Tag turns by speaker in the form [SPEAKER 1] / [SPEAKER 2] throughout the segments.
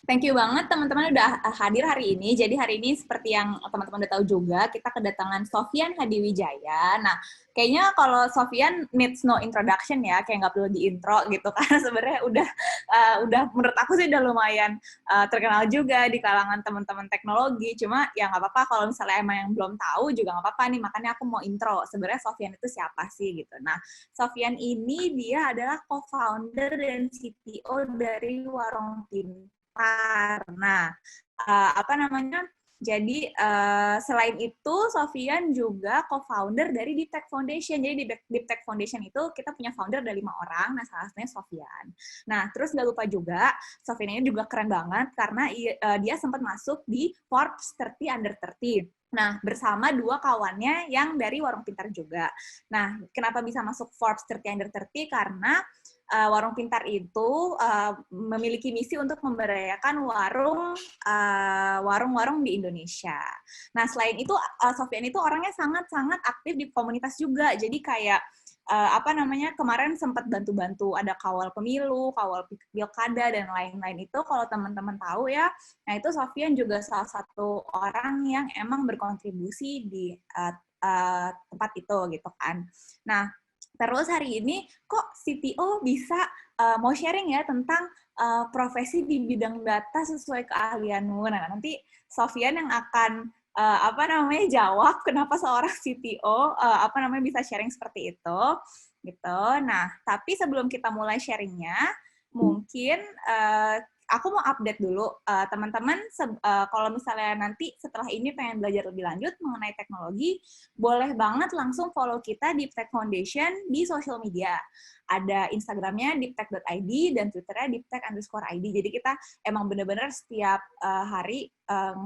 [SPEAKER 1] Thank you banget teman-teman udah hadir hari ini. Jadi hari ini seperti yang teman-teman udah tahu juga, kita kedatangan Sofyan Hadiwijaya. Nah, kayaknya kalau Sofyan needs no introduction ya, kayak nggak perlu di intro gitu, karena sebenarnya udah menurut aku sih udah lumayan terkenal juga di kalangan teman-teman teknologi. Cuma ya nggak apa-apa kalau misalnya emang yang belum tahu juga nggak apa-apa nih, makanya aku mau intro. Sebenarnya Sofyan itu siapa sih gitu. Nah, Sofyan ini dia adalah co-founder dan CTO dari Warung Pintar. Nah, apa namanya? Jadi selain itu, Sofyan juga co-founder dari Deep Tech Foundation. Jadi di Deep Tech Foundation itu kita punya founder ada 5 orang. Nah, salah satunya Sofyan. Nah, terus nggak lupa juga, Sofyan ini juga keren banget karena dia sempat masuk di Forbes 30 Under 30. Nah, bersama dua kawannya yang dari Warung Pintar juga. Nah, kenapa bisa masuk Forbes 30 Under 30? Karena Warung Pintar itu memiliki misi untuk memberdayakan warung-warung di Indonesia. Nah, selain itu, Sofyan itu orangnya sangat-sangat aktif di komunitas juga. Jadi kayak kemarin sempat bantu-bantu ada kawal pemilu, kawal pilkada dan lain-lain itu kalau teman-teman tahu ya. Nah, itu Sofyan juga salah satu orang yang emang berkontribusi di tempat itu gitu kan. Nah, terus hari ini kok CTO bisa mau sharing ya tentang profesi di bidang data sesuai keahlianmu. Nah, nanti Sofyan yang akan jawab kenapa seorang CTO bisa sharing seperti itu gitu. Nah, tapi sebelum kita mulai sharingnya, mungkin aku mau update dulu teman-teman kalau misalnya nanti setelah ini pengen belajar lebih lanjut mengenai teknologi, boleh banget langsung follow kita di Deep Tech Foundation di social media. Ada Instagramnya deeptech.id dan Twitternya deeptech_id. Jadi kita emang benar-benar setiap hari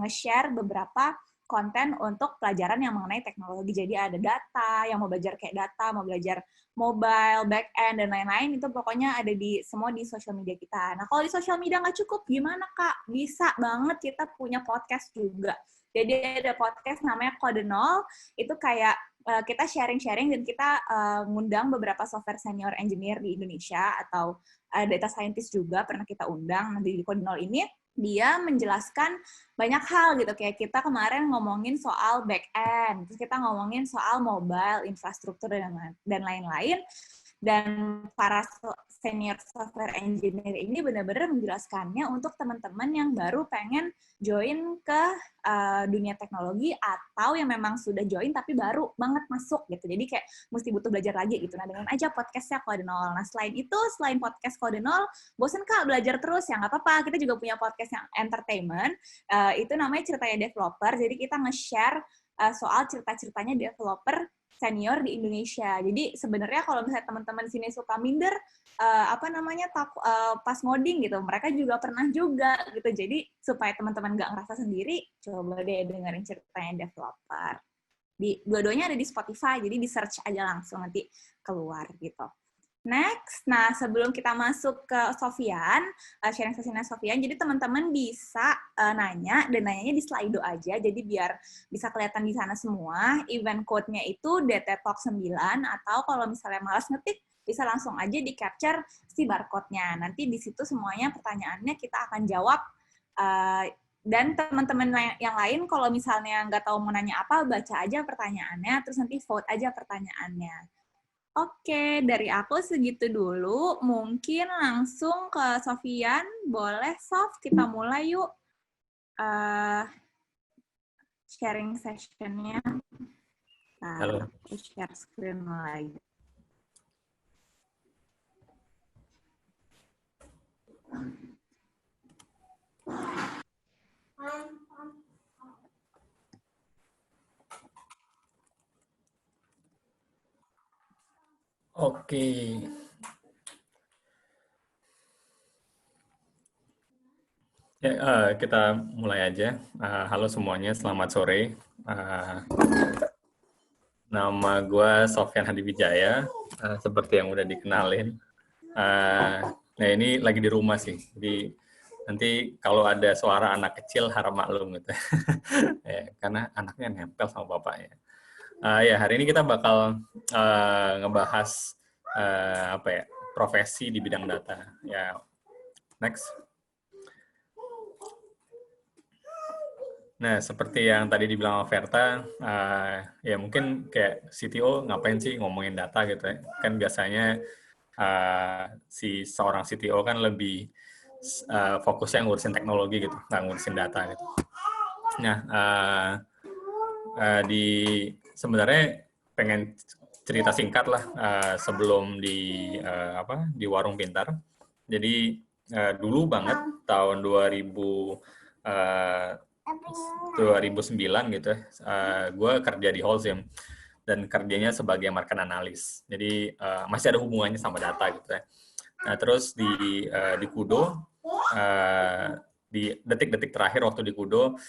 [SPEAKER 1] nge-share beberapa konten untuk pelajaran yang mengenai teknologi. Jadi ada data, yang mau belajar kayak data, mau belajar mobile, back-end, dan lain-lain, itu pokoknya ada semua di sosial media kita. Nah, kalau di sosial media nggak cukup, gimana, Kak? Bisa banget kita punya podcast juga. Jadi ada podcast namanya Kode Nol, itu kayak kita sharing-sharing dan kita ngundang beberapa software senior engineer di Indonesia atau data scientist juga pernah kita undang. Nanti di Kode Nol ini dia menjelaskan banyak hal gitu, kayak kita kemarin ngomongin soal back-end, terus kita ngomongin soal mobile, infrastruktur, dan lain-lain, dan para senior software engineer ini benar-benar menjelaskannya untuk teman-teman yang baru pengen join ke dunia teknologi atau yang memang sudah join tapi baru banget masuk gitu. Jadi kayak mesti butuh belajar lagi gitu. Nah, dengan aja podcastnya Kode Nol. Nah, selain podcast Kode Nol, bosen Kak belajar terus, ya nggak apa-apa. Kita juga punya podcast yang entertainment. Itu namanya Ceritanya Developer. Jadi kita nge-share soal cerita-ceritanya developer senior di Indonesia. Jadi sebenarnya kalau misalnya teman-teman sini suka minder, pas ngoding gitu, mereka juga pernah juga gitu. Jadi supaya teman-teman nggak ngerasa sendiri, coba deh dengerin Ceritanya Developer. Dua-duanya ada di Spotify, jadi di search aja langsung nanti keluar gitu. Next, nah sebelum kita masuk ke Sofyan, sharing sesinya Sofyan, jadi teman-teman bisa nanya, dan nanyanya di Slido aja, jadi biar bisa kelihatan di sana semua. Event code-nya itu DTTalk 9, atau kalau misalnya malas ngetik, bisa langsung aja di-capture si barcode-nya. Nanti di situ semuanya pertanyaannya kita akan jawab, dan teman-teman yang lain kalau misalnya nggak tahu mau nanya apa, baca aja pertanyaannya, terus nanti vote aja pertanyaannya. Oke, dari aku segitu dulu. Mungkin langsung ke Sofyan. Boleh, Sof? Kita mulai yuk sharing session-nya.
[SPEAKER 2] Halo.
[SPEAKER 1] Aku share screen lagi.
[SPEAKER 2] Oke. Ya, kita mulai aja. Halo semuanya, selamat sore. Nama gue Sofyan Hadiwijaya, seperti yang udah dikenalin. Nah, ini lagi di rumah sih, jadi nanti kalau ada suara anak kecil harap maklum gitu. Ya, karena anaknya nempel sama bapaknya. Ya, hari ini kita bakal ngebahas profesi di bidang data. Ya, next. Nah, seperti yang tadi dibilang sama Verta, ya mungkin kayak CTO ngapain sih ngomongin data gitu ya. Kan biasanya si seorang CTO kan lebih fokusnya ngurusin teknologi gitu, nggak ngurusin data gitu. Nah, di sebenarnya pengen cerita singkat lah sebelum di Warung Pintar. Jadi dulu banget tahun 2009 gitu ya, gue kerja di Holcim dan kerjanya sebagai market analis. Jadi masih ada hubungannya sama data gitu ya. Nah, terus di Kudo, di detik-detik terakhir waktu di Kudo,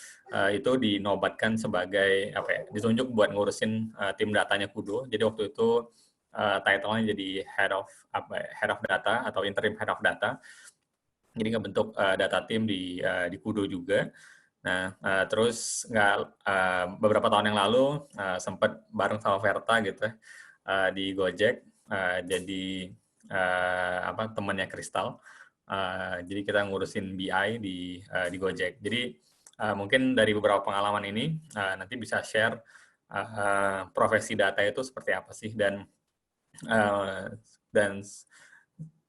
[SPEAKER 2] itu dinobatkan sebagai ditunjuk buat ngurusin tim datanya Kudo. Jadi waktu itu title-nya jadi head of data atau interim head of data. Jadi ngebentuk data team di Kudo juga. Nah, terus beberapa tahun yang lalu sempat bareng sama Verta gitu di Gojek, jadi temannya Kristal. Jadi kita ngurusin BI di Gojek. Jadi mungkin dari beberapa pengalaman ini nanti bisa share profesi data itu seperti apa sih, dan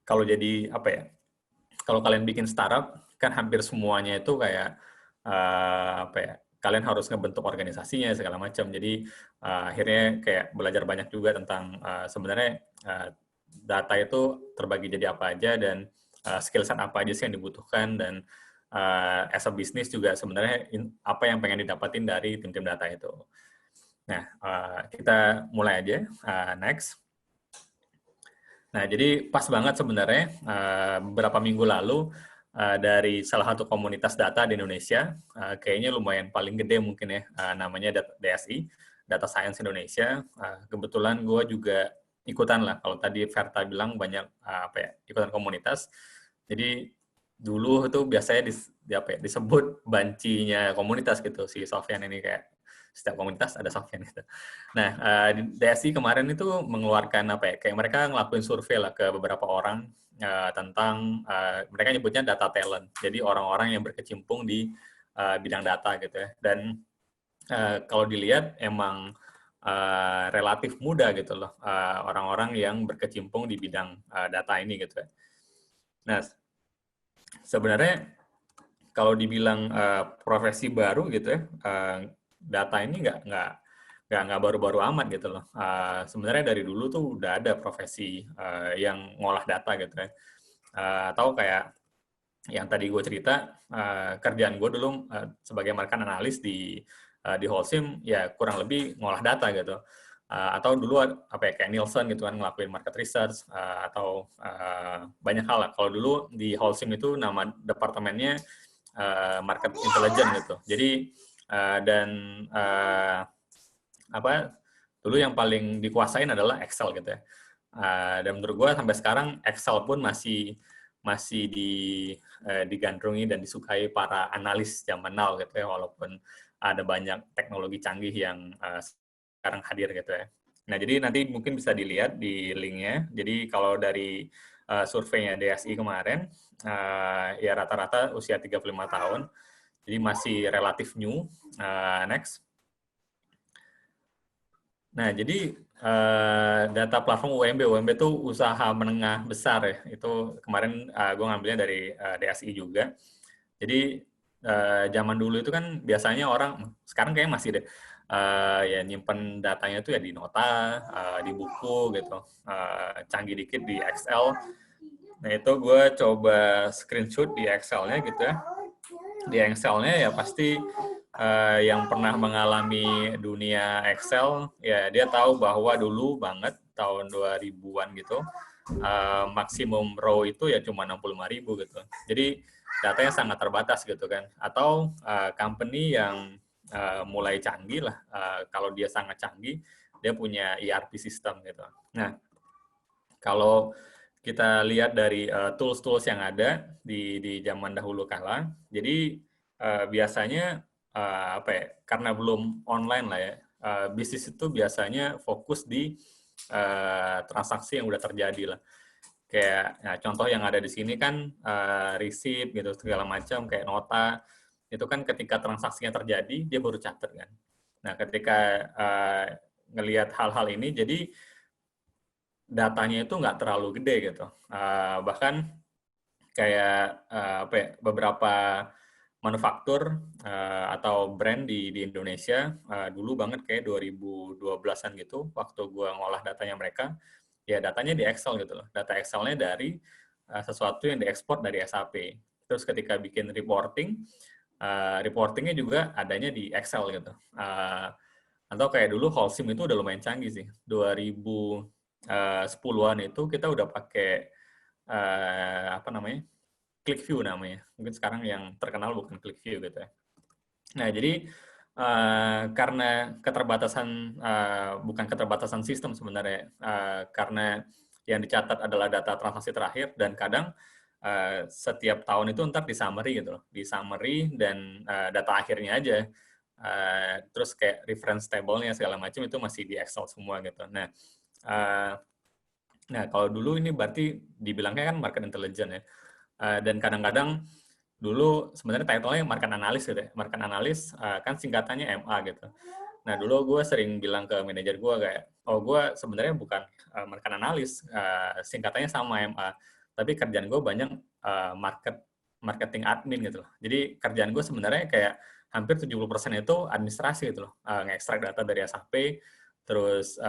[SPEAKER 2] kalau jadi kalau kalian bikin startup kan hampir semuanya itu kayak kalian harus ngebentuk organisasinya segala macam. Jadi akhirnya kayak belajar banyak juga tentang sebenarnya data itu terbagi jadi apa aja, dan skill set apa aja sih yang dibutuhkan, dan as a business juga sebenarnya apa yang pengen didapatin dari tim-tim data itu. Nah, kita mulai aja. Next. Nah, jadi pas banget sebenarnya beberapa minggu lalu dari salah satu komunitas data di Indonesia, kayaknya lumayan paling gede mungkin ya, namanya DSI, Data Science Indonesia. Kebetulan gue juga ikutan lah. Kalau tadi Verta bilang banyak ikutan komunitas. Jadi dulu itu biasanya disebut bancinya komunitas gitu, si Sofyan ini, kayak setiap komunitas ada Sofyan gitu. Nah, DSI kemarin itu mengeluarkan kayak mereka ngelakuin survei lah ke beberapa orang tentang mereka nyebutnya data talent. Jadi orang-orang yang berkecimpung di bidang data gitu ya. Dan kalau dilihat emang relatif muda gitu loh orang-orang yang berkecimpung di bidang data ini gitu ya. Nah, sebenarnya kalau dibilang profesi baru gitu ya, data ini nggak baru-baru amat gitu loh. Sebenarnya dari dulu tuh udah ada profesi yang ngolah data gitu ya. Atau kayak yang tadi gue cerita, kerjaan gue dulu sebagai market analis di Holcim, ya kurang lebih ngolah data gitu. Atau dulu kayak Nielsen gitu kan, ngelakuin market research, atau banyak hal lah. Kalau dulu di Holcim itu nama departemennya market intelligence gitu. Jadi dan dulu yang paling dikuasain adalah Excel gitu ya. Dan menurut gue sampai sekarang Excel pun masih digandrungi dan disukai para analis zaman now gitu ya, walaupun ada banyak teknologi canggih yang sekarang hadir gitu ya. Nah, jadi nanti mungkin bisa dilihat di linknya. Jadi kalau dari surveinya DSI kemarin, ya rata-rata usia 35 tahun, jadi masih relatif new. Next. Nah, jadi data platform UMB itu usaha menengah besar ya. Itu kemarin gue ngambilnya dari DSI juga. Jadi zaman dulu itu kan biasanya orang, sekarang kayaknya masih deh, ya nyimpen datanya itu ya di nota, di buku gitu, canggih dikit di Excel. Nah, itu gue coba screenshot di Excel-nya gitu ya. Di Excel-nya ya pasti yang pernah mengalami dunia Excel, ya dia tahu bahwa dulu banget, tahun 2000-an gitu, maksimum row itu ya cuma 65.000 gitu. Jadi datanya sangat terbatas gitu kan. Atau company yang mulai canggih lah, kalau dia sangat canggih, dia punya ERP system gitu. Nah, kalau kita lihat dari tools-tools yang ada di zaman dahulu kala, jadi biasanya karena belum online lah ya, bisnis itu biasanya fokus di transaksi yang udah terjadi lah. Kayak contoh yang ada di sini kan receipt gitu segala macam, kayak nota. itu kan ketika transaksinya terjadi, dia baru catat kan. Nah, ketika ngelihat hal-hal ini, jadi datanya itu nggak terlalu gede gitu. Bahkan kayak apa ya, beberapa manufaktur atau brand di Indonesia dulu banget kayak 2012-an gitu, waktu gue ngolah datanya mereka, ya datanya di Excel gitu loh. Data Excel-nya dari sesuatu yang diekspor dari SAP. Terus ketika bikin reporting, reportingnya juga adanya di Excel gitu. Atau kayak dulu Holcim itu udah lumayan canggih sih. 2010-an itu kita udah pakai apa namanya? ClickView namanya. Mungkin sekarang yang terkenal bukan ClickView gitu ya. Nah, jadi karena keterbatasan, bukan keterbatasan sistem sebenarnya, karena yang dicatat adalah data transaksi terakhir, dan kadang setiap tahun itu ntar di summary gitu loh. Di summary dan data akhirnya aja. Terus kayak reference table-nya segala macam itu masih di Excel semua gitu. Nah, kalau dulu ini berarti dibilangnya kan market intelligence ya. Dan kadang-kadang dulu sebenarnya title-nya market analyst gitu ya. Market analyst kan singkatannya MA gitu. Nah, dulu gue sering bilang ke manajer gue kayak, oh gue sebenarnya bukan market analyst, singkatannya sama MA, tapi kerjaan gue banyak marketing admin gitu loh. Jadi kerjaan gue sebenarnya kayak hampir 70% itu administrasi gitu loh. Nge-extract data dari SAP, terus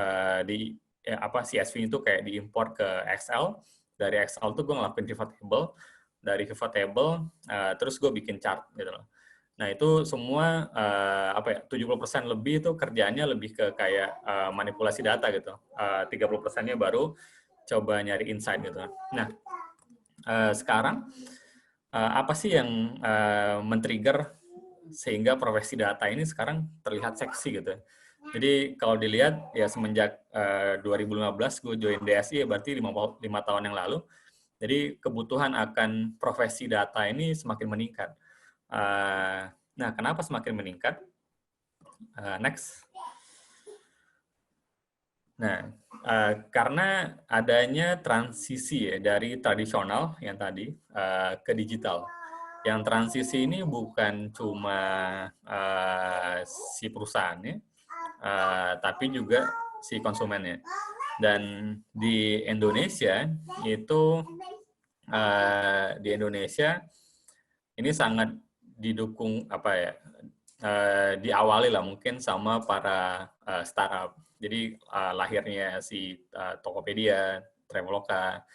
[SPEAKER 2] CSV itu kayak diimport ke Excel. Dari Excel tuh gue ngelakuin pivot table, dari pivot table, terus gue bikin chart gitu loh. Nah, itu semua 70% lebih itu kerjaannya lebih ke kayak manipulasi data gitu. 30%-nya baru coba nyari insight gitu. Nah, sekarang apa sih yang men-trigger sehingga profesi data ini sekarang terlihat seksi gitu. Jadi kalau dilihat ya semenjak 2015 gue join DSI ya berarti 5 tahun yang lalu. Jadi kebutuhan akan profesi data ini semakin meningkat. Nah, kenapa semakin meningkat? Next. Nah, karena adanya transisi ya dari tradisional yang tadi ke digital. Yang transisi ini bukan cuma si perusahaannya, tapi juga si konsumennya. Dan di Indonesia itu ini sangat didukung diawali lah mungkin sama para startup. Jadi lahirnya si Tokopedia, Traveloka,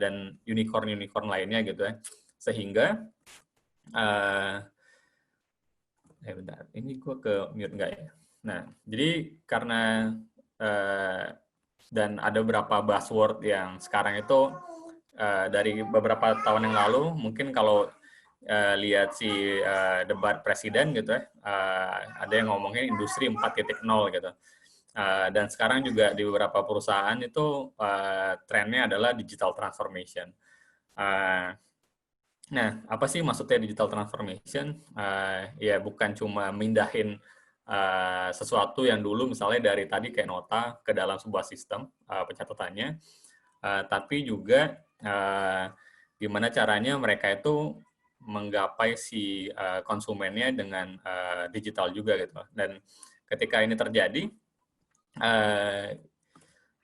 [SPEAKER 2] dan unicorn lainnya gitu ya. Sehingga bentar, ini gue ke mute nggak ya? Nah, jadi karena dan ada beberapa buzzword yang sekarang itu dari beberapa tahun yang lalu, mungkin kalau lihat si debat presiden gitu ya, ada yang ngomongin industri 4.0 gitu. Dan sekarang juga di beberapa perusahaan itu trennya adalah digital transformation. Nah, apa sih maksudnya digital transformation? Ya bukan cuma mindahin sesuatu yang dulu misalnya dari tadi kayak nota ke dalam sebuah sistem pencatatannya, tapi juga gimana caranya mereka itu menggapai si konsumennya dengan digital juga gitu. Dan ketika ini terjadi,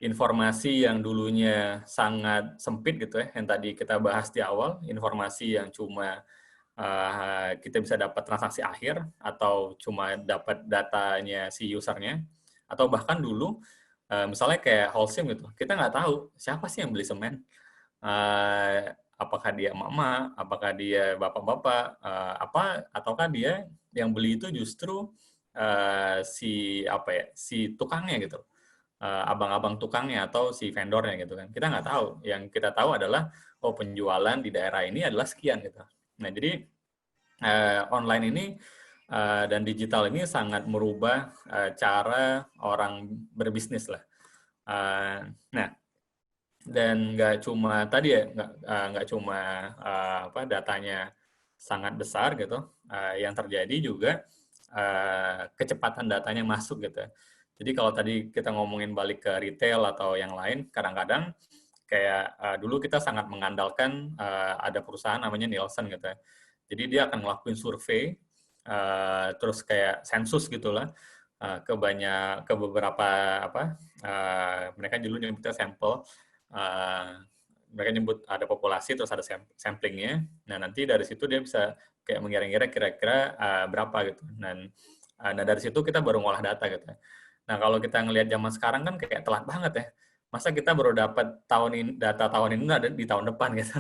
[SPEAKER 2] informasi yang dulunya sangat sempit gitu ya, yang tadi kita bahas di awal, informasi yang cuma kita bisa dapat transaksi akhir atau cuma dapat datanya si usernya, atau bahkan dulu misalnya kayak Holcim gitu, kita nggak tahu siapa sih yang beli semen, apakah dia emak-emak, apakah dia bapak-bapak, ataukah dia yang beli itu justru si tukangnya gitu, abang-abang tukangnya atau si vendornya gitu kan. Kita nggak tahu. Yang kita tahu adalah penjualan di daerah ini adalah sekian gitu. Nah, jadi online ini dan digital ini sangat merubah cara orang berbisnis lah. Nah, dan nggak cuma tadi ya, nggak cuma datanya sangat besar gitu, yang terjadi juga kecepatan datanya masuk gitu. Jadi kalau tadi kita ngomongin balik ke retail atau yang lain, kadang-kadang kayak dulu kita sangat mengandalkan ada perusahaan namanya Nielsen gitu ya. Jadi dia akan ngelakuin survei, terus kayak sensus gitulah, ke beberapa mereka dulu nyebutnya sampel, mereka nyebut ada populasi terus ada samplingnya. Nah nanti dari situ dia bisa kayak mengira-ngira kira-kira berapa gitu. Nah dari situ kita baru ngolah data gitu. Nah kalau kita ngelihat zaman sekarang kan kayak telat banget ya. Masa kita baru dapat data tahun ini ada di tahun depan gitu.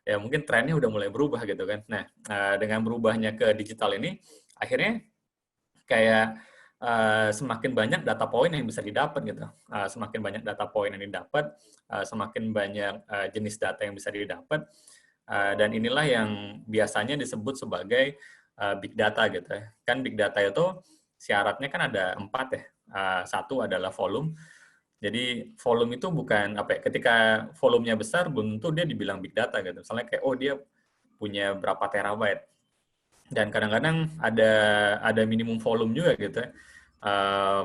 [SPEAKER 2] Ya mungkin trennya udah mulai berubah gitu kan. Nah dengan berubahnya ke digital ini, akhirnya kayak semakin banyak data point yang bisa didapat gitu. Semakin banyak data point yang didapat, semakin banyak jenis data yang bisa didapat, dan inilah yang biasanya disebut sebagai big data gitu ya. Kan big data itu syaratnya kan ada 4 ya. Satu adalah volume. Jadi volume itu bukan ketika volumenya besar belum tentu dia dibilang big data gitu. Misalnya kayak dia punya berapa terabyte. Dan kadang-kadang ada minimum volume juga gitu ya.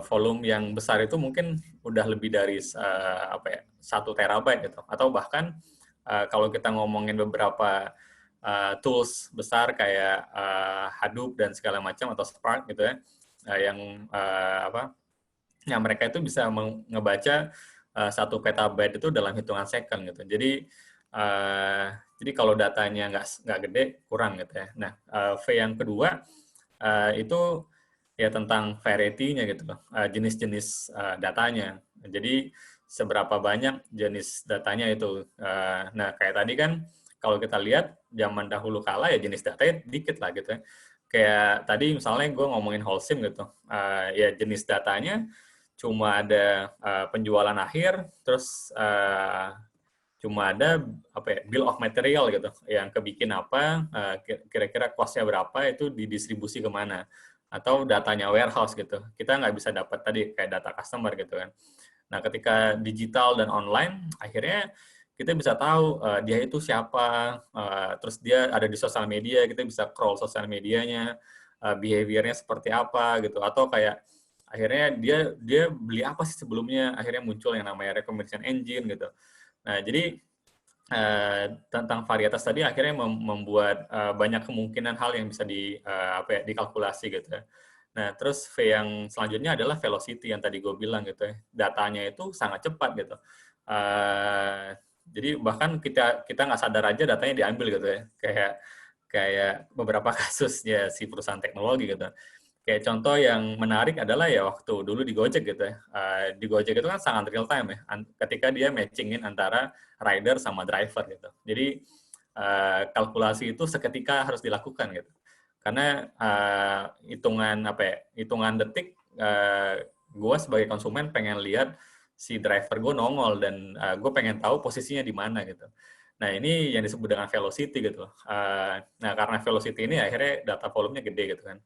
[SPEAKER 2] Volume yang besar itu mungkin udah lebih dari 1 terabyte gitu. Atau bahkan kalau kita ngomongin beberapa tools besar kayak Hadoop dan segala macam atau Spark gitu ya, yang mereka itu bisa ngebaca 1 petabyte itu dalam hitungan second gitu. Jadi kalau datanya nggak gede kurang gitu ya. Nah V yang kedua itu ya tentang variety-nya gitu loh, jenis-jenis datanya. Jadi seberapa banyak jenis datanya itu. Nah kayak tadi kan kalau kita lihat zaman dahulu kala ya jenis datanya dikit lah gitu ya. Kayak tadi misalnya gue ngomongin Holcim gitu, ya jenis datanya cuma ada penjualan akhir, terus cuma ada bill of material gitu, yang kebikin apa, kira-kira cost-nya berapa, itu didistribusi kemana, atau datanya warehouse gitu. Kita nggak bisa dapat tadi kayak data customer gitu kan. Nah ketika digital dan online, akhirnya kita bisa tahu dia itu siapa, terus dia ada di sosial media, kita bisa crawl sosial medianya, behavior-nya seperti apa gitu, atau kayak akhirnya dia beli apa sih sebelumnya, akhirnya muncul yang namanya recommendation engine gitu. Nah jadi tentang varietas tadi akhirnya membuat banyak kemungkinan hal yang bisa dikalkulasi gitu ya. Nah terus V yang selanjutnya adalah velocity yang tadi gue bilang gitu ya, datanya itu sangat cepat gitu. Jadi bahkan kita nggak sadar aja datanya diambil gitu ya, kayak beberapa kasus ya si perusahaan teknologi gitu. Kayak contoh yang menarik adalah ya waktu dulu di Gojek gitu ya. Di Gojek itu kan sangat real time ya, ketika dia matchingin antara rider sama driver gitu. Jadi kalkulasi itu seketika harus dilakukan gitu. Karena hitungan detik, gue sebagai konsumen pengen lihat si driver gue nongol dan gue pengen tahu posisinya di mana gitu. Nah ini yang disebut dengan velocity gitu. Nah karena velocity ini akhirnya data volumenya gede gitu kan.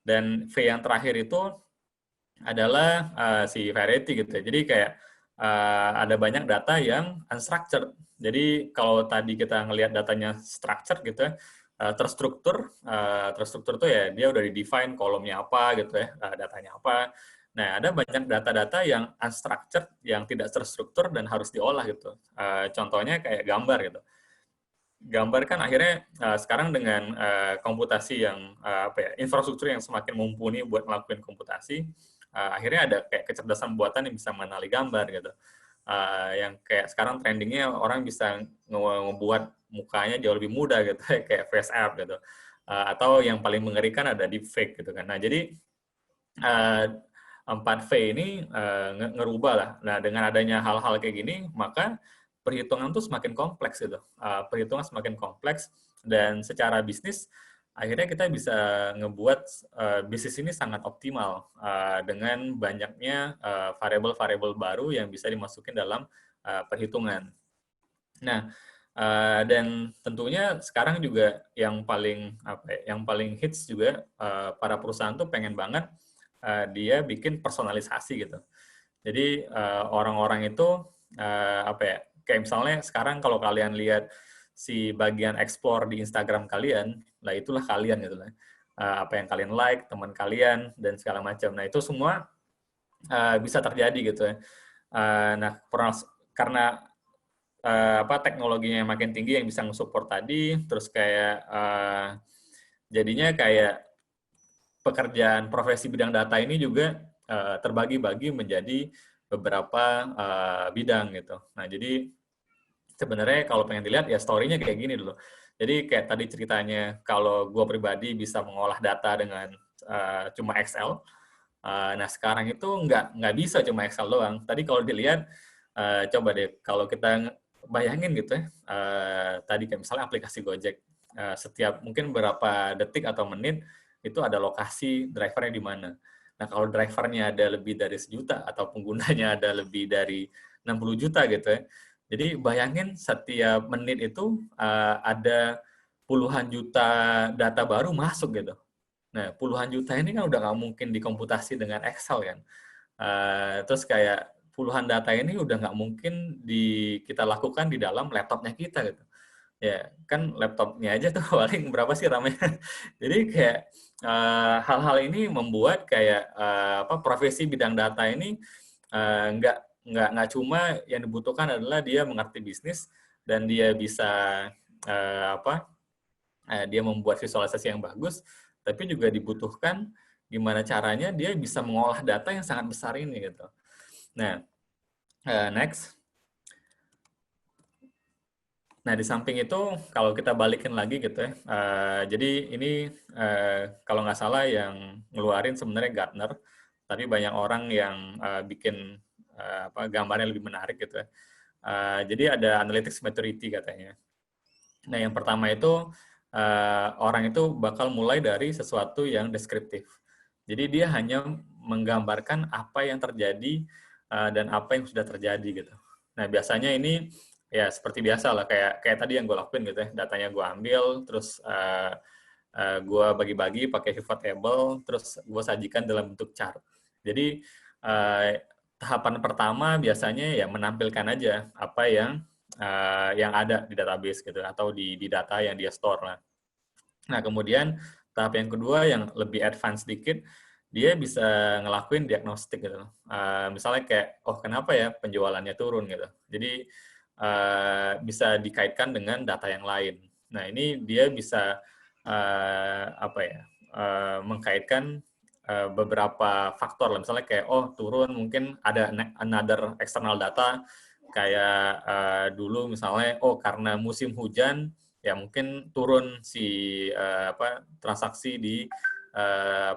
[SPEAKER 2] Dan V yang terakhir itu adalah si variety gitu ya. Jadi kayak ada banyak data yang unstructured. Jadi kalau tadi kita ngelihat datanya structured gitu ya, terstruktur tuh ya dia udah di-define kolomnya apa gitu ya, datanya apa. Nah, ada banyak data-data yang unstructured, yang tidak terstruktur dan harus diolah gitu. Contohnya kayak gambar gitu. Gambar kan akhirnya sekarang dengan komputasi yang infrastruktur yang semakin mumpuni buat melakukan komputasi, akhirnya ada kayak kecerdasan buatan yang bisa mengenali gambar gitu. Yang kayak sekarang trendingnya orang bisa ngebuat mukanya jauh lebih mudah gitu, kayak face app gitu. Atau yang paling mengerikan ada deepfake gitu kan. Nah jadi 4V ini ngerubah lah. Nah dengan adanya hal-hal kayak gini, maka perhitungan tuh semakin kompleks gitu. Perhitungan semakin kompleks dan secara bisnis akhirnya kita bisa ngebuat bisnis ini sangat optimal dengan banyaknya variabel-variabel baru yang bisa dimasukin dalam perhitungan. Nah, dan tentunya sekarang juga yang paling hits juga para perusahaan tuh pengen banget dia bikin personalisasi gitu. Jadi orang-orang itu kayak misalnya sekarang kalau kalian lihat si bagian explore di Instagram kalian, lah itulah kalian gitu lah. Apa yang kalian like, teman kalian dan segala macam. Nah itu semua bisa terjadi gitu ya. Nah karena teknologinya yang makin tinggi yang bisa nge-support tadi, terus kayak jadinya kayak pekerjaan profesi bidang data ini juga terbagi-bagi menjadi beberapa bidang gitu. Nah, jadi sebenarnya kalau pengen dilihat ya story-nya kayak gini dulu. Jadi kayak tadi ceritanya kalau gue pribadi bisa mengolah data dengan cuma Excel. Nah sekarang itu nggak bisa cuma Excel doang. Tadi kalau dilihat coba deh kalau kita bayangin gitu ya. Tadi kayak misalnya aplikasi Gojek. Setiap mungkin berapa detik atau menit itu ada lokasi drivernya di mana. Nah kalau drivernya ada lebih dari 1 juta atau penggunanya ada lebih dari 60 juta gitu ya. Jadi bayangin setiap menit itu ada puluhan juta data baru masuk gitu. Nah, puluhan juta ini kan udah nggak mungkin dikomputasi dengan Excel kan. Terus kayak puluhan data ini udah nggak mungkin kita lakukan di dalam laptopnya kita gitu. Ya, kan laptopnya aja tuh paling berapa sih RAM-nya. Jadi kayak hal-hal ini membuat kayak profesi bidang data ini nggak cuma yang dibutuhkan adalah dia mengerti bisnis dan dia bisa dia membuat visualisasi yang bagus, tapi juga dibutuhkan gimana caranya dia bisa mengolah data yang sangat besar ini gitu. Nah, next. Nah, di samping itu kalau kita balikin lagi gitu ya, jadi ini kalau nggak salah yang ngeluarin sebenarnya Gartner, tapi banyak orang yang bikin gambarnya lebih menarik gitu ya. Jadi ada analytics maturity katanya. Nah, yang pertama itu orang itu bakal mulai dari sesuatu yang deskriptif. Jadi dia hanya menggambarkan apa yang terjadi dan apa yang sudah terjadi gitu. Nah, biasanya ini ya seperti biasa lah kayak tadi yang gue lakuin gitu ya. Datanya gue ambil, terus gue bagi-bagi pakai pivot table, terus gue sajikan dalam bentuk chart. Jadi tahapan pertama biasanya ya menampilkan aja apa yang ada di database gitu atau di data yang dia store lah. Nah, kemudian tahap yang kedua yang lebih advance sedikit, dia bisa ngelakuin diagnostik gitu. Misalnya kayak, oh kenapa ya penjualannya turun gitu. Jadi bisa dikaitkan dengan data yang lain. Nah, ini dia bisa mengkaitkan beberapa faktor lah. Misalnya kayak, oh turun mungkin ada another external data kayak dulu misalnya, oh karena musim hujan ya mungkin turun si transaksi di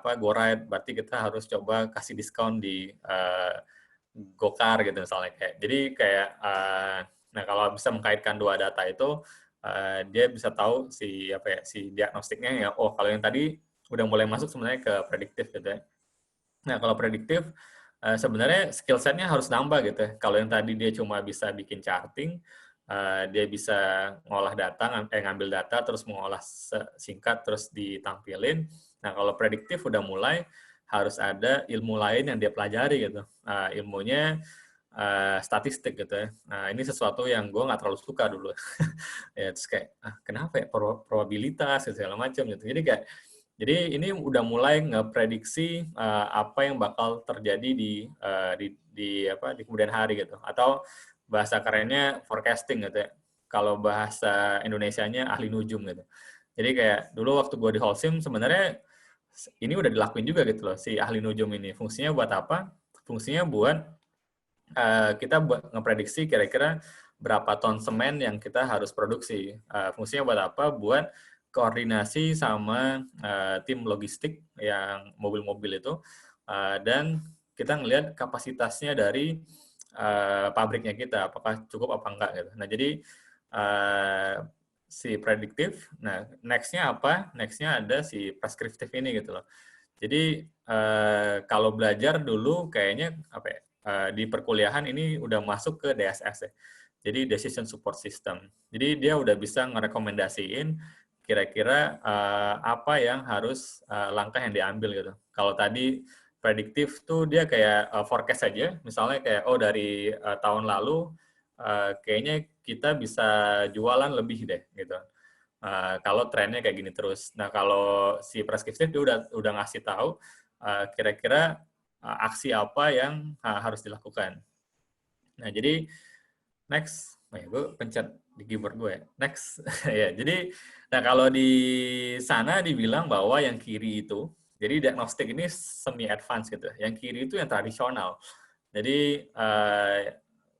[SPEAKER 2] GoRide, berarti kita harus coba kasih diskon di Gokar gitu misalnya kayak. Jadi kayak nah kalau bisa mengkaitkan dua data itu dia bisa tahu si diagnostiknya ya, oh kalau yang tadi udah mulai masuk sebenarnya ke prediktif gitu ya. Nah kalau prediktif sebenarnya skill set-nya harus nambah gitu ya. Kalau yang tadi dia cuma bisa bikin charting, dia bisa ngolah data, ngambil data, terus mengolah singkat, terus ditampilin. Nah, kalau prediktif udah mulai, harus ada ilmu lain yang dia pelajari gitu. Ilmunya statistik gitu ya. Nah, ini sesuatu yang gue nggak terlalu suka dulu. Ya, terus kayak, kenapa ya, probabilitas, segala macam gitu. Jadi ini udah mulai ngeprediksi apa yang bakal terjadi di kemudian hari gitu. Atau bahasa kerennya forecasting gitu ya. Kalau bahasa Indonesianya ahli nujum gitu. Jadi kayak dulu waktu gue di Holcim sebenarnya ini udah dilakuin juga gitu loh si ahli nujum ini. Fungsinya buat apa? Fungsinya buat kita buat ngeprediksi kira-kira berapa ton semen yang kita harus produksi. Fungsinya buat apa? Buat koordinasi sama tim logistik yang mobil-mobil itu dan kita ngelihat kapasitasnya dari pabriknya kita, apakah cukup apa enggak gitu. Nah, jadi si prediktif, nah next-nya apa? Next-nya ada si preskriptif ini gitu loh. Jadi kalau belajar dulu kayaknya di perkuliahan ini udah masuk ke DSS ya. Jadi Decision Support System. Jadi dia udah bisa ngerekomendasiin kira-kira apa yang harus langkah yang diambil gitu. Kalau tadi prediktif tuh dia kayak forecast aja, misalnya kayak oh dari tahun lalu kayaknya kita bisa jualan lebih deh gitu. Kalau trennya kayak gini terus. Nah, kalau si preskriptif dia udah ngasih tahu kira-kira aksi apa yang harus dilakukan. Nah, jadi next, gue pencet di keyboard gue. Next. Ya, jadi nah kalau di sana dibilang bahwa yang kiri itu, jadi diagnostik ini semi advance gitu. Yang kiri itu yang tradisional. Jadi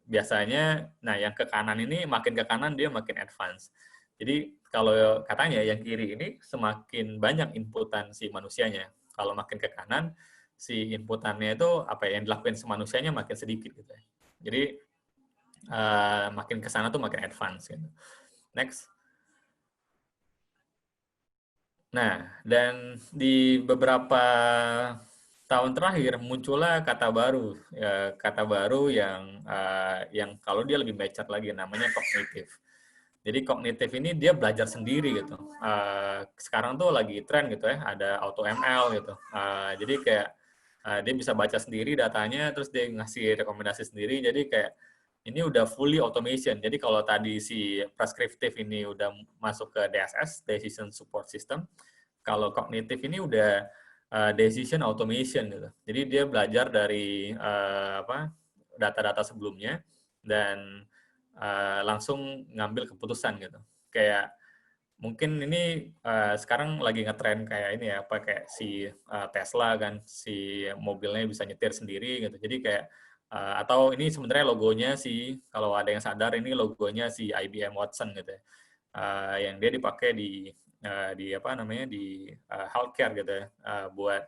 [SPEAKER 2] biasanya, nah yang ke kanan ini makin ke kanan dia makin advance. Jadi kalau katanya yang kiri ini semakin banyak inputan si manusianya. Kalau makin ke kanan, si inputannya itu apa ya, yang dilakukan si manusianya makin sedikit gitu. Jadi makin ke sana tuh makin advance gitu. Next. Nah, dan di beberapa tahun terakhir muncullah kata baru, ya, kata baru yang kalau dia lebih mature lagi namanya kognitif. Jadi kognitif ini dia belajar sendiri gitu. Sekarang tuh lagi tren gitu ya, ada auto ML gitu. Jadi kayak dia bisa baca sendiri datanya, terus dia ngasih rekomendasi sendiri. Jadi kayak ini udah fully automation. Jadi kalau tadi si prescriptive ini udah masuk ke DSS, Decision Support System, kalau kognitif ini udah decision automation gitu. Jadi dia belajar dari data-data sebelumnya dan langsung ngambil keputusan gitu. Kayak mungkin ini sekarang lagi ngetren kayak ini ya, pakai si Tesla kan, si mobilnya bisa nyetir sendiri gitu. Jadi kayak atau ini sebenarnya logonya si, kalau ada yang sadar ini logonya si IBM Watson gitu ya. Yang dia dipakai di apa namanya di healthcare gitu ya, buat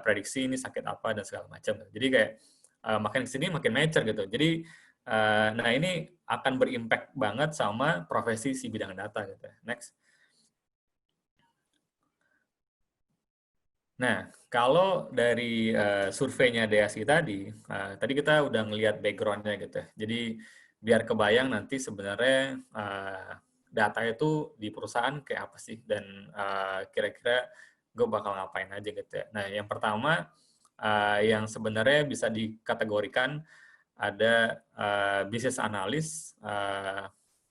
[SPEAKER 2] prediksi ini sakit apa dan segala macam. Jadi kayak makin kesini makin mature gitu. Jadi nah ini akan berimpact banget sama profesi si bidang data gitu. Next. Nah, kalau dari surveinya DSI tadi, tadi kita udah ngelihat background-nya gitu ya. Jadi biar kebayang nanti sebenarnya data itu di perusahaan kayak apa sih, dan kira-kira gue bakal ngapain aja gitu ya. Nah, yang pertama yang sebenarnya bisa dikategorikan ada business analis,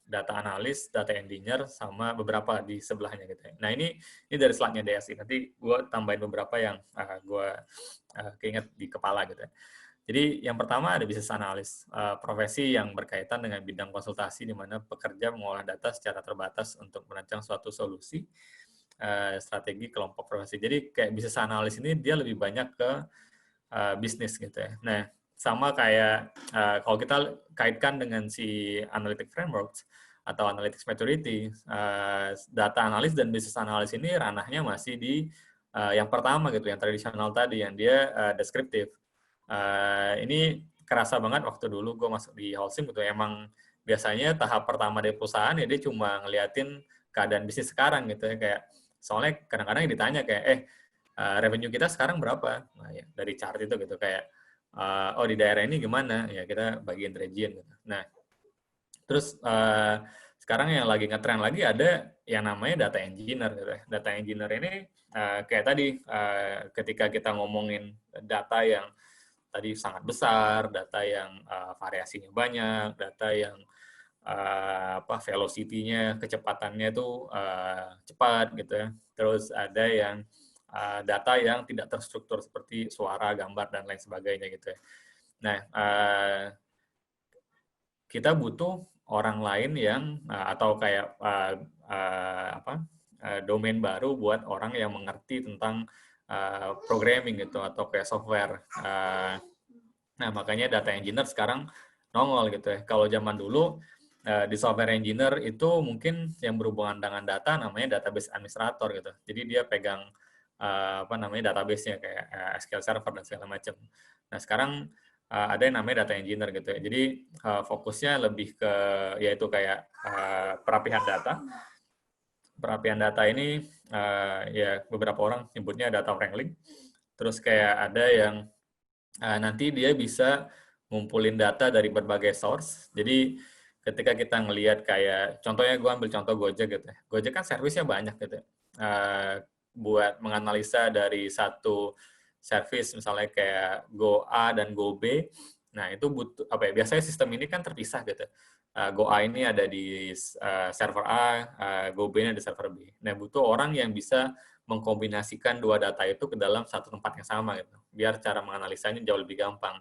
[SPEAKER 2] data analis, data engineer, sama beberapa di sebelahnya gitu ya. Nah ini dari slide-nya DSI. Nanti gue tambahin beberapa yang gue keinget di kepala gitu ya. Jadi yang pertama ada business analis, profesi yang berkaitan dengan bidang konsultasi di mana pekerja mengolah data secara terbatas untuk merancang suatu solusi, strategi kelompok profesi. Jadi kayak business analis ini dia lebih banyak ke bisnis gitu ya. Nah, sama kayak kalau kita kaitkan dengan si analytic frameworks atau analytics maturity, data analis dan business analis ini ranahnya masih di yang pertama gitu, yang tradisional tadi, yang dia deskriptif. Ini kerasa banget waktu dulu gue masuk di Holcim gitu, emang biasanya tahap pertama dari perusahaan ya dia cuma ngeliatin keadaan bisnis sekarang gitu ya, kayak soalnya kadang-kadang ditanya kayak revenue kita sekarang berapa? Nah, ya, dari chart itu gitu kayak oh di daerah ini gimana? Ya kita bagian region gitu. Nah, terus sekarang yang lagi ngetren lagi ada yang namanya data engineer gitu ya. Data engineer ini kayak tadi ketika kita ngomongin data yang tadi sangat besar, data yang variasinya banyak, data yang velocity-nya, kecepatannya itu cepat gitu ya. Terus ada yang data yang tidak terstruktur seperti suara, gambar, dan lain sebagainya gitu ya. Nah, kita butuh orang lain yang atau kayak domain baru buat orang yang mengerti tentang programming gitu atau kayak software. Nah, makanya data engineer sekarang nongol gitu ya. Kalau zaman dulu di software engineer itu mungkin yang berhubungan dengan data namanya database administrator gitu. Jadi dia pegang database-nya kayak SQL Server dan segala macam. Nah, sekarang ada yang namanya data engineer gitu ya. Jadi fokusnya lebih ke yaitu kayak perapihan data. Perapihan data ini ya beberapa orang nyebutnya data wrangling. Terus kayak ada yang nanti dia bisa ngumpulin data dari berbagai source. Jadi ketika kita ngelihat kayak, contohnya gue ambil contoh Gojek gitu ya. Gojek kan servisnya banyak gitu ya. Buat menganalisa dari satu service misalnya kayak Go A dan Go B. Nah, itu butuh apa ya? Biasanya sistem ini kan terpisah gitu. Go A ini ada di server A, Go B ini ada di server B. Nah, butuh orang yang bisa mengkombinasikan dua data itu ke dalam satu tempat yang sama gitu, biar cara menganalisanya jauh lebih gampang.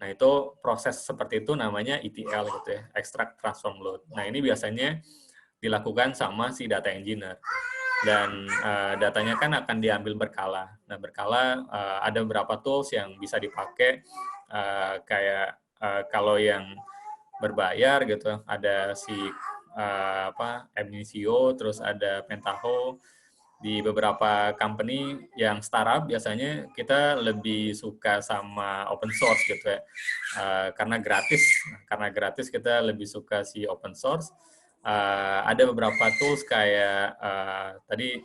[SPEAKER 2] Nah, itu proses seperti itu namanya ETL gitu ya, extract, transform, load. Nah, ini biasanya dilakukan sama si data engineer. Dan datanya kan akan diambil berkala. Nah, berkala ada beberapa tools yang bisa dipakai, kayak kalau yang berbayar gitu, ada si Mnisio, terus ada Pentaho. Di beberapa company yang startup biasanya kita lebih suka sama open source gitu ya, karena gratis kita lebih suka si open source. Ada beberapa tools kayak tadi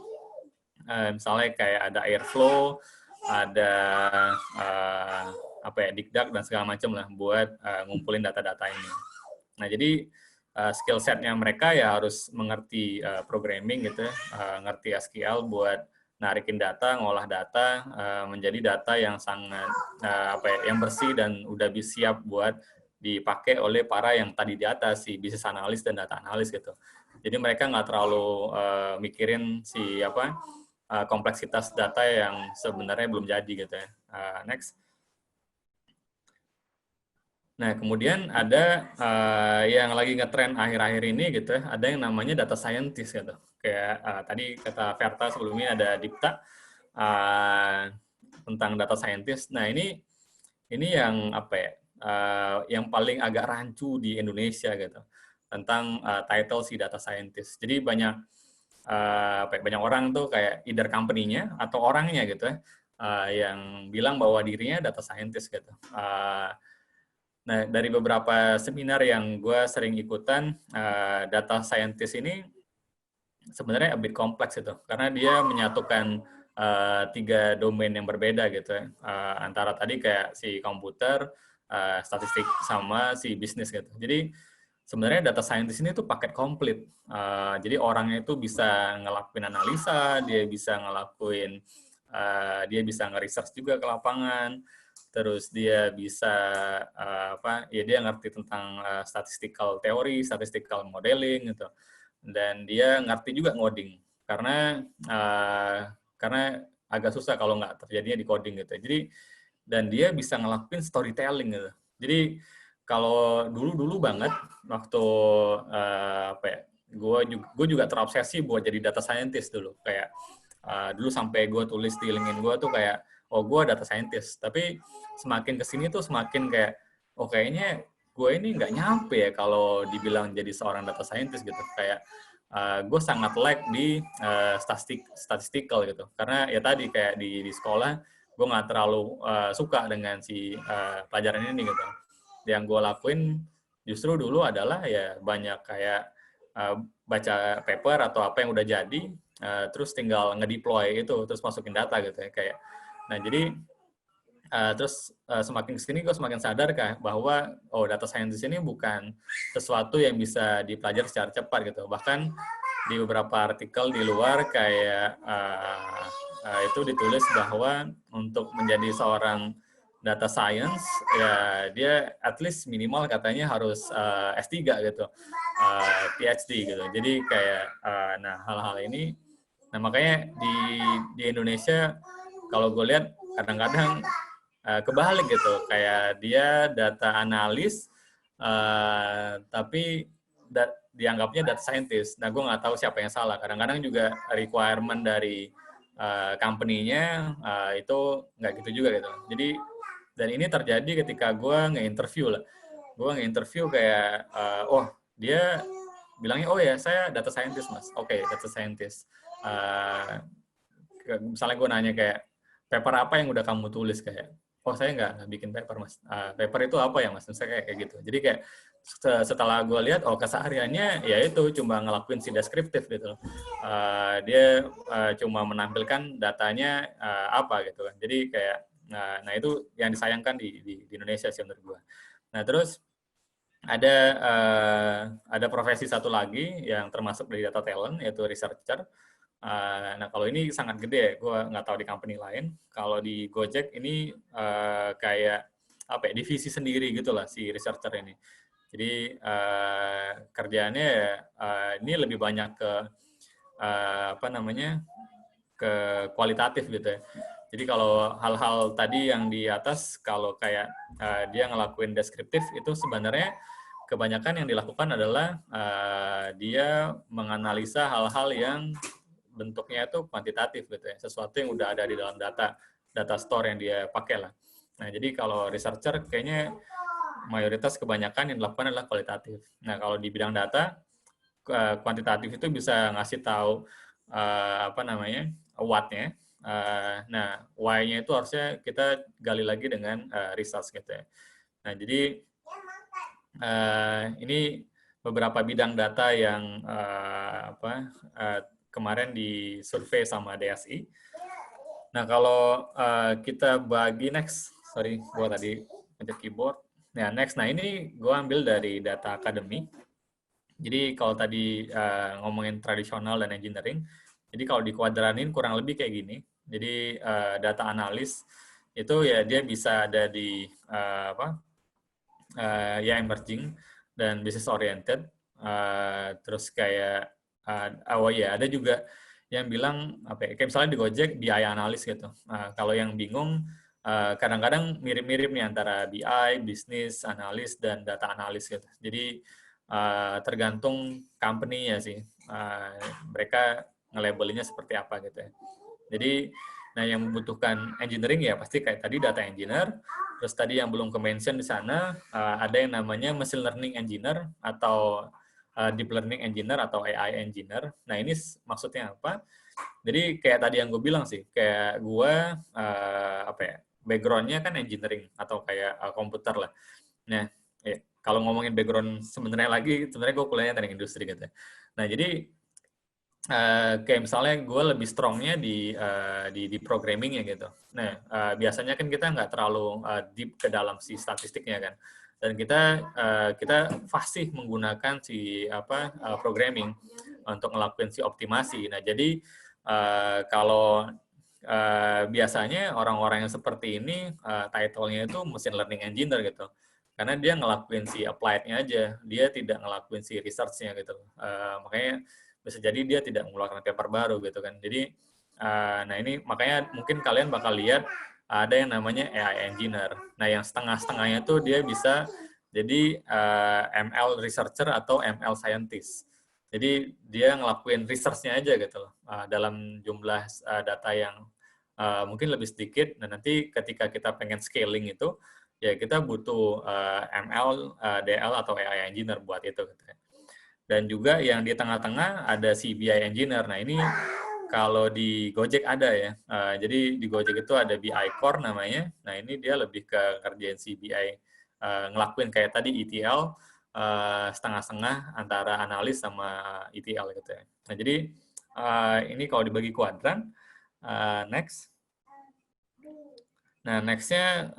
[SPEAKER 2] misalnya kayak ada Airflow, ada Digdag dan segala macam lah buat ngumpulin data-data ini. Nah, jadi skill setnya mereka ya harus mengerti programming gitu ya, ngerti SQL buat narikin data, ngolah data menjadi data yang sangat yang bersih dan udah siap buat dipakai oleh para yang tadi di atas, si business analyst dan data analyst gitu. Jadi mereka nggak terlalu mikirin si kompleksitas data yang sebenarnya belum jadi gitu ya. Next. Nah, kemudian ada yang lagi ngetren akhir-akhir ini gitu ya, ada yang namanya data scientist gitu. Kayak tadi kata Verta sebelumnya ada Dipta tentang data scientist. Nah, ini yang yang paling agak rancu di Indonesia gitu tentang title si data scientist. Jadi banyak banyak orang tuh kayak either company-nya atau orangnya gitu ya, yang bilang bahwa dirinya data scientist gitu. Nah, dari beberapa seminar yang gue sering ikutan, data scientist ini sebenarnya a bit kompleks itu, karena dia menyatukan 3 domain yang berbeda gitu ya, antara tadi kayak si komputer, statistik, sama si bisnis gitu. Jadi sebenarnya data scientist ini tuh paket komplit. Jadi orangnya itu bisa ngelakuin analisa, dia bisa ngelakuin, dia bisa nge-research juga ke lapangan, terus dia bisa dia ngerti tentang statistical theory, statistical modeling gitu, dan dia ngerti juga ngoding karena agak susah kalau nggak terjadinya di coding gitu. Jadi dan dia bisa ngelakuin storytelling gitu. Jadi kalau dulu banget waktu gue juga terobsesi buat jadi data scientist dulu, kayak dulu sampai gue tulis di LinkedIn gue tuh kayak, oh gue data scientist. Tapi semakin kesini tuh semakin kayak, oh kayaknya gue ini nggak nyampe ya kalau dibilang jadi seorang data scientist gitu. Kayak gue sangat like di statistical gitu. Karena ya tadi kayak di sekolah gue nggak terlalu suka dengan si pelajaran ini gitu. Yang gue lakuin justru dulu adalah ya banyak kayak baca paper atau apa yang udah jadi, terus tinggal ngedeploy itu, terus masukin data gitu ya kayak. Nah jadi terus semakin kesini gue semakin sadar bahwa data scientist ini bukan sesuatu yang bisa dipelajari secara cepat gitu. Bahkan di beberapa artikel di luar kayak itu ditulis bahwa untuk menjadi seorang data science ya dia at least minimal katanya harus S3 gitu, PhD gitu. Jadi kayak nah hal-hal ini, nah makanya di Indonesia kalau gue lihat kadang-kadang kebalik gitu, kayak dia data analis tapi dianggapnya data scientist. Nah, gue nggak tahu siapa yang salah. Kadang-kadang juga requirement dari company-nya itu nggak gitu juga gitu. Jadi, dan ini terjadi ketika gue nge-interview lah. Gue nge-interview kayak, dia bilangnya, oh ya saya data scientist mas. Oke, data scientist. Misalnya gue nanya kayak, paper apa yang udah kamu tulis kayak, oh saya nggak bikin paper mas. Paper itu apa ya mas? Misalnya kayak gitu. Jadi kayak setelah gue lihat, kesehariannya ya itu cuma ngelakuin si deskriptif gitu. Dia cuma menampilkan datanya apa gitu kan. Jadi kayak, nah itu yang disayangkan di Indonesia sih menurut gue. Nah terus ada profesi satu lagi yang termasuk dari data talent, yaitu researcher. Nah, kalau ini sangat gede, gue nggak tahu di company lain. Kalau di Gojek ini kayak divisi sendiri gitulah si researcher ini. Jadi kerjaannya ini lebih banyak ke ke kualitatif gitu ya. Jadi kalau hal-hal tadi yang di atas, kalau kayak dia ngelakuin deskriptif, itu sebenarnya kebanyakan yang dilakukan adalah dia menganalisa hal-hal yang bentuknya itu kuantitatif gitu ya, sesuatu yang udah ada di dalam data store yang dia pakai lah. Nah, jadi kalau researcher kayaknya mayoritas kebanyakan yang dilakukan adalah kualitatif. Nah, kalau di bidang data, kuantitatif itu bisa ngasih tahu apa namanya what-nya. Nah, why-nya itu harusnya kita gali lagi dengan research gitu ya. Nah, jadi ini beberapa bidang data yang kemarin disurvei sama DSI. Nah, kalau kita bagi next, sorry, gue tadi pencet keyboard. Nah, next, nah ini gue ambil dari Data Academy. Jadi kalau tadi ngomongin tradisional dan engineering, jadi kalau dikuadranin kurang lebih kayak gini. Jadi data analis itu ya dia bisa ada di ya emerging dan business oriented. Terus kayak oh ya ada juga yang bilang apa ya, kayak misalnya di Gojek BI analis gitu. Kalau yang bingung kadang-kadang mirip-mirip nih antara BI, business analis dan data analis gitu. Jadi tergantung company-nya sih. Mereka nge-labelinnya seperti apa gitu ya. Jadi nah yang membutuhkan engineering ya pasti kayak tadi data engineer. Terus tadi yang belum ke-mention di sana ada yang namanya machine learning engineer atau deep learning engineer atau AI engineer. Nah ini maksudnya apa? Jadi kayak tadi yang gue bilang sih, kayak gue apa ya, background-nya kan engineering atau kayak komputer lah. Nah, ya, kalau ngomongin background sebenarnya gue kuliahnya teknik industri gitu. Nah jadi kayak misalnya gue lebih strongnya di programming ya gitu. Nah biasanya kan kita nggak terlalu deep ke dalam si statistiknya kan. Dan kita fasih menggunakan si programming untuk ngelakuin si optimasi. Nah jadi kalau biasanya orang-orang yang seperti ini title-nya itu machine learning engineer gitu. Karena dia ngelakuin si applied-nya aja, dia tidak ngelakuin si research-nya gitu. Makanya bisa jadi dia tidak mengeluarkan paper baru gitu kan. Jadi nah ini makanya mungkin kalian bakal lihat ada yang namanya AI engineer. Nah yang setengah-setengahnya tuh dia bisa jadi ML researcher atau ML scientist. Jadi dia ngelakuin research-nya aja gitu loh dalam jumlah data yang mungkin lebih sedikit. Nah nanti ketika kita pengen scaling itu ya kita butuh ML, DL atau AI engineer buat itu gitu ya. Dan juga yang di tengah-tengah ada CBI engineer. Nah ini kalau di Gojek ada ya. Jadi di Gojek itu ada BI Core namanya. Nah ini dia lebih ke kerjaan CBI, ngelakuin kayak tadi ETL, setengah-setengah antara analis sama ETL gitu ya. Nah jadi ini kalau dibagi kuadran, next. Nah nextnya,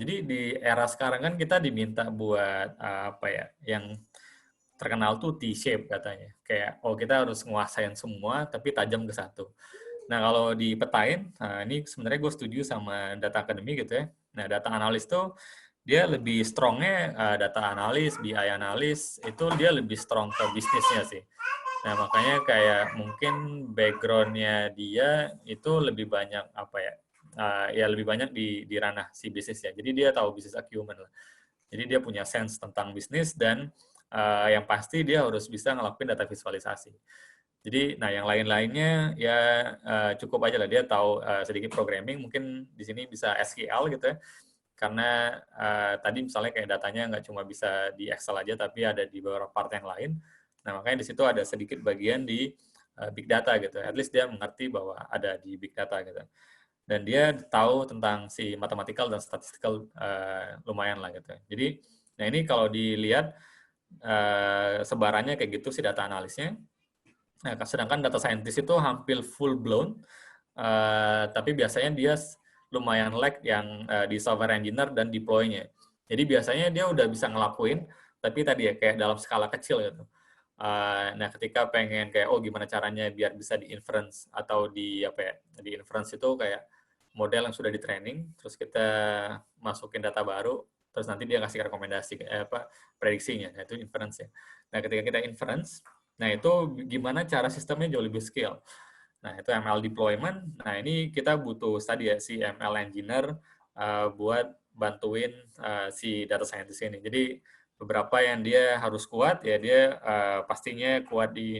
[SPEAKER 2] jadi di era sekarang kan kita diminta buat apa ya, yang terkenal tuh T-shape katanya. Kayak, oh kita harus nguasain semua, tapi tajam ke satu. Nah, kalau dipetain, nah ini sebenarnya gue setuju sama data academy gitu ya. Nah, data analis tuh dia lebih strongnya data analis, BI analis, itu dia lebih strong ke bisnisnya sih. Nah, makanya kayak mungkin background-nya dia itu lebih banyak apa ya, ya lebih banyak di ranah si bisnisnya. Jadi dia tahu bisnis acumen lah. Jadi dia punya sense tentang bisnis dan yang pasti dia harus bisa ngelakuin data visualisasi. Jadi, nah yang lain-lainnya ya cukup aja lah dia tahu sedikit programming, mungkin di sini bisa SQL gitu ya. Karena tadi misalnya kayak datanya nggak cuma bisa di Excel aja, tapi ada di beberapa part yang lain. Nah makanya di situ ada sedikit bagian di big data gitu. At least dia mengerti bahwa ada di big data gitu. Dan dia tahu tentang si mathematical dan statistical lumayan lah gitu. Jadi, nah ini kalau dilihat sebarannya kayak gitu si data analisnya. Nah, sedangkan data scientist itu hampir full blown, tapi biasanya dia lumayan lag yang di software engineer dan deploy-nya. Jadi biasanya dia udah bisa ngelakuin, tapi tadi ya kayak dalam skala kecil gitu. Nah, ketika pengen kayak oh gimana caranya biar bisa di inference atau di apa ya, di inference itu kayak model yang sudah di training, terus kita masukin data baru, terus nanti dia kasih rekomendasi prediksinya, nah, itu inference ya. Nah, ketika kita inference, nah itu gimana cara sistemnya jauh lebih scale. Nah, itu ML deployment. Nah, ini kita butuh tadi ya si ML engineer buat bantuin si data scientist ini. Jadi beberapa yang dia harus kuat ya dia pastinya kuat di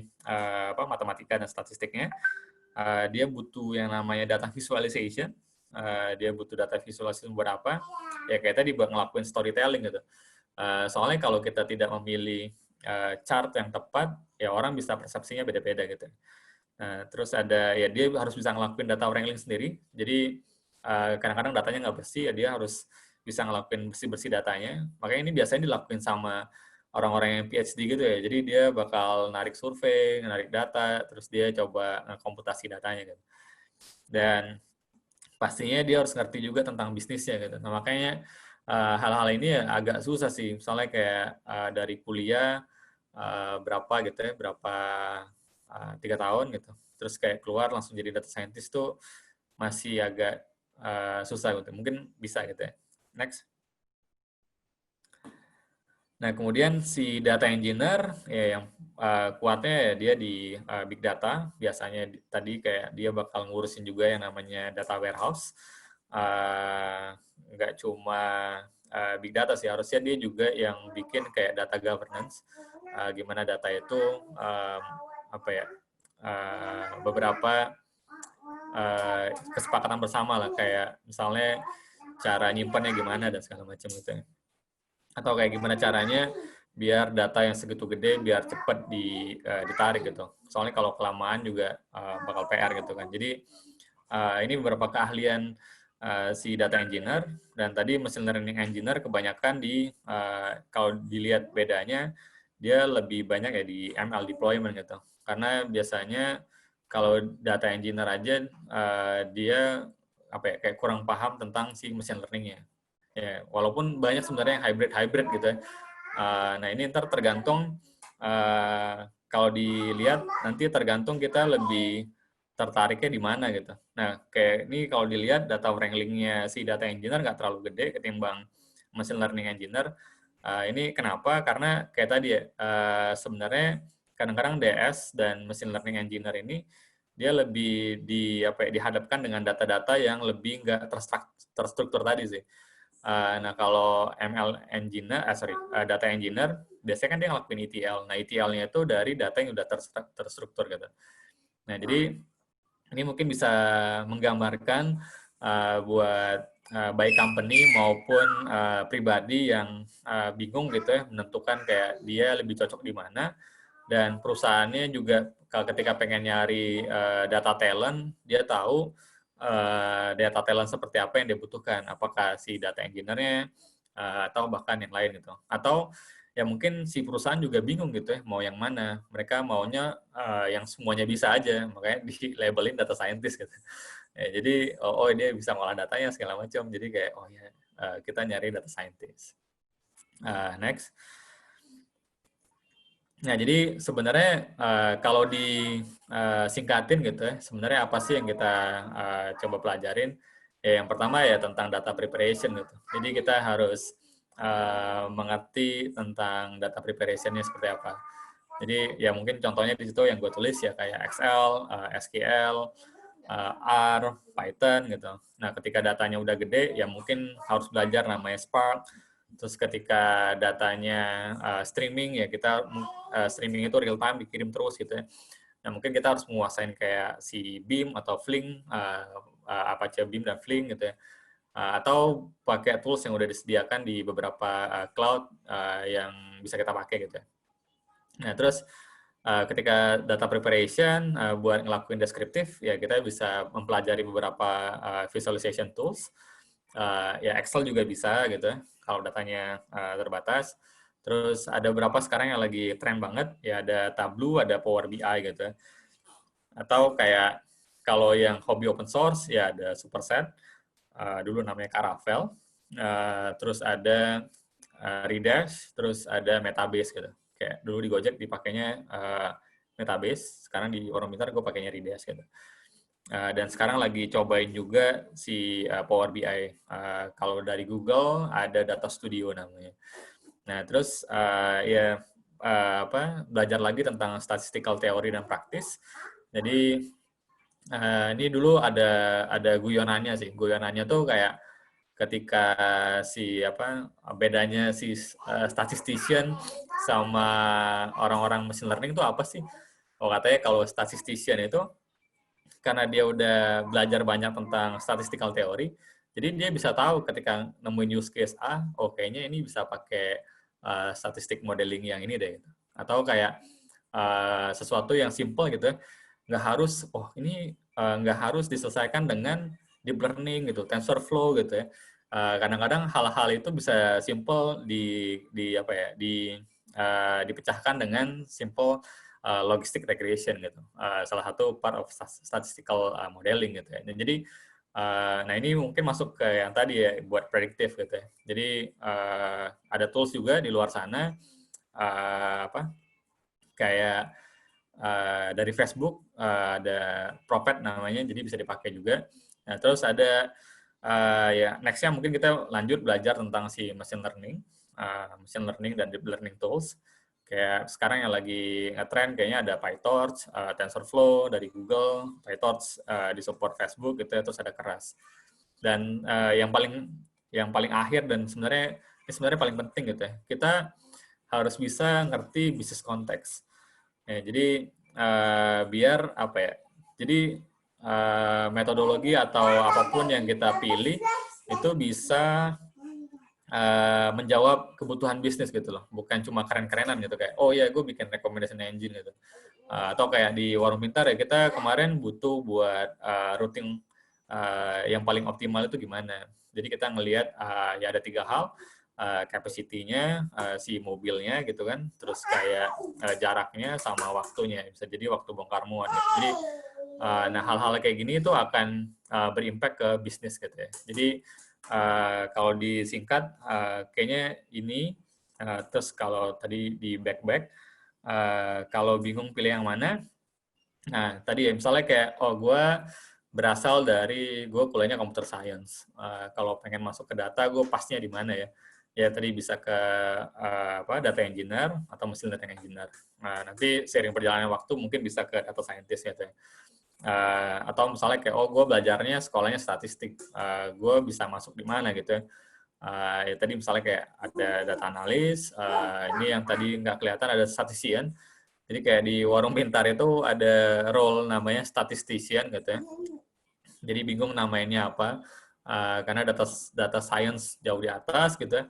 [SPEAKER 2] matematika dan statistiknya. Dia butuh yang namanya data visualization. Dia butuh data visualization buat apa? Ya kayak tadi buat ngelakuin storytelling gitu. Soalnya kalau kita tidak memilih chart yang tepat, ya orang bisa persepsinya beda-beda gitu. Nah, terus ada ya dia harus bisa ngelakuin data wrangling sendiri. Jadi kadang-kadang datanya nggak bersih, ya dia harus bisa ngelakuin bersih-bersih datanya. Makanya ini biasanya dilakuin sama orang-orang yang PhD gitu ya. Jadi dia bakal narik survei, narik data, terus dia coba komputasi datanya gitu. Dan pastinya dia harus ngerti juga tentang bisnisnya gitu. Nah, makanya hal-hal ini ya agak susah sih. Misalnya kayak dari kuliah berapa gitu ya, berapa 3 tahun gitu. Terus kayak keluar langsung jadi data scientist tuh masih agak susah gitu. Mungkin bisa gitu ya. Next. Nah, kemudian si data engineer ya yang kuatnya ya dia di big data. Biasanya tadi kayak dia bakal ngurusin juga yang namanya data warehouse. Nggak cuma big data sih, harusnya dia juga yang bikin kayak data governance. Gimana data itu apa ya beberapa kesepakatan bersama lah, kayak misalnya cara nyimpannya gimana dan segala macam gitu ya. Atau kayak gimana caranya biar data yang segitu gede biar cepat ditarik gitu. Soalnya kalau kelamaan juga bakal PR gitu kan. Jadi ini beberapa keahlian si data engineer, dan tadi machine learning engineer kebanyakan kalau dilihat bedanya dia lebih banyak ya di ML deployment gitu. Karena biasanya kalau data engineer aja dia kayak kurang paham tentang si machine learning-nya. Ya, walaupun banyak sebenarnya yang hybrid gitu ya. Nah, ini ntar tergantung kalau dilihat nanti tergantung kita lebih tertariknya di mana gitu. Nah, kayak ini kalau dilihat data wranglingnya si data engineer nggak terlalu gede ketimbang machine learning engineer. Ini kenapa? Karena kayak tadi ya, sebenarnya kadang-kadang DS dan machine learning engineer ini dia lebih dihadapkan dengan data-data yang lebih nggak terstruktur tadi sih. Nah, kalau ML engineer, data engineer, biasanya kan dia ngelakuin ETL. Nah, ETL-nya itu dari data yang udah terstruktur gitu. Nah, jadi ini mungkin bisa menggambarkan buat baik company maupun pribadi yang bingung gitu ya, menentukan kayak dia lebih cocok di mana. Dan perusahaannya juga ketika pengen nyari data talent, dia tahu data talent seperti apa yang dia butuhkan, apakah si data engineer-nya atau bahkan yang lain gitu. Atau ya mungkin si perusahaan juga bingung gitu ya, mau yang mana. Mereka maunya yang semuanya bisa aja, makanya di labelin data scientist gitu. Ya, jadi dia bisa ngolah datanya segala macam. Jadi kayak kita nyari data scientist. Next. Nah, jadi sebenarnya kalau disingkatin gitu ya, sebenarnya apa sih yang kita coba pelajarin? Ya, yang pertama ya tentang data preparation gitu. Jadi kita harus mengerti tentang data preparation-nya seperti apa. Jadi ya mungkin contohnya di situ yang gue tulis ya kayak Excel, SQL, R, Python gitu. Nah, ketika datanya udah gede, ya mungkin harus belajar namanya Spark. Terus ketika datanya streaming, ya kita streaming itu real time dikirim terus gitu ya. Nah, mungkin kita harus menguasain kayak si Beam atau Flink, Apache Beam dan Flink gitu ya. Atau pakai tools yang udah disediakan di beberapa cloud yang bisa kita pakai gitu ya. Nah, terus ketika data preparation buat ngelakuin deskriptif, ya kita bisa mempelajari beberapa visualization tools. Ya Excel juga bisa gitu ya, kalau datanya terbatas. Terus ada beberapa sekarang yang lagi tren banget, ya ada Tableau, ada Power BI gitu ya. Atau kayak kalau yang hobi open source, ya ada Superset, dulu namanya Caravelle. Terus ada Redash, terus ada Metabase gitu. Kayak dulu di Gojek dipakainya Metabase, sekarang di Orang Pintar gue pakainya Redash gitu. Dan sekarang lagi cobain juga si Power BI. Kalau dari Google ada Data Studio namanya. Nah, terus belajar lagi tentang statistical theory dan praktis. Jadi Ini dulu ada guyonannya sih. Guyonannya tuh kayak ketika bedanya si statistician sama orang-orang machine learning itu apa sih? Oh, katanya kalau statistician itu karena dia udah belajar banyak tentang statistical theory, jadi dia bisa tahu ketika nemuin use case A, oh kayaknya ini bisa pakai statistik modeling yang ini deh. Gitu. Atau kayak sesuatu yang simple gitu, nggak harus, oh ini nggak harus diselesaikan dengan deep learning gitu, TensorFlow gitu ya. Kadang-kadang hal-hal itu bisa simple dipecahkan dengan simple logistic regression gitu. Salah satu part of statistical modeling gitu ya. Dan jadi nah ini mungkin masuk ke yang tadi ya buat prediktif gitu ya. Jadi ada tools juga di luar sana kayak dari Facebook ada Propet namanya, jadi bisa dipakai juga. Nah, terus ada ya nextnya mungkin kita lanjut belajar tentang si machine learning dan deep learning tools. Kayak sekarang yang lagi ngetrend kayaknya ada PyTorch, TensorFlow dari Google, PyTorch di support Facebook gitu ya, terus ada Keras. Dan yang paling akhir dan sebenarnya paling penting gitu ya, kita harus bisa ngerti bisnis konteks. Ya, jadi biar apa ya? Jadi metodologi atau apapun yang kita pilih itu bisa menjawab kebutuhan bisnis gitu loh, bukan cuma keren-kerenan gitu kayak oh ya gue bikin recommendation engine gitu, atau kayak di Warung Pintar ya kita kemarin butuh buat routing yang paling optimal itu gimana. Jadi kita ngelihat ya ada 3 hal, capacity-nya, si mobilnya gitu kan, terus kayak jaraknya sama waktunya, bisa jadi waktu bongkar muat. Gitu. Jadi nah hal-hal kayak gini itu akan berimpact ke bisnis gitu ya. Jadi kalau disingkat, kayaknya ini, terus kalau tadi di back, kalau bingung pilih yang mana, nah tadi ya misalnya kayak, oh gue berasal dari, gue kuliahnya computer science, kalau pengen masuk ke data, gue pasnya di mana ya? Ya tadi bisa ke data engineer atau machine learning engineer. Nah, nanti seiring perjalanan waktu mungkin bisa ke data scientist gitu ya. Atau misalnya kayak oh gue belajarnya sekolahnya statistik, gue bisa masuk di mana gitu ya. Ya tadi misalnya kayak ada data analis, ini yang tadi nggak kelihatan ada statistician. Jadi kayak di Warung Pintar itu ada role namanya statistician gitu ya. Jadi bingung namanya apa, karena data science jauh di atas gitu ya.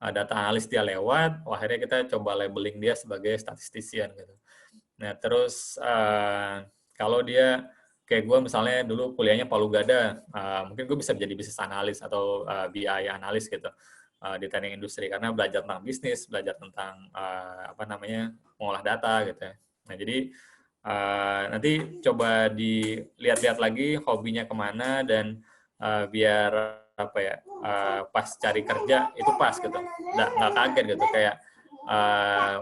[SPEAKER 2] Data analis dia lewat, akhirnya kita coba labeling dia sebagai statistician gitu. Nah terus kalau dia kayak gue misalnya dulu kuliahnya Palu Gada, mungkin gue bisa jadi bisnis analis atau BI analis gitu di teknik industri karena belajar tentang bisnis, belajar tentang mengolah data gitu ya. Nah jadi nanti coba dilihat-lihat lagi hobinya kemana dan biar pas cari kerja itu pas gitu, nggak kaget gitu kayak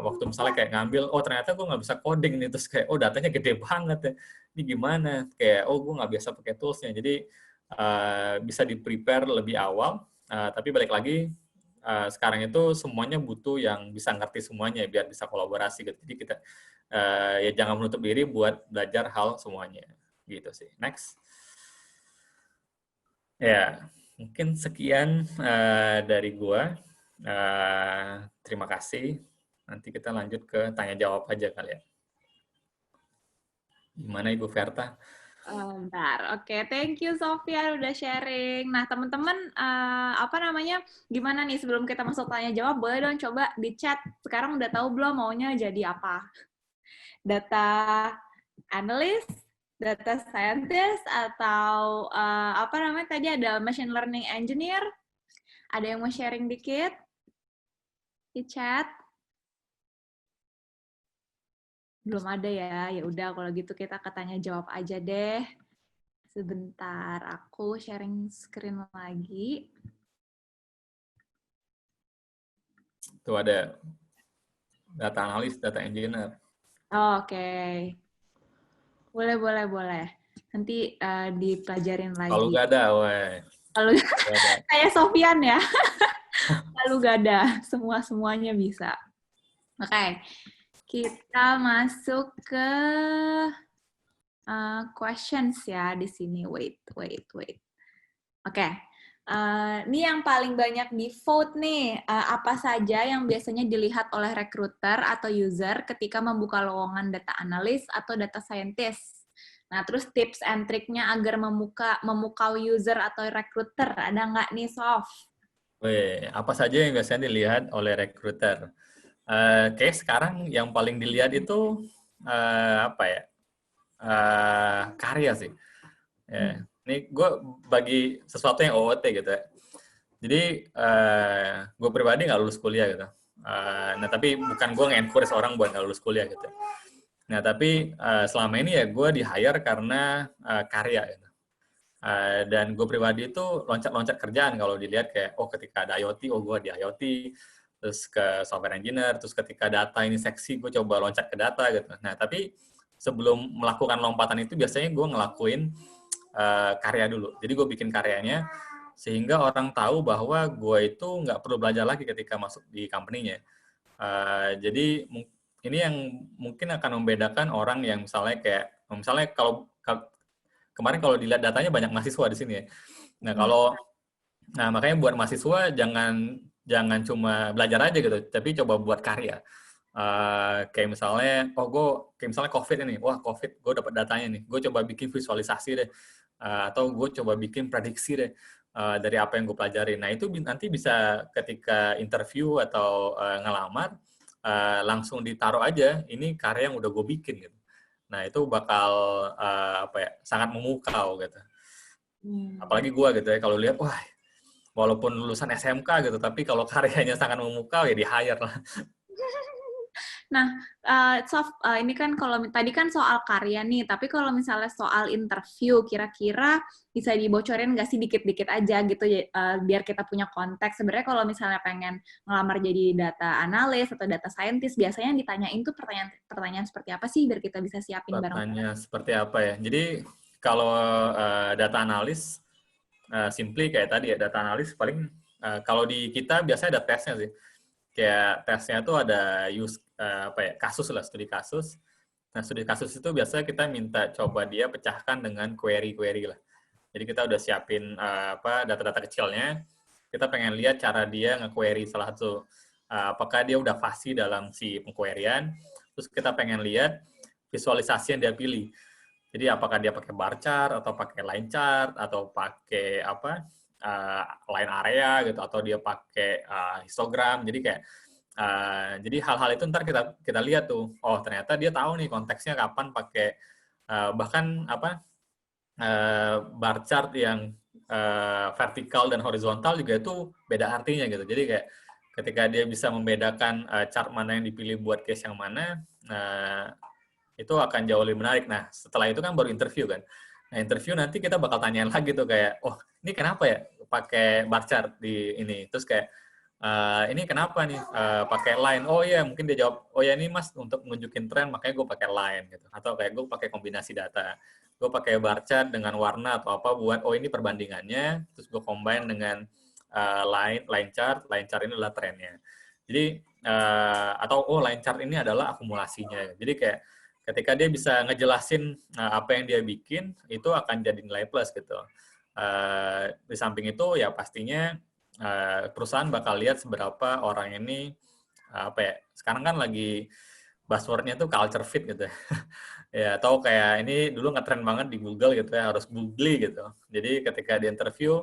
[SPEAKER 2] waktu misalnya kayak ngambil, oh ternyata gue nggak bisa coding nih, terus kayak, oh datanya gede banget ya, ini gimana? Kayak, oh gue nggak biasa pakai toolsnya, jadi bisa di-prepare lebih awal, tapi balik lagi, sekarang itu semuanya butuh yang bisa ngerti semuanya, biar bisa kolaborasi gitu. Jadi kita ya jangan menutup diri buat belajar hal semuanya, gitu sih. Next. Ya, mungkin sekian dari gua. Terima kasih. Nanti kita lanjut ke tanya jawab aja kali ya. Gimana Ibu Verta?
[SPEAKER 1] Bentar, oke. Thank you Sofia udah sharing. Nah teman-teman, gimana nih sebelum kita masuk tanya jawab, boleh dong coba di chat. Sekarang udah tahu belum maunya jadi apa? Data analyst, data scientist, atau tadi ada machine learning engineer? Ada yang mau sharing dikit di chat? Belum ada ya. Ya udah kalau gitu kita tanya jawab aja deh. Sebentar, aku sharing screen lagi.
[SPEAKER 2] Tuh ada data analis, data engineer.
[SPEAKER 1] Oke. Boleh. Nanti dipelajarin lagi.
[SPEAKER 2] Kalau nggak ada, weh.
[SPEAKER 1] Kalau kayak Sofian ya. Lalu gak ada. Semuanya bisa. Oke. Kita masuk ke Questions ya di sini. Wait. Oke. Ini yang paling banyak di vote nih. Apa saja yang biasanya dilihat oleh recruiter atau user ketika membuka lowongan data analis atau data scientist? Nah, terus tips and triknya agar memukau user atau recruiter, ada nggak nih, Sof?
[SPEAKER 2] Apa saja yang biasanya dilihat oleh recruiter? Kayak sekarang yang paling dilihat itu apa ya? Karya sih. Ya. Ini gue bagi sesuatu yang OOT gitu ya. Jadi gue pribadi nggak lulus kuliah gitu. Nah tapi bukan gue nge-encourage orang buat nggak lulus kuliah gitu. Nah tapi selama ini ya gue di-hire karena karya gitu. Dan gue pribadi itu loncat-loncat kerjaan kalau dilihat kayak, oh ketika ada IoT, oh gue di IoT, terus ke software engineer, terus ketika data ini seksi, gue coba loncat ke data gitu. Nah, tapi sebelum melakukan lompatan itu biasanya gue ngelakuin karya dulu. Jadi gue bikin karyanya, sehingga orang tahu bahwa gue itu nggak perlu belajar lagi ketika masuk di company-nya. Jadi ini yang mungkin akan membedakan orang yang misalnya kalau kemarin kalau dilihat datanya banyak mahasiswa di sini ya. Nah makanya buat mahasiswa jangan cuma belajar aja gitu, tapi coba buat karya. Kayak misalnya, kayak misalnya COVID ini, wah COVID, gue dapat datanya nih, gue coba bikin visualisasi deh, atau gue coba bikin prediksi deh dari apa yang gue pelajari. Nah itu nanti bisa ketika interview atau ngelamar, langsung ditaruh aja, ini karya yang udah gue bikin gitu. Nah itu bakal sangat memukau gitu. Apalagi gue gitu ya, kalau lihat, wah walaupun lulusan SMK gitu, tapi kalau karyanya sangat memukau ya di-hire lah.
[SPEAKER 1] Nah, Sof, ini kan kalau tadi kan soal karya nih, tapi kalau misalnya soal interview, kira-kira bisa dibocorin nggak sih dikit-dikit aja gitu, biar kita punya konteks. Sebenarnya kalau misalnya pengen ngelamar jadi data analis atau data scientist, biasanya yang ditanyain tuh pertanyaan seperti apa sih, biar kita bisa siapin bareng.
[SPEAKER 2] Pertanyaan seperti apa ya? Jadi kalau data analis, simply kayak tadi ya, data analis paling kalau di kita biasanya ada tesnya sih. Kayak tesnya tuh ada kasus lah, studi kasus. Nah, studi kasus itu biasanya kita minta coba dia pecahkan dengan query-query lah. Jadi kita udah siapin data-data kecilnya. Kita pengen lihat cara dia nge-query salah satu, apakah dia udah fasih dalam si pengqueryan. Terus kita pengen lihat visualisasi yang dia pilih. Jadi apakah dia pakai bar chart atau pakai line chart atau pakai line area gitu, atau dia pakai histogram. Jadi kayak jadi hal-hal itu ntar kita lihat tuh, oh ternyata dia tahu nih konteksnya kapan pakai bahkan bar chart yang vertikal dan horizontal juga itu beda artinya gitu. Jadi kayak ketika dia bisa membedakan chart mana yang dipilih buat case yang mana, itu akan jauh lebih menarik. Nah, setelah itu kan baru interview kan. Nah, interview nanti kita bakal tanyain lagi tuh kayak, oh ini kenapa ya pakai bar chart di ini? Terus kayak, ini kenapa nih pakai line? Oh iya, mungkin dia jawab, oh ya ini mas untuk menunjukin tren, makanya gue pakai line gitu. Atau kayak gue pakai kombinasi data. Gue pakai bar chart dengan warna atau apa buat, oh ini perbandingannya, terus gue combine dengan line chart ini adalah trennya. Jadi, atau line chart ini adalah akumulasinya. Jadi kayak, ketika dia bisa ngejelasin apa yang dia bikin, itu akan jadi nilai plus gitu. Di samping itu ya pastinya perusahaan bakal lihat seberapa orang ini sekarang kan lagi buzzword-nya tuh culture fit gitu ya. Ya, atau kayak ini dulu ngetren banget di Google gitu ya, harus googly gitu. Jadi ketika di interview,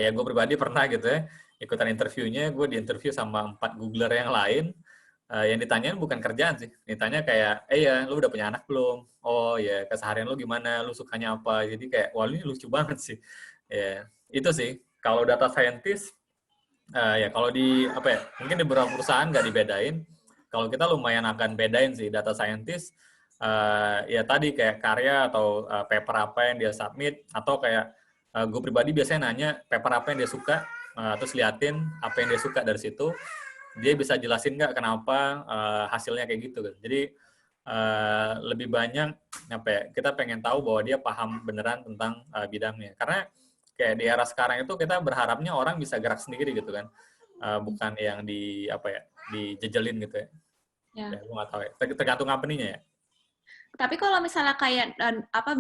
[SPEAKER 2] ya gue pribadi pernah gitu ya, ikutan interviewnya, gue di interview sama 4 Googler yang lain. Yang ditanyain bukan kerjaan sih, ditanya kayak, ya, lu udah punya anak belum? Oh ya, keseharian lu gimana? Lu sukanya apa? Jadi kayak, wah ini lucu banget sih. Ya, itu sih. Kalau data scientist, ya kalau mungkin di beberapa perusahaan nggak dibedain. Kalau kita lumayan akan bedain sih data scientist. Ya tadi kayak karya atau paper apa yang dia submit, atau kayak gue pribadi biasanya nanya paper apa yang dia suka, terus liatin apa yang dia suka dari situ. Dia bisa jelasin nggak kenapa hasilnya kayak gitu. Jadi lebih banyak kita pengen tahu bahwa dia paham beneran tentang bidangnya. Karena kayak di era sekarang itu kita berharapnya orang bisa gerak sendiri gitu kan, bukan yang dijejelin gitu ya. Ya gue nggak tahu ya. Tergantung company-nya ya.
[SPEAKER 1] Tapi kalau misalnya kayak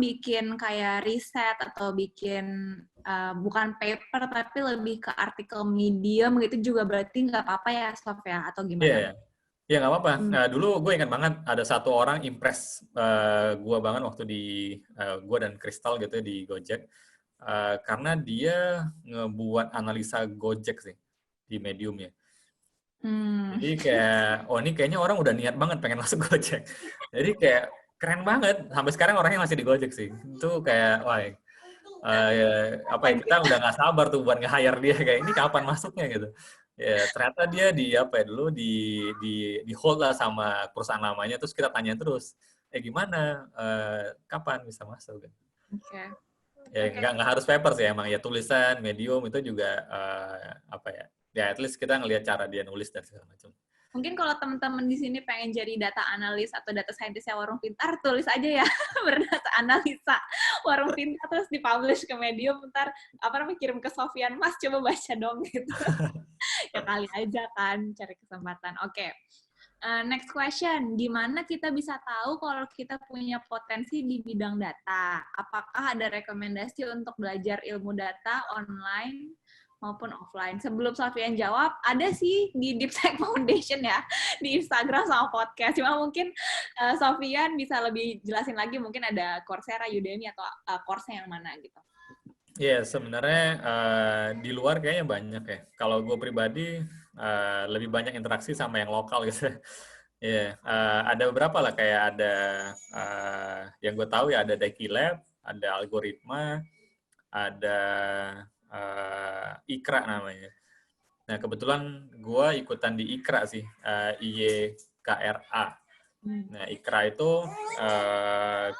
[SPEAKER 1] bikin kayak riset atau bikin bukan paper tapi lebih ke artikel Medium gitu juga berarti nggak apa-apa ya, Sof ya, atau gimana?
[SPEAKER 2] Iya, ya nggak apa-apa.
[SPEAKER 1] Hmm.
[SPEAKER 2] Nah, dulu gue ingat banget ada satu orang impress gue banget waktu di gue dan Crystal gitu di Gojek. Karena dia ngebuat analisa Gojek sih di Medium ya.
[SPEAKER 1] Hmm.
[SPEAKER 2] Jadi kayak, oh ini kayaknya orang udah niat banget pengen masuk Gojek. Jadi kayak keren banget. Sampai sekarang orangnya masih di Gojek sih. Itu kayak, wah, apa ya, kita udah nggak sabar tuh buat nge-hire dia. Kayak ini kapan masuknya gitu. Ya ternyata dia di apa ya dulu di hold lah sama perusahaan lamanya. Terus kita tanya terus, gimana, kapan bisa masuk? Gitu.
[SPEAKER 1] Oke.
[SPEAKER 2] Ya nggak harus paper sih emang ya, tulisan Medium itu juga apa ya, ya at least kita ngelihat cara dia nulis dan segala macam.
[SPEAKER 1] Mungkin kalau teman-teman di sini pengen jadi data analis atau data scientist Warung Pintar, tulis aja ya berdata analisa Warung Pintar terus dipublish ke Medium, ntar kirim ke Sofian, Mas coba baca dong gitu. Ya kali aja kan cari kesempatan. Oke. Next question, gimana kita bisa tahu kalau kita punya potensi di bidang data? Apakah ada rekomendasi untuk belajar ilmu data online maupun offline? Sebelum Sofian jawab, ada sih di Deep Tech Foundation ya, di Instagram sama podcast. Cuma mungkin Sofian bisa lebih jelasin lagi, mungkin ada Coursera, Udemy, atau course yang mana gitu.
[SPEAKER 2] Ya, sebenarnya di luar kayaknya banyak ya. Kalau gue pribadi lebih banyak interaksi sama yang lokal gitu. Ya, ada beberapa lah, kayak ada yang gue tahu ya, ada Daki Lab, ada Algoritma, ada Ikra namanya. Nah, kebetulan gue ikutan di Ikra sih, IYKRA. Nah, Ikra itu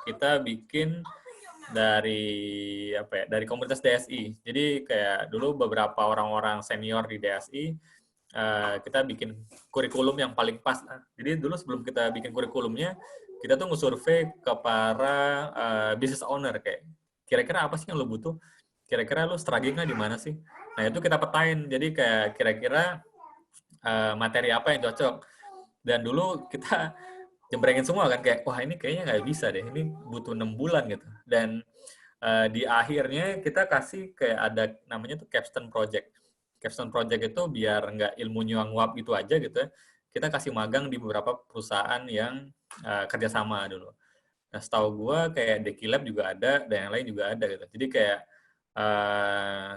[SPEAKER 2] kita bikin dari apa ya, dari komunitas DSI. Jadi kayak dulu beberapa orang-orang senior di DSI kita bikin kurikulum yang paling pas. Jadi dulu sebelum kita bikin kurikulumnya, kita tuh nge-survey ke para business owner, kayak kira-kira apa sih yang lo butuh, kira-kira lo struggling-nya di mana sih. Nah itu kita petain, jadi kayak kira-kira materi apa yang cocok. Dan dulu kita jembrengin semua kan, kayak wah ini kayaknya nggak bisa deh, ini butuh 6 bulan gitu. Dan di akhirnya kita kasih kayak ada namanya tuh capstone project. Capstone project itu biar nggak ilmunya nguap gitu aja gitu ya, kita kasih magang di beberapa perusahaan yang kerjasama dulu. Nah setahu gue kayak Dekilab juga ada dan yang lain juga ada gitu. Jadi kayak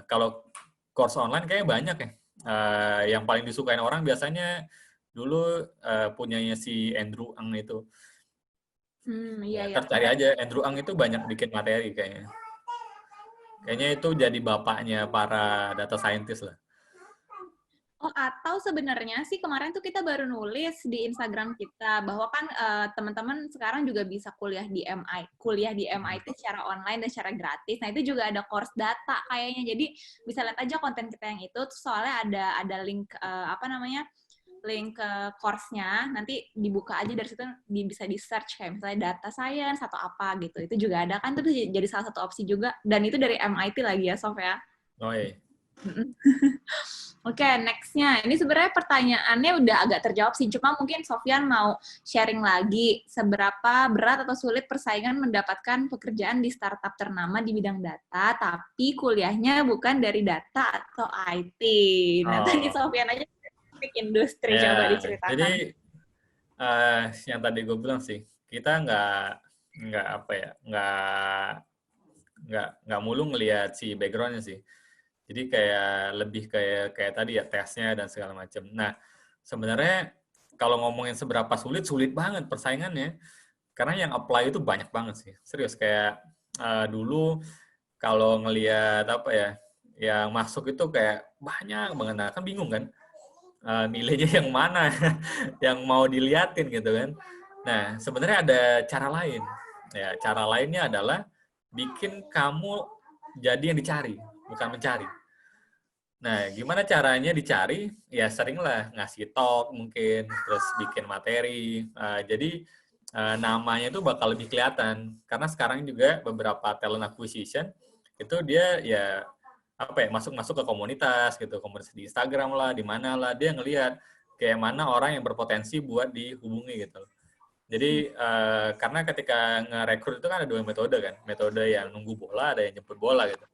[SPEAKER 2] kalau course online kayak banyak ya. Yang paling disukain orang biasanya dulu punyanya si Andrew Ang itu.
[SPEAKER 1] Iya,
[SPEAKER 2] Ya,
[SPEAKER 1] iya.
[SPEAKER 2] tercari aja, Andrew Ang itu banyak bikin materi kayaknya. Kayaknya itu jadi bapaknya para data scientist lah.
[SPEAKER 1] Oh, atau sebenarnya sih kemarin tuh kita baru nulis di Instagram kita bahwa kan teman-teman sekarang juga bisa kuliah di MIT secara online dan secara gratis. Nah, itu juga ada course data kayaknya. Jadi bisa lihat aja konten kita yang itu, soalnya ada link link ke course-nya. Nanti dibuka aja dari situ, bisa di-search kayak misalnya data science atau apa gitu. Itu juga ada kan, itu jadi salah satu opsi juga, dan itu dari MIT lagi ya, Sof ya.
[SPEAKER 2] Oh iya.
[SPEAKER 1] Oke, next-nya. Ini sebenarnya pertanyaannya udah agak terjawab sih, cuma mungkin Sofian mau sharing lagi seberapa berat atau sulit persaingan mendapatkan pekerjaan di startup ternama di bidang data, tapi kuliahnya bukan dari data atau IT. Nah, tadi Sofian aja teknik industri, coba diceritakan.
[SPEAKER 2] Jadi yang tadi gue bilang sih, kita nggak apa ya, nggak mulu ngelihat si background-nya sih. Jadi kayak lebih kayak tadi ya, tesnya dan segala macam. Nah, sebenarnya kalau ngomongin seberapa sulit banget persaingannya. Karena yang apply itu banyak banget sih. Serius, kayak dulu kalau ngelihat apa ya, yang masuk itu kayak banyak banget. Nah, kan bingung kan, nilainya yang mana yang mau diliatin gitu kan. Nah, sebenarnya ada cara lain. Ya, cara lainnya adalah bikin kamu jadi yang dicari, bukan mencari. Nah, gimana caranya dicari? Ya seringlah ngasih talk mungkin, terus bikin materi. Jadi namanya itu bakal lebih kelihatan. Karena sekarang juga beberapa talent acquisition itu dia ya apa ya, masuk ke komunitas gitu, komunitas di Instagram lah, di mana lah, dia ngelihat kayak mana orang yang berpotensi buat dihubungi gitu. Jadi karena ketika nge-recruit itu kan ada dua metode kan. Metode yang nunggu bola, ada yang jemput bola gitu.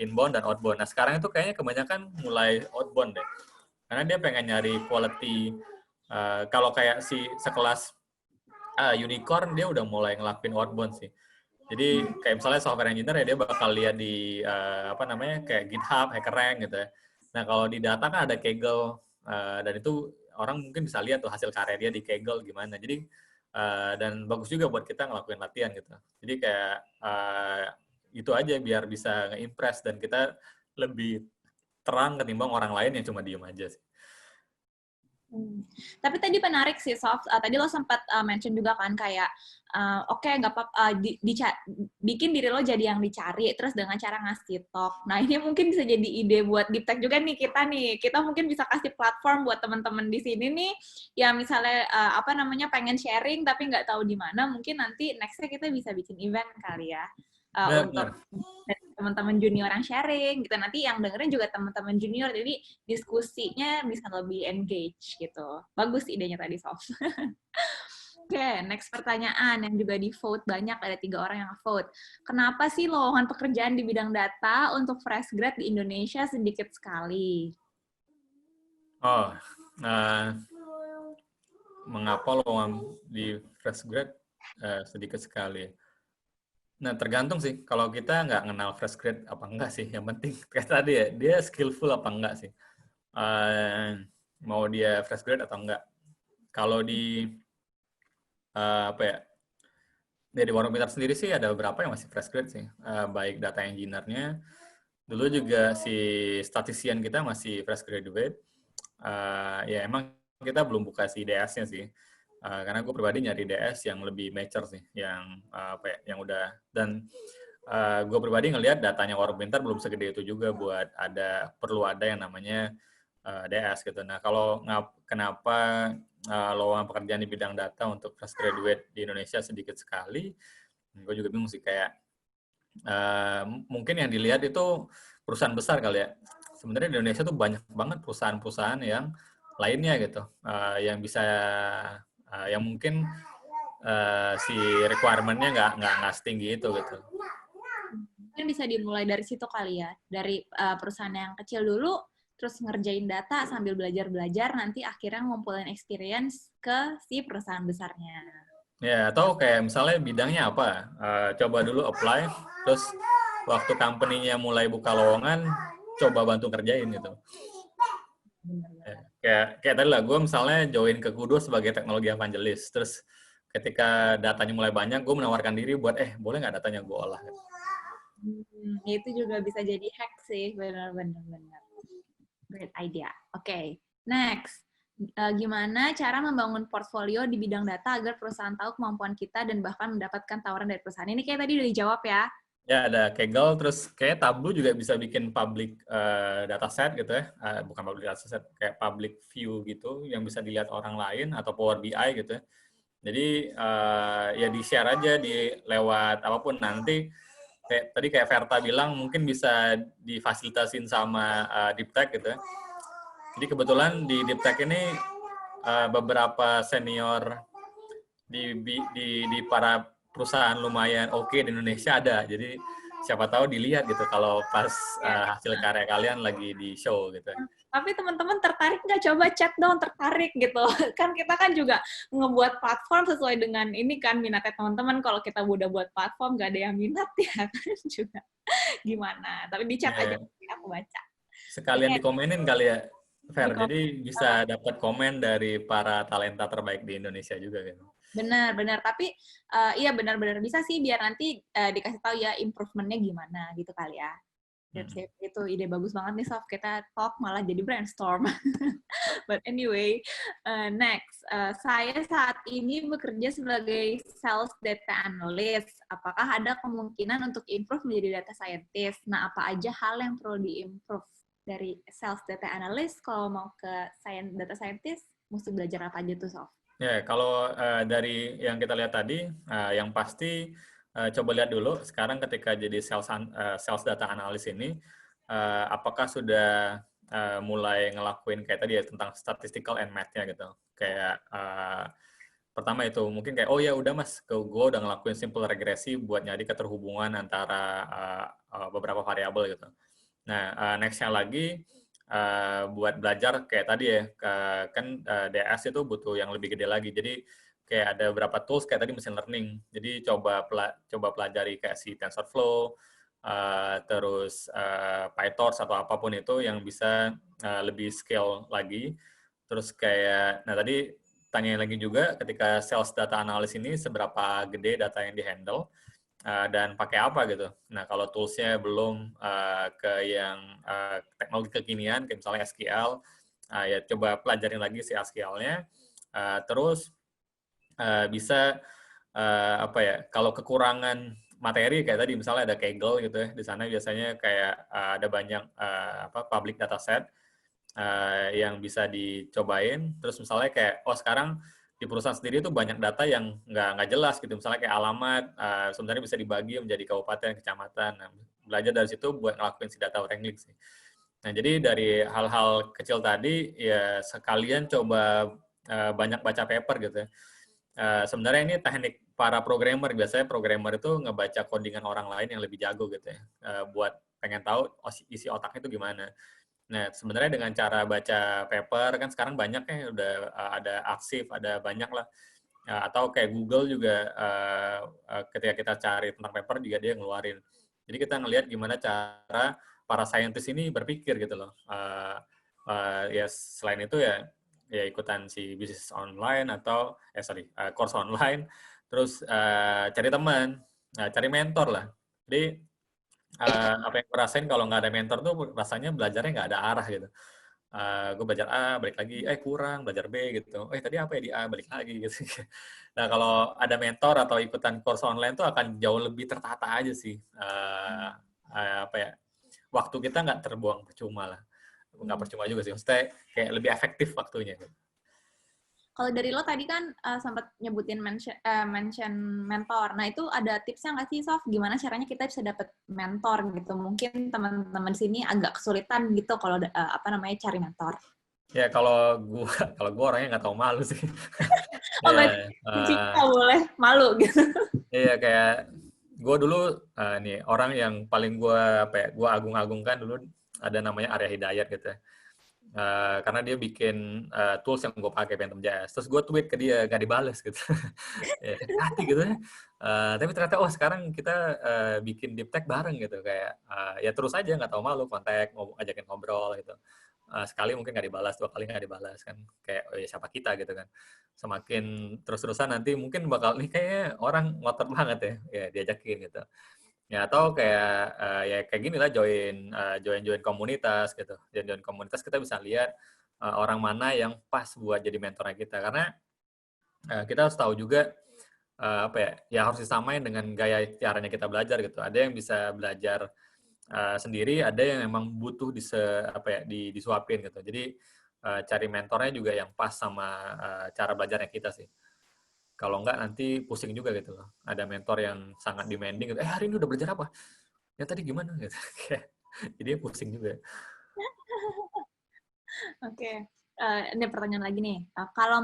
[SPEAKER 2] Inbound dan outbound. Nah sekarang itu kayaknya kebanyakan mulai outbound deh. Karena dia pengen nyari quality. Kalau kayak si sekelas unicorn, dia udah mulai ngelakuin outbound sih. Jadi kayak misalnya software engineer ya dia bakal lihat di apa namanya kayak GitHub, HackerRank gitu ya. Nah kalau di data kan ada Kaggle dan itu orang mungkin bisa lihat tuh hasil karya dia di Kaggle gimana. Jadi dan bagus juga buat kita ngelakuin latihan gitu. Jadi kayak itu aja biar bisa nge-impress dan kita lebih terang ketimbang orang lain yang cuma diem aja sih.
[SPEAKER 1] Tapi tadi menarik sih, Sof. Tadi lo sempat mention juga kan kayak, oke, nggak apa-apa, bikin diri lo jadi yang dicari, terus dengan cara ngasih talk. Nah, ini mungkin bisa jadi ide buat Deep Tech juga nih, kita nih. Kita mungkin bisa kasih platform buat teman-teman di sini nih, yang misalnya, apa namanya, pengen sharing, tapi nggak tahu di mana, mungkin nanti next-nya kita bisa bikin event kali ya. Untuk teman-teman junior yang sharing gitu, nanti yang dengerin juga teman-teman junior, jadi diskusinya bisa lebih engage gitu. Bagus idenya tadi, Sof. Oke, next pertanyaan yang juga di vote banyak, ada 3 orang yang vote. Kenapa sih lowongan pekerjaan di bidang data untuk fresh grad di Indonesia sedikit sekali?
[SPEAKER 2] Mengapa lowongan di fresh grad sedikit sekali? Nah, tergantung sih. Kalau kita nggak kenal fresh grad apa enggak sih. Yang penting, kayak tadi ya, dia skillful apa enggak sih. Mau dia fresh grad atau enggak. Kalau di, apa ya, dari Warung Pintar sendiri sih ada beberapa yang masih fresh grad sih. Baik data engineer-nya. Dulu juga si statistician kita masih fresh graduate. Ya emang kita belum buka si DS-nya sih. Karena gue pribadi nyari DS yang lebih mature sih, yang apa ya, yang udah dan gue pribadi ngelihat datanya Warung Pintar belum segede itu juga buat perlu ada yang namanya DS gitu. Nah kalau kenapa lowongan pekerjaan di bidang data untuk fresh graduate di Indonesia sedikit sekali, gue juga bingung sih kayak mungkin yang dilihat itu perusahaan besar kali ya. Sebenarnya di Indonesia tuh banyak banget perusahaan-perusahaan yang lainnya gitu, yang bisa yang mungkin si requirement-nya nggak setinggi itu gitu.
[SPEAKER 1] Mungkin bisa dimulai dari situ kali ya, dari perusahaan yang kecil dulu, terus ngerjain data sambil belajar-belajar, nanti akhirnya ngumpulin experience ke si perusahaan besarnya.
[SPEAKER 2] Ya, atau kayak misalnya bidangnya apa, coba dulu apply, terus waktu company-nya mulai buka lowongan, coba bantu kerjain gitu. Kayak tadi lah, gue misalnya join ke Kudo sebagai teknologi evangelis, terus ketika datanya mulai banyak, gue menawarkan diri buat, boleh nggak datanya gue olah?
[SPEAKER 1] Itu juga bisa jadi hack sih, benar-benar. Great idea. Oke, next. Gimana cara membangun portfolio di bidang data agar perusahaan tahu kemampuan kita dan bahkan mendapatkan tawaran dari perusahaan? Ini kayak tadi udah dijawab ya.
[SPEAKER 2] Ya, ada Kaggle, terus kayak Tableau juga bisa bikin public dataset gitu ya. Bukan public dataset, kayak public view gitu, yang bisa dilihat orang lain, atau Power BI gitu ya. Jadi, ya di-share aja lewat apapun. Nanti, kayak Verta bilang, mungkin bisa difasilitasin sama Deep Tech gitu ya. Jadi kebetulan di Deep Tech ini, beberapa senior di para perusahaan lumayan oke di Indonesia ada. Jadi siapa tahu dilihat gitu kalau pas hasil karya kalian lagi di show gitu.
[SPEAKER 1] Tapi teman-teman tertarik nggak? Coba chat dong, tertarik gitu. Kan kita kan juga ngebuat platform sesuai dengan ini kan minatnya teman-teman. Kalau kita udah buat platform nggak ada yang minat ya kan juga gimana. Tapi di chat aja aku baca.
[SPEAKER 2] Sekalian dikomenin kali ya, Fer. Jadi bisa dapat komen dari para talenta terbaik di Indonesia juga kan.
[SPEAKER 1] Benar. Tapi iya benar-benar bisa sih biar nanti dikasih tahu ya improvementnya gimana gitu kali ya. Itu ide bagus banget nih, Sof. Kita talk malah jadi brainstorm. But anyway, next. Saya saat ini bekerja sebagai sales data analyst. Apakah ada kemungkinan untuk improve menjadi data scientist? Nah, apa aja hal yang perlu di-improve dari sales data analyst? Kalau mau ke data scientist, mesti belajar apa aja tuh, Sof?
[SPEAKER 2] Ya, kalau dari yang kita lihat tadi, yang pasti coba lihat dulu sekarang ketika jadi sales data analyst ini, apakah sudah mulai ngelakuin kayak tadi ya tentang statistical and math-nya gitu. Kayak Pertama itu mungkin kayak, oh ya udah mas, gue udah ngelakuin simple regresi buat nyari keterhubungan antara beberapa variabel gitu. Nah, next-nya lagi buat belajar kayak tadi ya, kan DS itu butuh yang lebih gede lagi. Jadi kayak ada beberapa tools kayak tadi machine learning. Jadi coba pelajari kayak si TensorFlow, terus PyTorch atau apapun itu yang bisa lebih scale lagi. Terus kayak, nah tadi tanya lagi juga ketika sales data analysis ini seberapa gede data yang di-handle dan pakai apa gitu. Nah, kalau tools-nya belum ke yang teknologi kekinian, kayak misalnya SQL, ya coba pelajarin lagi si SQL-nya. Terus bisa apa ya, kalau kekurangan materi kayak tadi misalnya ada Kaggle gitu ya, di sana biasanya kayak ada banyak public dataset yang bisa dicobain. Terus misalnya kayak, oh sekarang di perusahaan sendiri itu banyak data yang nggak jelas gitu. Misalnya kayak alamat, sebenarnya bisa dibagi menjadi kabupaten, kecamatan. Nah, belajar dari situ buat ngelakuin si data wrangling sih. Nah, jadi dari hal-hal kecil tadi, ya sekalian coba banyak baca paper gitu ya. Sebenarnya ini teknik para programmer. Biasanya programmer itu ngebaca codingan orang lain yang lebih jago gitu ya. Buat pengen tahu isi otaknya itu gimana. Nah, sebenarnya dengan cara baca paper, kan sekarang banyak ya, udah ada arsip, ada banyak lah. Atau kayak Google juga, ketika kita cari tentang paper, juga dia ngeluarin. Jadi kita ngelihat gimana cara para saintis ini berpikir gitu loh. Ya selain itu ya ikutan si bisnis online atau, course online, terus cari teman, cari mentor lah. Jadi apa yang gue rasain kalau nggak ada mentor tuh rasanya belajarnya nggak ada arah gitu. Gue belajar A, balik lagi, kurang, belajar B gitu. Tadi apa ya di A, balik lagi gitu. Nah, kalau ada mentor atau ikutan course online tuh akan jauh lebih tertata aja sih. Apa ya, waktu kita nggak terbuang percuma lah. Nggak percuma juga sih, maksudnya kayak lebih efektif waktunya.
[SPEAKER 1] Kalau dari lo tadi kan sempat nyebutin mention mentor. Nah, itu ada tipsnya nggak sih, Sof? Gimana caranya kita bisa dapet mentor gitu? Mungkin teman-teman sini agak kesulitan gitu kalau cari mentor.
[SPEAKER 2] Ya kalau gue orangnya nggak tahu malu sih.
[SPEAKER 1] Oh,
[SPEAKER 2] Ya,
[SPEAKER 1] berarti nggak boleh malu gitu.
[SPEAKER 2] iya kayak gue dulu nih orang yang paling gue agung-agungkan dulu ada namanya Arya Hidayat gitu. Karena dia bikin tools yang gue pakai Phantom.js. Terus gue tweet ke dia, gak dibales gitu. Ya, hati gitu ya. Tapi ternyata sekarang kita bikin deep tech bareng gitu. Kayak ya terus aja nggak tahu malu kontak, ajakin ngobrol gitu. Sekali mungkin nggak dibalas, 2 kali nggak dibalas kan. Kayak ya siapa kita gitu kan. Semakin terus-terusan nanti mungkin bakal nih kayaknya orang ngotot banget ya diajakin gitu. Ya atau kayak ya kayak gini lah join komunitas gitu. Join komunitas kita bisa lihat orang mana yang pas buat jadi mentornya kita karena kita harus tahu juga apa ya harus disamain dengan gaya caranya kita belajar gitu. Ada yang bisa belajar sendiri, ada yang memang butuh disuapin gitu. Jadi cari mentornya juga yang pas sama cara belajarnya kita sih. Kalau enggak nanti pusing juga gitu loh. Ada mentor yang sangat demanding gitu. Hari ini udah belajar apa? Ya tadi gimana gitu. Jadi pusing juga.
[SPEAKER 1] Oke. Ini pertanyaan lagi nih. Kalau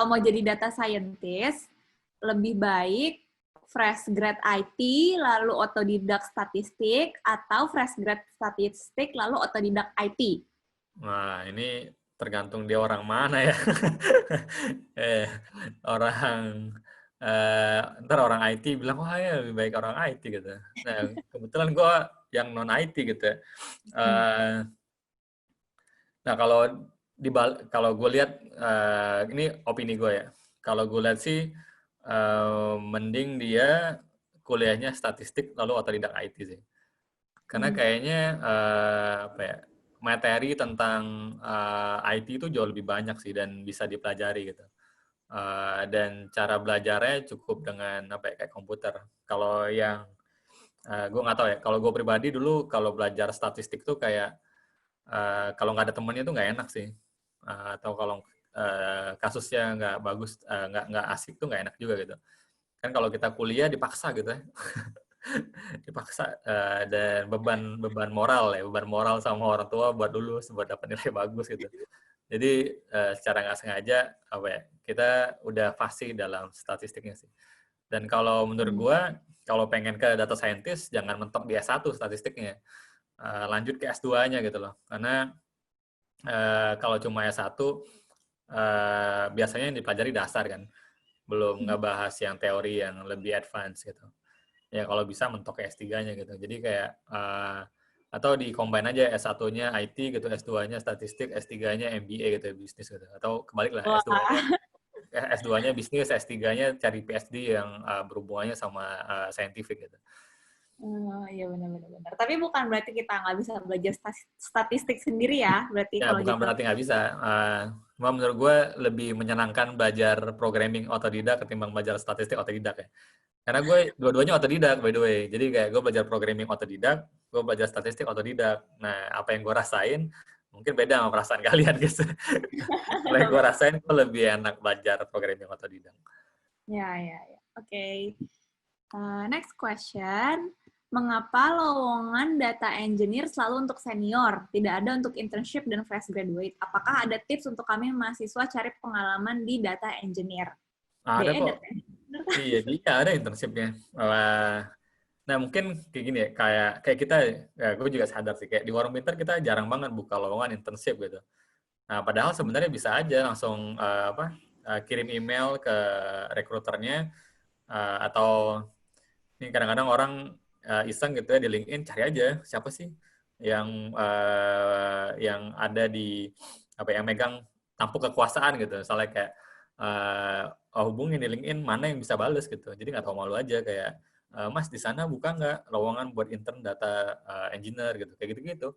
[SPEAKER 1] mau jadi data scientist, lebih baik fresh grad IT lalu otodidak statistik atau fresh grad statistik lalu otodidak IT?
[SPEAKER 2] Nah, ini tergantung dia orang mana ya. Orang ntar orang IT bilang, wah ya lebih baik orang IT gitu. Nah, kebetulan gue yang non IT gitu. Nah, kalau gue lihat ini opini gue ya. Kalau gue lihat sih mending dia kuliahnya statistik lalu otodidak IT sih. Karena kayaknya materi tentang IT itu jauh lebih banyak sih dan bisa dipelajari gitu. Dan cara belajarnya cukup dengan kayak komputer. Kalau yang gue nggak tahu ya. Kalau gue pribadi dulu kalau belajar statistik tuh kayak kalau nggak ada temennya tuh nggak enak sih. Atau kalau kasusnya nggak bagus, nggak asik tuh nggak enak juga gitu. Kan kalau kita kuliah dipaksa gitu ya. Dipaksa dan beban moral sama orang tua buat lulus buat dapat nilai bagus gitu. Jadi secara nggak sengaja apa ya, kita udah fasih dalam statistiknya sih. Dan kalau menurut gua, kalau pengen ke data scientist, jangan mentok di S1 statistiknya. Lanjut ke S2-nya gitu loh. Karena kalau cuma S1, biasanya yang dipelajari dasar kan. Belum ngebahas yang teori yang lebih advance gitu. Ya kalau bisa mentok ke S3-nya gitu. Jadi kayak, atau di-combine aja S1-nya IT gitu, S2-nya statistik, S3-nya MBA gitu, bisnis gitu. Atau kebalik lah,
[SPEAKER 1] Wah.
[SPEAKER 2] S2-nya bisnis, S3-nya cari PhD yang berhubungannya sama scientific gitu.
[SPEAKER 1] Iya benar-benar. Tapi bukan berarti kita nggak bisa belajar statistik sendiri ya, berarti
[SPEAKER 2] Ya,
[SPEAKER 1] kalau
[SPEAKER 2] bukan
[SPEAKER 1] gitu.
[SPEAKER 2] berarti nggak bisa. Cuma menurut gue lebih menyenangkan belajar programming otodidak ketimbang belajar statistik otodidak ya. Karena gue dua-duanya otodidak, by the way. Jadi kayak gue belajar programming otodidak, gue belajar statistik otodidak. Nah, apa yang gue rasain, mungkin beda sama perasaan kalian, guys. Kalau yang gue rasain, gue lebih enak belajar programming otodidak.
[SPEAKER 1] Ya. Oke. Next question. Mengapa lowongan data engineer selalu untuk senior, tidak ada untuk internship dan fresh graduate? Apakah ada tips untuk kami mahasiswa cari pengalaman di data engineer?
[SPEAKER 2] Ada
[SPEAKER 1] DE
[SPEAKER 2] kok.
[SPEAKER 1] data engineer.
[SPEAKER 2] Iya, dia ada internshipnya. Nah, mungkin kayak gini ya, kayak kita, ya gue juga sadar sih, kayak di Warung Pintar kita jarang banget buka lowongan internship gitu. Nah, padahal sebenarnya bisa aja langsung kirim email ke rekruternya, atau ini kadang-kadang orang iseng gitu ya di LinkedIn, cari aja siapa sih yang ada di yang megang tampuk kekuasaan gitu. Misalnya kayak hubungin di LinkedIn mana yang bisa bales gitu. Jadi nggak tahu malu aja kayak, Mas di sana buka nggak lowongan buat intern data engineer gitu, kayak gitu-gitu.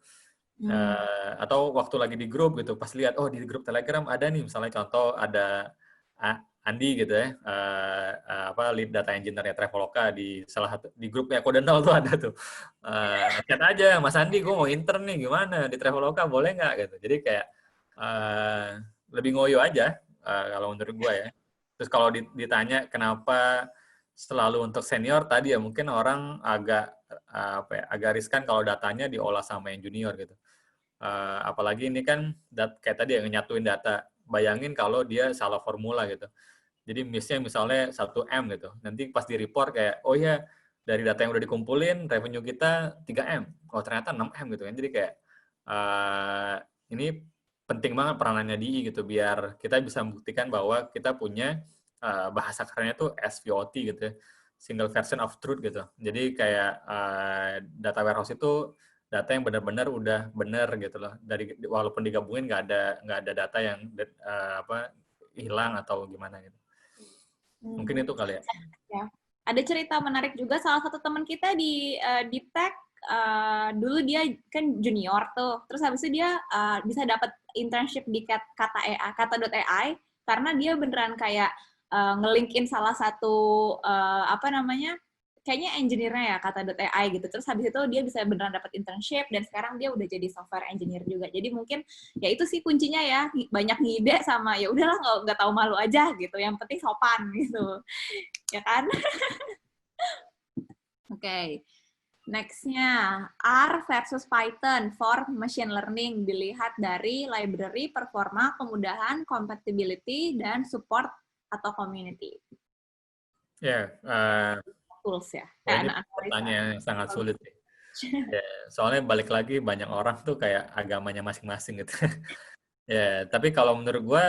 [SPEAKER 2] Atau waktu lagi di grup gitu, pas lihat oh di grup Telegram ada nih, misalnya contoh ada Andi gitu ya, lead data engineer-nya Traveloka di salah satu di grupnya Kodenol tuh ada tuh. Chat aja, Mas Andi, gue mau intern nih, gimana di Traveloka boleh nggak gitu. Jadi kayak lebih ngoyo aja kalau menurut gue ya. Terus kalau ditanya kenapa selalu untuk senior tadi ya, mungkin orang agak agak riskan kalau datanya diolah sama yang junior gitu. Apalagi ini kan kayak tadi yang nyatuin data. Bayangin kalau dia salah formula gitu. Jadi miss-nya misalnya 1M gitu. Nanti pas di report kayak, oh ya dari data yang udah dikumpulin, revenue kita 3M. Oh ternyata 6M gitu kan. Jadi kayak, ini penting banget peranannya DI gitu, biar kita bisa membuktikan bahwa kita punya bahasa kerennya tuh SVOT gitu ya. Single version of truth gitu. Jadi kayak data warehouse itu data yang benar-benar udah benar gitu loh. Dari walaupun digabungin nggak ada data yang hilang atau gimana gitu. Mungkin itu kali ya.
[SPEAKER 1] Ya. Ada cerita menarik juga, salah satu teman kita di tech, dulu dia kan junior tuh, terus habis itu dia bisa dapat internship di kata.ai karena dia beneran kayak ngelinkin salah satu kayaknya engineer-nya ya kata.ai gitu. Terus habis itu dia bisa beneran dapat internship dan sekarang dia udah jadi software engineer juga. Jadi mungkin ya itu sih kuncinya ya, banyak ngide sama ya udahlah nggak tahu malu aja gitu. Yang penting sopan gitu. Ya kan? Oke. Next-nya, R versus Python for machine learning dilihat dari library, performa, kemudahan, compatibility, dan support atau community.
[SPEAKER 2] Ya,
[SPEAKER 1] Tools ya.
[SPEAKER 2] ini pertanyaan yang sangat sulit. Ya, soalnya balik lagi banyak orang tuh kayak agamanya masing-masing gitu. Ya, tapi kalau menurut gue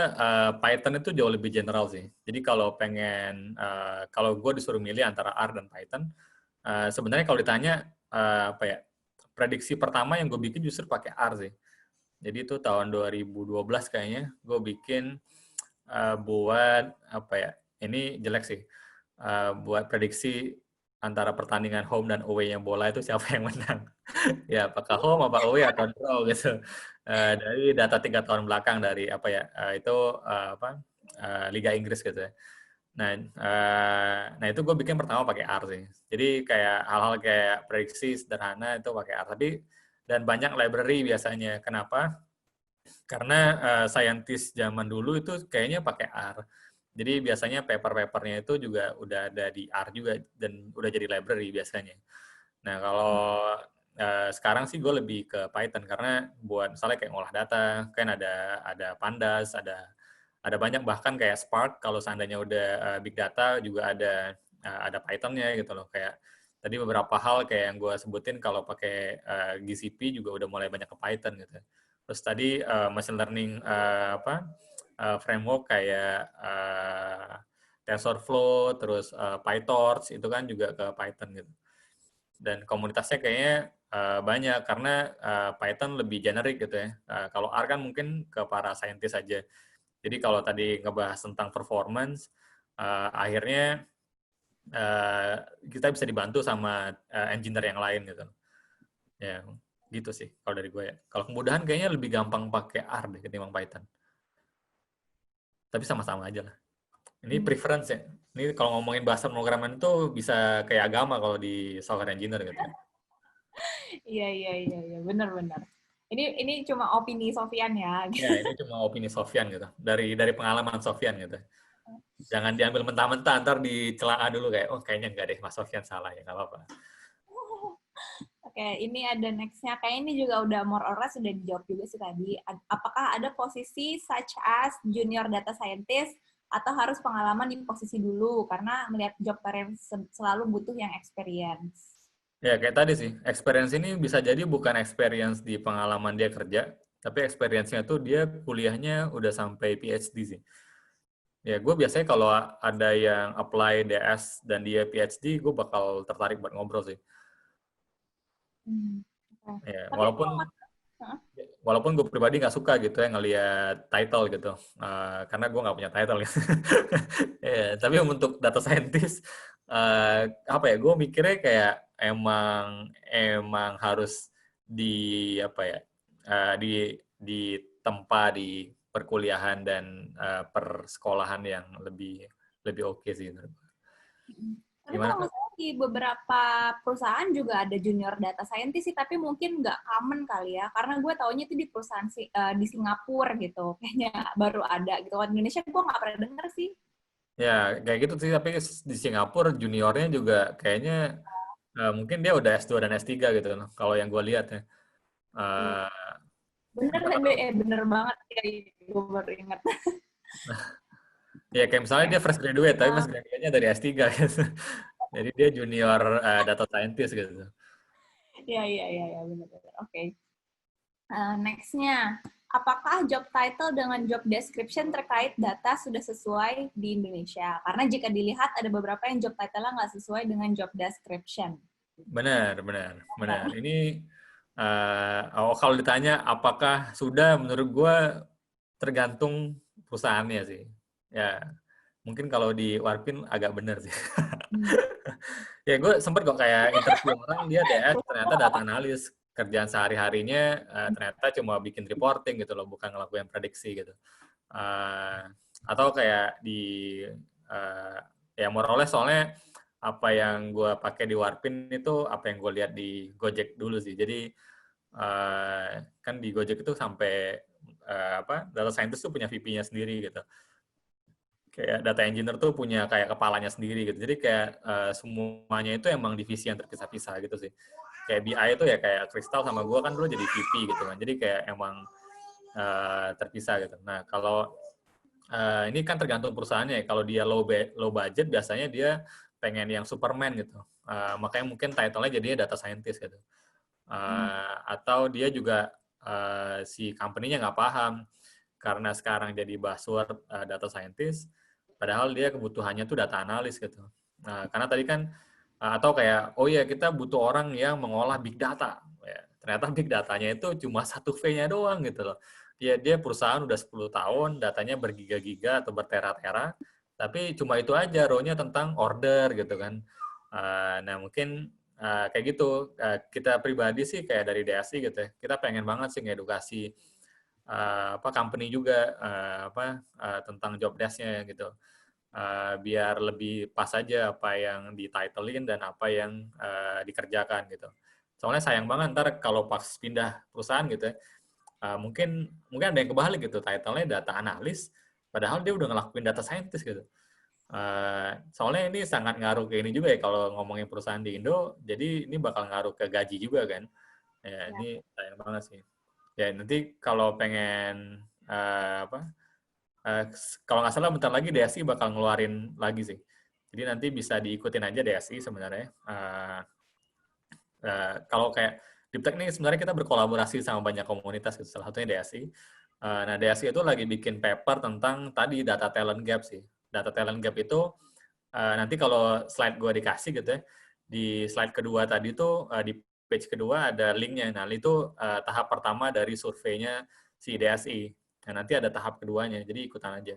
[SPEAKER 2] Python itu jauh lebih general sih. Jadi kalau kalau gue disuruh milih antara R dan Python, sebenarnya kalau ditanya prediksi pertama yang gue bikin justru pakai R sih. Jadi itu tahun 2012 kayaknya gue bikin buat ini jelek sih, buat prediksi antara pertandingan home dan away-nya bola itu siapa yang menang. Ya, apakah home, apa away, atau draw gitu. Dari data 3 tahun belakang dari Liga Inggris gitu ya. Nah itu gue bikin pertama pakai R sih. Jadi kayak hal-hal kayak prediksi sederhana itu pakai R. Dan banyak library biasanya. Kenapa? Karena scientist zaman dulu itu kayaknya pakai R. Jadi biasanya paper-papernya itu juga udah ada di R juga dan udah jadi library biasanya. Nah sekarang sih gue lebih ke Python karena buat misalnya kayak ngolah data kan ada Pandas, ada banyak, bahkan kayak Spark kalau seandainya udah big data juga ada Python-nya gitu loh. Kayak tadi beberapa hal kayak yang gue sebutin kalau pakai GCP juga udah mulai banyak ke Python gitu. Terus tadi machine learning framework kayak TensorFlow, terus PyTorch itu kan juga ke Python gitu. Dan komunitasnya kayaknya banyak karena Python lebih generik gitu ya. Kalau R kan mungkin ke para saintis aja. Jadi kalau tadi ngebahas tentang performance, akhirnya kita bisa dibantu sama engineer yang lain gitu. Ya, gitu sih kalau dari gue ya. Kalau kemudahan kayaknya lebih gampang pakai R deh ketimbang Python. Tapi sama-sama aja lah. Ini preference ya. Ini kalau ngomongin bahasa pemrograman itu bisa kayak agama kalau di software engineer gitu.
[SPEAKER 1] Iya, benar-benar. Ini cuma opini Sofyan ya.
[SPEAKER 2] Ya, ini cuma opini Sofyan gitu. Dari pengalaman Sofyan gitu. Jangan diambil mentah-mentah, ntar dicela dulu kayak, oh kayaknya enggak deh, Mas Sofyan salah ya, nggak apa-apa.
[SPEAKER 1] Oke, ini ada next-nya. Kayak ini juga udah more or less sudah dijawab juga sih tadi. Apakah ada posisi such as junior data scientist atau harus pengalaman di posisi dulu? Karena melihat job career selalu butuh yang experience.
[SPEAKER 2] Ya, kayak tadi sih, experience ini bisa jadi bukan experience di pengalaman dia kerja, tapi experience-nya tuh dia kuliahnya udah sampai PhD sih. Ya, gue biasanya kalau ada yang apply DS dan dia PhD, gue bakal tertarik buat ngobrol sih.
[SPEAKER 1] Okay.
[SPEAKER 2] Ya,
[SPEAKER 1] Tapi
[SPEAKER 2] walaupun gue pribadi nggak suka gitu ya ngelihat title gitu, karena gue nggak punya title. Ya, tapi untuk data scientist, apa ya? Gue mikirnya kayak emang harus di apa ya? Ditempa di perkuliahan dan persekolahan yang lebih oke sih.
[SPEAKER 1] Tapi
[SPEAKER 2] Gimana,
[SPEAKER 1] kalau
[SPEAKER 2] Kak?
[SPEAKER 1] nggak salah di beberapa perusahaan juga ada junior data scientist sih, tapi mungkin nggak common kali ya. Karena gue taunya itu di perusahaan di Singapura gitu. Kayaknya baru ada gitu. Kalau di Indonesia gue nggak pernah denger sih.
[SPEAKER 2] Ya, kayak gitu sih, tapi di Singapura juniornya juga kayaknya mungkin dia udah S2 dan S3 gitu loh, kalau yang gue lihat ya. Uh,
[SPEAKER 1] Bener,
[SPEAKER 2] Gua tahu.
[SPEAKER 1] bener banget. Ya, gue baru ingat.
[SPEAKER 2] Ya, kayak misalnya dia fresh graduate, tapi fresh graduate-nya dari S3 gitu. Jadi dia junior data scientist gitu.
[SPEAKER 1] Iya, bener-bener. Oke. Next-nya, apakah job title dengan job description terkait data sudah sesuai di Indonesia? Karena jika dilihat ada beberapa yang job title-nya nggak sesuai dengan job description.
[SPEAKER 2] Benar. Ini kalau ditanya apakah sudah, menurut gue tergantung perusahaannya sih. Ya, mungkin kalau di Warpin agak benar sih. Ya, gue sempet kok kayak interview orang, dia DS, ternyata data analis. Kerjaan sehari-harinya ternyata cuma bikin reporting gitu loh, bukan ngelakuin prediksi gitu. Atau kayak ya more or less, soalnya apa yang gue pakai di Warpin itu apa yang gue lihat di Gojek dulu sih. Jadi kan di Gojek itu sampai data scientist tuh punya VP-nya sendiri gitu. Kayak data engineer tuh punya kayak kepalanya sendiri gitu. Jadi kayak semuanya itu emang divisi yang terpisah-pisah gitu sih. Kayak BI itu ya kayak Crystal sama gue kan dulu jadi VP gitu kan. Jadi kayak emang terpisah gitu. Nah, kalau ini kan tergantung perusahaannya ya. Kalau dia low budget biasanya dia pengen yang Superman gitu. Makanya mungkin title-nya jadinya data scientist gitu. Atau dia juga si company-nya nggak paham karena sekarang jadi buzzword data scientist, padahal dia kebutuhannya tuh data analis gitu. Nah, karena tadi kan atau kayak oh ya kita butuh orang yang mengolah big data. Ya, ternyata big datanya itu cuma satu V-nya doang gitu loh. Dia perusahaan udah 10 tahun, datanya bergiga-giga atau bertera-tera, tapi cuma itu aja row-nya tentang order gitu kan. Nah, mungkin kayak gitu. Kita pribadi sih kayak dari DSI gitu ya. Kita pengen banget sih ngedukasi company juga tentang job desk-nya gitu. Biar lebih pas aja apa yang dititlein dan apa yang dikerjakan gitu. Soalnya sayang banget ntar kalau pas pindah perusahaan gitu ya, mungkin ada yang kebalik gitu, title-nya data analis, padahal dia udah ngelakuin data scientist gitu. Soalnya ini sangat ngaruh ke ini juga ya, kalau ngomongin perusahaan di Indo, jadi ini bakal ngaruh ke gaji juga kan. Ya,
[SPEAKER 1] Ya.
[SPEAKER 2] ini sayang banget sih. Ya, nanti kalau pengen kalau nggak salah bentar lagi DSI bakal ngeluarin lagi sih. Jadi nanti bisa diikutin aja DSI sebenarnya. Kalau kayak Deep Tech nih sebenarnya kita berkolaborasi sama banyak komunitas gitu. Salah satunya DSI. Nah, DSI itu lagi bikin paper tentang tadi data talent gap sih. Data talent gap itu nanti kalau slide gue dikasih gitu ya, di slide kedua tadi tuh di page kedua ada linknya. Nah, itu tahap pertama dari surveinya si DSI. Nah, nanti ada tahap keduanya, jadi ikutan aja.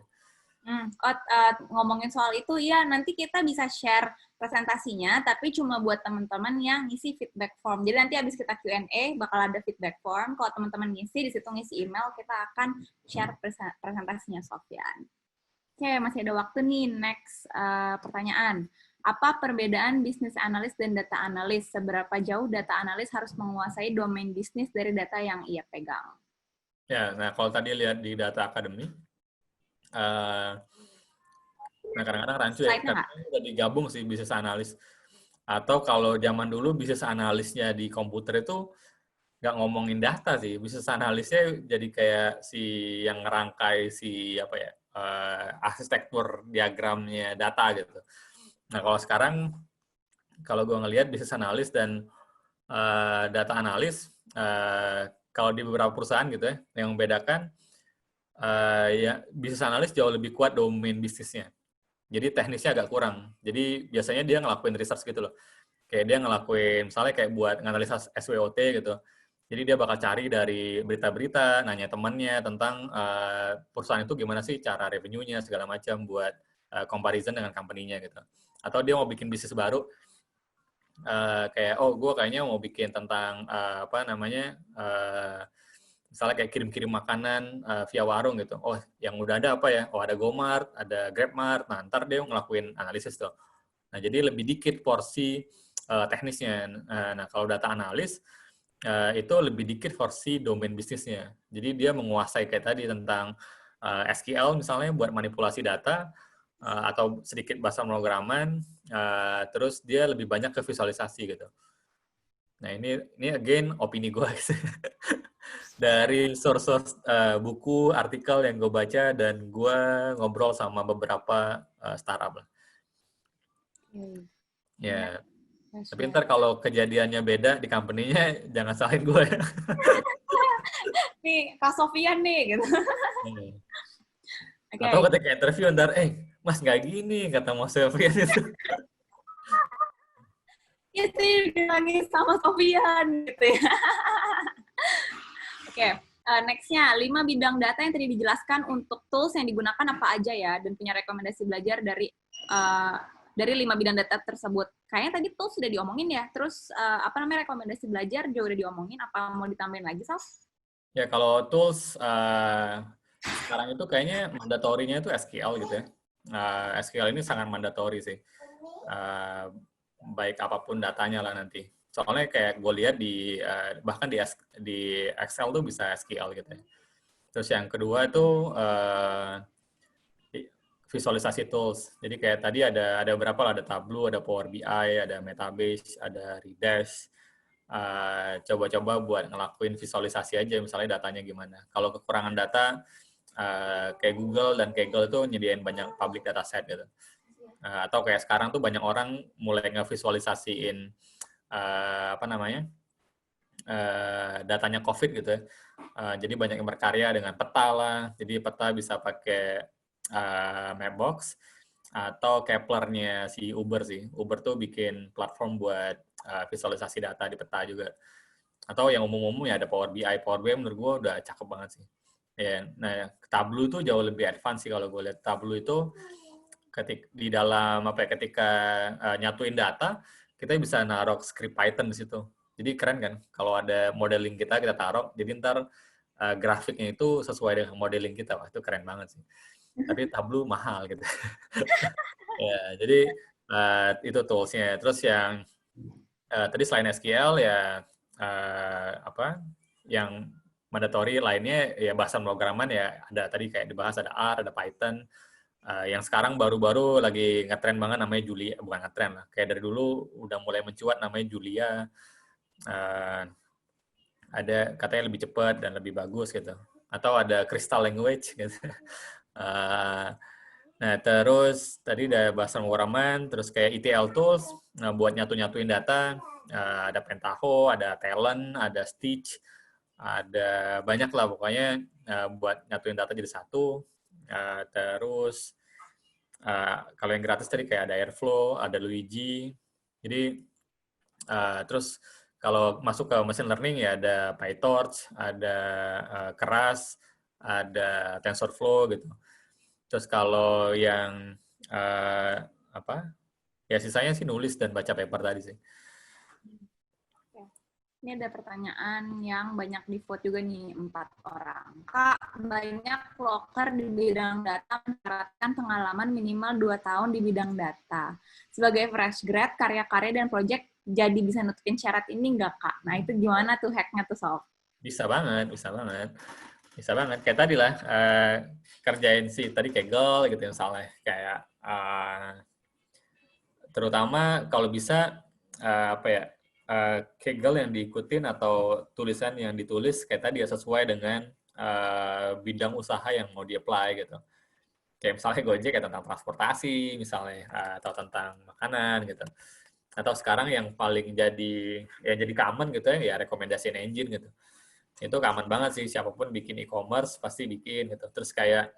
[SPEAKER 1] Ngomongin soal itu, ya nanti kita bisa share presentasinya, tapi cuma buat teman-teman yang ngisi feedback form. Jadi nanti habis kita Q&A, bakal ada feedback form. Kalau teman-teman ngisi, di situ ngisi email, kita akan share presentasinya, Sofyan. Oke, masih ada waktu nih. Next pertanyaan. Apa perbedaan bisnis analis dan data analis? Seberapa jauh data analis harus menguasai domain bisnis dari data yang ia pegang?
[SPEAKER 2] Ya, nah kalau tadi lihat di Data Academy, nah kadang-kadang rancu ya, karena udah digabung sih bisnis analis. Atau kalau zaman dulu bisnis analisnya di komputer itu nggak ngomongin data sih, bisnis analisnya jadi kayak si yang ngerangkai si apa ya, arsitektur diagramnya data gitu. Nah kalau sekarang, kalau gue ngelihat bisnis analis dan data analis, kalau di beberapa perusahaan gitu ya, yang membedakan, ya bisnis analis jauh lebih kuat domain bisnisnya. Jadi teknisnya agak kurang. Jadi biasanya dia ngelakuin research gitu loh. Kayak dia ngelakuin, misalnya kayak buat nganalisa SWOT gitu. Jadi dia bakal cari dari berita-berita, nanya temannya tentang perusahaan itu gimana sih cara revenue-nya, segala macam buat comparison dengan company-nya gitu. Atau dia mau bikin bisnis baru, kayak, oh gue kayaknya mau bikin tentang misalnya kayak kirim-kirim makanan via warung gitu. Oh, yang udah ada apa ya? Oh, ada GoMart, ada GrabMart. Nah, ntar dia ngelakuin analisis tuh. Nah, jadi lebih dikit porsi teknisnya. Nah, kalau data analis, itu lebih dikit porsi domain bisnisnya. Jadi dia menguasai kayak tadi tentang SQL misalnya buat manipulasi data, atau sedikit bahasa pemrograman, terus dia lebih banyak ke visualisasi gitu. Nah, ini again opini gue dari source buku, artikel yang gue baca, dan gue ngobrol sama beberapa startup lah. Ya, tapi ntar kalau kejadiannya beda di company-nya, jangan salahin gue.
[SPEAKER 1] Nih, Kak Sofian nih, gitu.
[SPEAKER 2] Atau ketika interview ntar, Mas nggak gini, kata Mas Sofian itu.
[SPEAKER 1] Ya sih, lagi sama Sofian, gitu ya. Oke, next-nya, 5 bidang data yang tadi dijelaskan untuk tools yang digunakan apa aja ya, dan punya rekomendasi belajar dari 5 bidang data tersebut. Kayaknya tadi tools sudah diomongin ya, terus rekomendasi belajar juga udah diomongin, apa mau ditambahin lagi, Sof?
[SPEAKER 2] Ya, kalau tools, sekarang itu kayaknya mandatorinya itu SQL gitu ya. SQL ini sangat mandatori sih. Baik apapun datanya lah nanti. Soalnya kayak gue lihat bahkan di Excel tuh bisa SQL gitu ya. Terus yang kedua itu visualisasi tools. Jadi kayak tadi ada berapa lah, ada Tableau, ada Power BI, ada Metabase, ada Redash. Coba-coba buat ngelakuin visualisasi aja, misalnya datanya gimana. Kalau kekurangan data, kayak Google dan Kaggle itu nyediain banyak public data set gitu. Atau kayak sekarang tuh banyak orang mulai ngevisualisasiin datanya COVID gitu ya. Jadi banyak yang berkarya dengan peta lah. Jadi peta bisa pakai Mapbox atau Kepler-nya si Uber sih. Uber tuh bikin platform buat visualisasi data di peta juga. Atau yang umum-umum ya ada Power BI. Power BI menurut gue udah cakep banget sih. Ya, nah Tableau tuh jauh lebih advance sih kalau gue lihat. Tableau itu ketika nyatuin data, kita bisa naruh script Python di situ. Jadi keren kan, kalau ada modeling kita taruh, jadi ntar grafiknya itu sesuai dengan modeling kita. Wah, itu keren banget sih. Tapi Tableau mahal gitu. Ya, jadi itu tools-nya. Terus yang tadi selain SQL ya yang mandatory lainnya ya bahasa pemrograman ya ada tadi kayak dibahas ada R, ada Python, Yang sekarang baru-baru lagi ngetren banget namanya Julia, bukan ngetren lah, kayak dari dulu udah mulai mencuat namanya Julia. Ada katanya lebih cepat dan lebih bagus gitu. Atau ada Crystal Language gitu. Nah, terus tadi udah bahas pemrograman, terus kayak ETL tools buat nyatu-nyatuin data, ada Pentaho, ada Talent, ada Stitch, ada banyak lah pokoknya buat nyatuin data jadi satu. Terus kalau yang gratis tadi kayak ada Airflow, ada Luigi. Jadi terus kalau masuk ke machine learning ya ada PyTorch, ada Keras, ada TensorFlow gitu. Terus kalau yang apa? Ya sisanya sih nulis dan baca paper tadi sih.
[SPEAKER 1] Ini ada pertanyaan yang banyak di vote juga nih, 4 orang. Kak, banyak vlogger di bidang data mensyaratkan pengalaman minimal 2 tahun di bidang data. Sebagai fresh grad, karya-karya dan project jadi bisa nutupin syarat ini nggak, Kak? Nah, itu gimana tuh hacknya tuh, Sof?
[SPEAKER 2] Bisa banget, bisa banget. Bisa banget. Kayak tadi lah, kerjain sih, tadi Kaggle gitu misalnya. Kayak, terutama kalau bisa, apa ya, Kaggle yang diikutin atau tulisan yang ditulis kayak tadi ya sesuai dengan bidang usaha yang mau di-apply gitu. Kayak misalnya Gojek ya tentang transportasi misalnya, atau tentang makanan gitu. Atau sekarang yang paling jadi common gitu ya recommendation engine gitu. Itu common banget sih, siapapun bikin e-commerce pasti bikin gitu. Terus kayak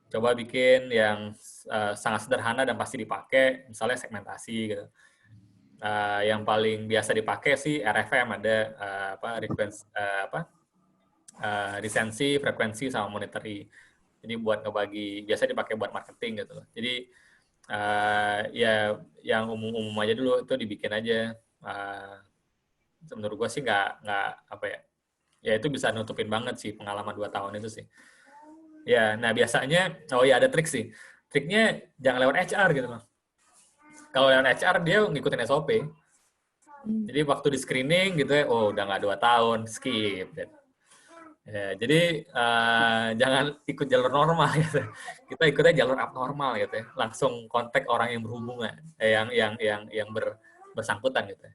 [SPEAKER 2] coba bikin yang sangat sederhana dan pasti dipakai, misalnya segmentasi gitu. Yang paling biasa dipakai sih RFM, ada resensi, frekuensi, sama monetary. Jadi buat ngebagi, biasa dipakai buat marketing gitu. Jadi ya yang umum-umum aja dulu itu dibikin aja. Menurut gue sih nggak apa ya, ya itu bisa nutupin banget sih pengalaman 2 tahun itu sih. Ya, nah biasanya, oh ya ada trik sih. Triknya jangan lewat HR gitu loh. Kalau lewat HR dia ngikutin SOP. Jadi waktu di screening gitu ya, oh udah nggak 2 tahun, skip. Gitu. Ya, jadi jangan ikut jalur normal gitu. Kita ikutnya jalur abnormal gitu ya. Langsung kontak orang yang berhubungan, yang bersangkutan gitu.